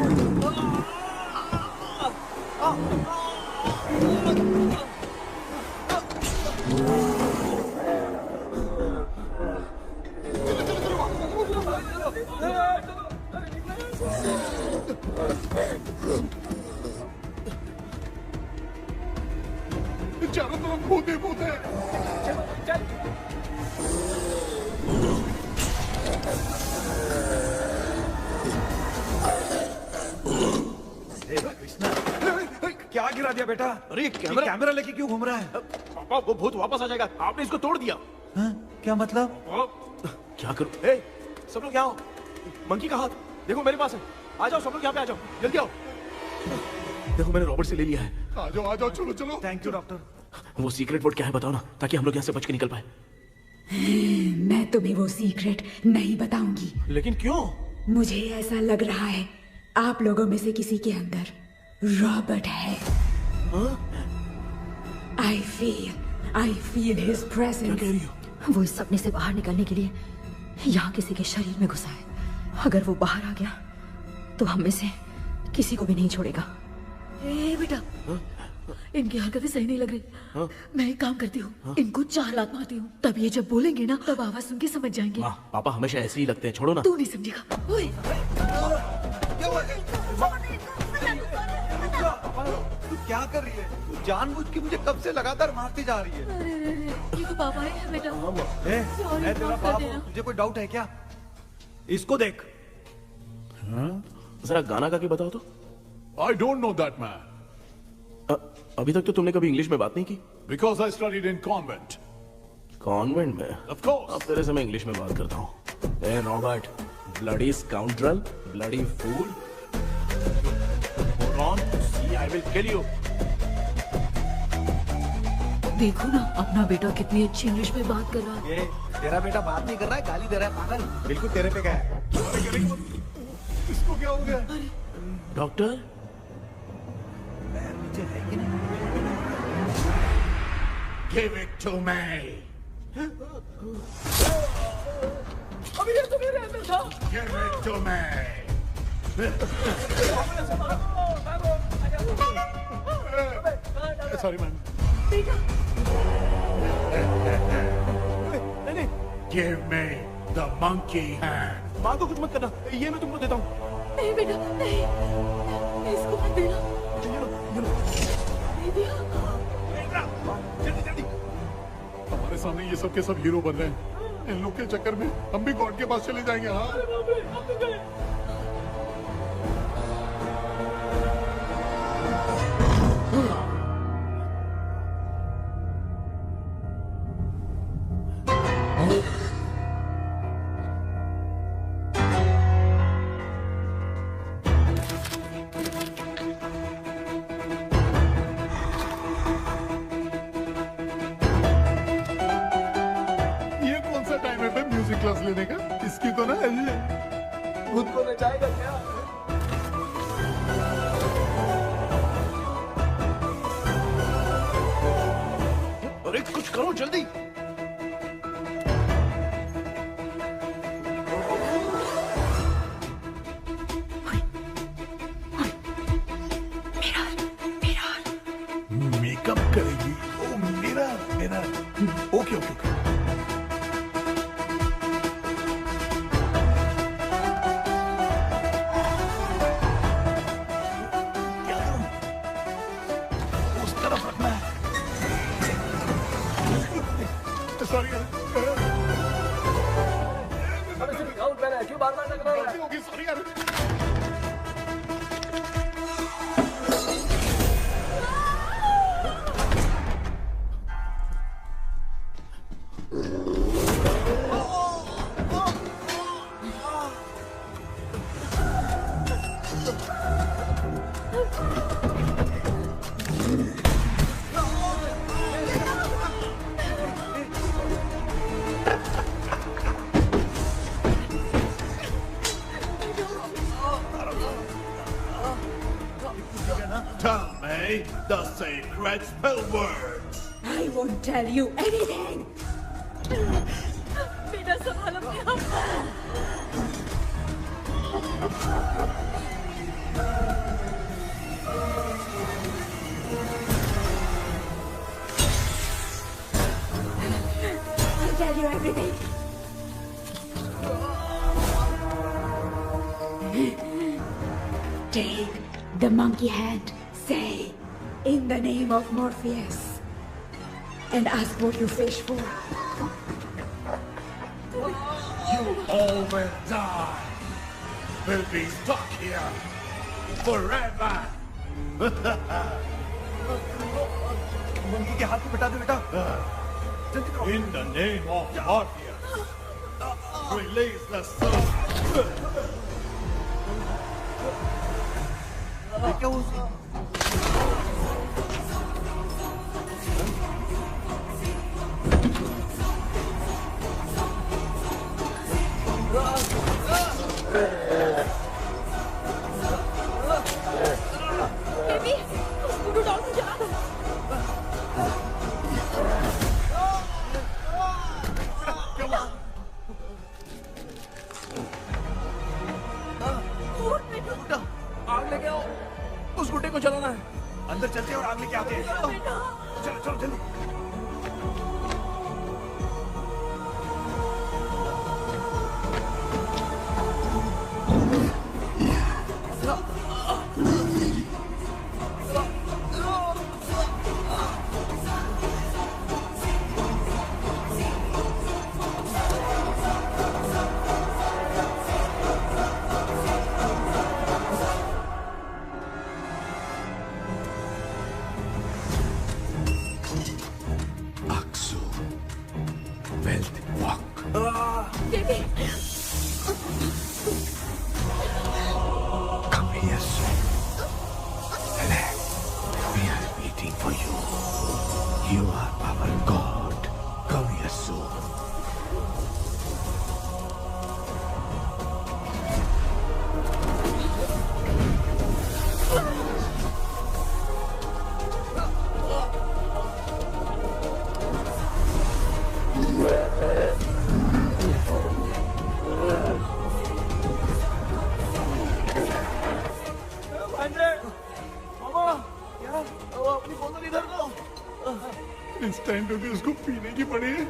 चारों तरफ भूत ही भूत है। क्या गिरा दिया बेटा? अरे कैमरा लेके क्यों घूम रहा है? पापा वो भूत वापस आ जाएगा, आपने इसको तोड़ दिया। क्या मतलब? क्या करूं? सब लोग यहाँ आओ। मंकी का हाथ देखो मेरे पास है। आ जाओ सब लोग यहाँ पे आ जाओ, जल्दी आओ। देखो मैंने रॉबर्ट से ले लिया है। आ जाओ चलो चलो। Thank you doctor. वो सीक्रेट वर्ड क्या है बताओ ना, ताकि हम लोग यहाँ से बच के निकल पाए। मैं तुम्हें वो सीक्रेट नहीं बताऊंगी। लेकिन क्यों? मुझे ऐसा लग रहा है आप लोगों में से किसी के अंदर रॉबर्ट है। I feel his presence। क्या कह रही हो? वो इस सपने से बाहर निकलने के लिए यहाँ किसी के शरीर में घुसा है। अगर वो बाहर आ गया तो हम में से किसी को भी नहीं छोड़ेगा। ए बेटा, इनकी हरकतें सही नहीं लग रही। मैं एक काम करती हूँ, इनको 4 लात मारती हूँ, तब ये जब बोलेंगे ना तब आवाज सुन के समझ जाएंगे। पापा हमेशा ऐसे ही लगते हैं, छोड़ो ना। तू नहीं समझेगा। ओए, तू क्या कर रही है? तू जानबूझ के मुझे कब से लगातार मारती जा रही है। अरे ये तो पापा है बेटा। मैं तेरा बाप हूँ, तुझे कोई डाउट है क्या? इसको देख। जरा गाना गा के बताओ तो। I don't know that man. अभी तक तो तुमने कभी इंग्लिश में बात नहीं की। Because I studied in convent. Convent में? Of course. अब तेरे से मैं इंग्लिश में बात करता हूँ। ए Robert, bloody scoundrel, bloody fool. Hold on, see I will kill you. देखो ना अपना बेटा कितनी अच्छी इंग्लिश में बात कर रहा है। ये तेरा बेटा बात नहीं कर रहा है, गाली दे रहा है पागल। बिल्कुल तेरे पे क्या है? इसको क्या हो गया? डॉक्टर नीचे है कि नहीं? Give it to me. अभी ये तो मेरे अंदर था। Give it to me. Sorry man. नहीं। Give me the monkey hand. माँ को कुछ मत करना, ये मैं तुमको देता हूँ। नहीं बेटा नहीं, इसको मत देना। सामने ये सब के सब हीरो बन रहे हैं। इन लोग के चक्कर में हम भी गॉड के पास चले जाएंगे। हाँ क्लास लेने का, इसकी तो ना खुद को नचाएगा क्या? अरे कुछ करो जल्दी। मेकअप करेगी? ओ मेरा okay okay okay. The sacred spell words. I won't tell you anything. बेटा संभाल अपने आप। I'll tell you everything. Take the monkey hand. Say, in the name of Morpheus, and ask what you fish for. You all will die. Will be stuck here forever. Monkey के हाथ में बता दो बेटा। In the name of Morpheus, release the soul. क्या हुआ? आग लेके आओ, उस गुड्डे को जलाना है। अंदर चलते हैं और आग लेके आते हैं। चलो चलो जल्दी। इंस्टेंट होगी, उसको पीने की पड़ी है।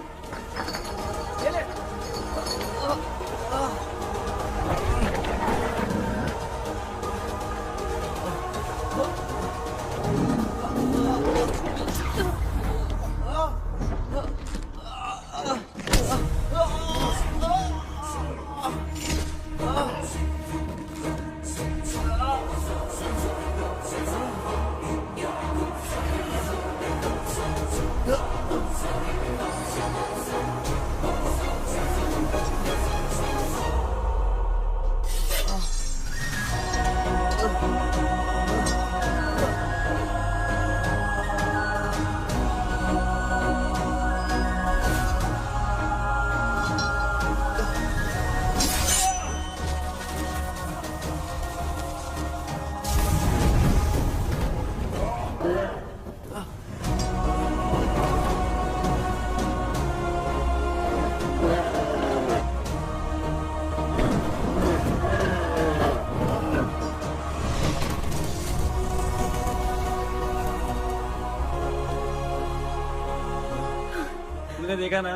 तूने देखा ना,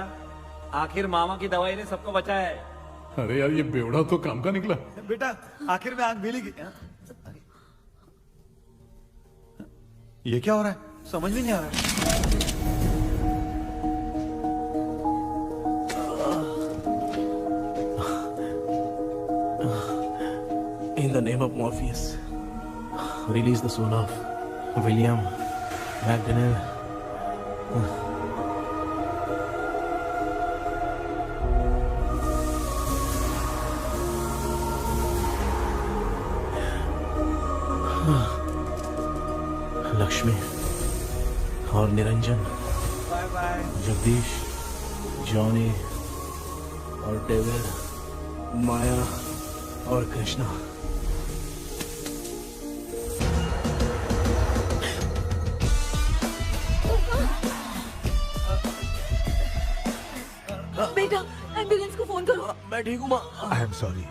आखिर मामा की दवाई ने सबको बचाया है। अरे यार ये बेवड़ा तो काम का निकला। बेटा आखिर में आंख मिली। ये क्या हो रहा है, समझ में नहीं आ रहा है। In the name of Morpheus, release the soul of William McDonnell. Lakshmi और निरंजन, जगदीश, जॉनी और डेविड, माया और कृष्णा। बेटा एम्बुलेंस को फोन करो। मैं ठीक हूँ माँ। आई एम सॉरी,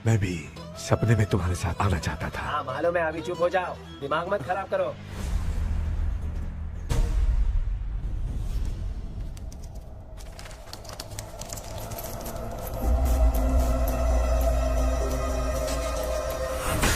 मैं भी सपने में तुम्हारे साथ आना चाहता था। हाँ मालूम है, अभी चुप हो जाओ, दिमाग मत खराब करो।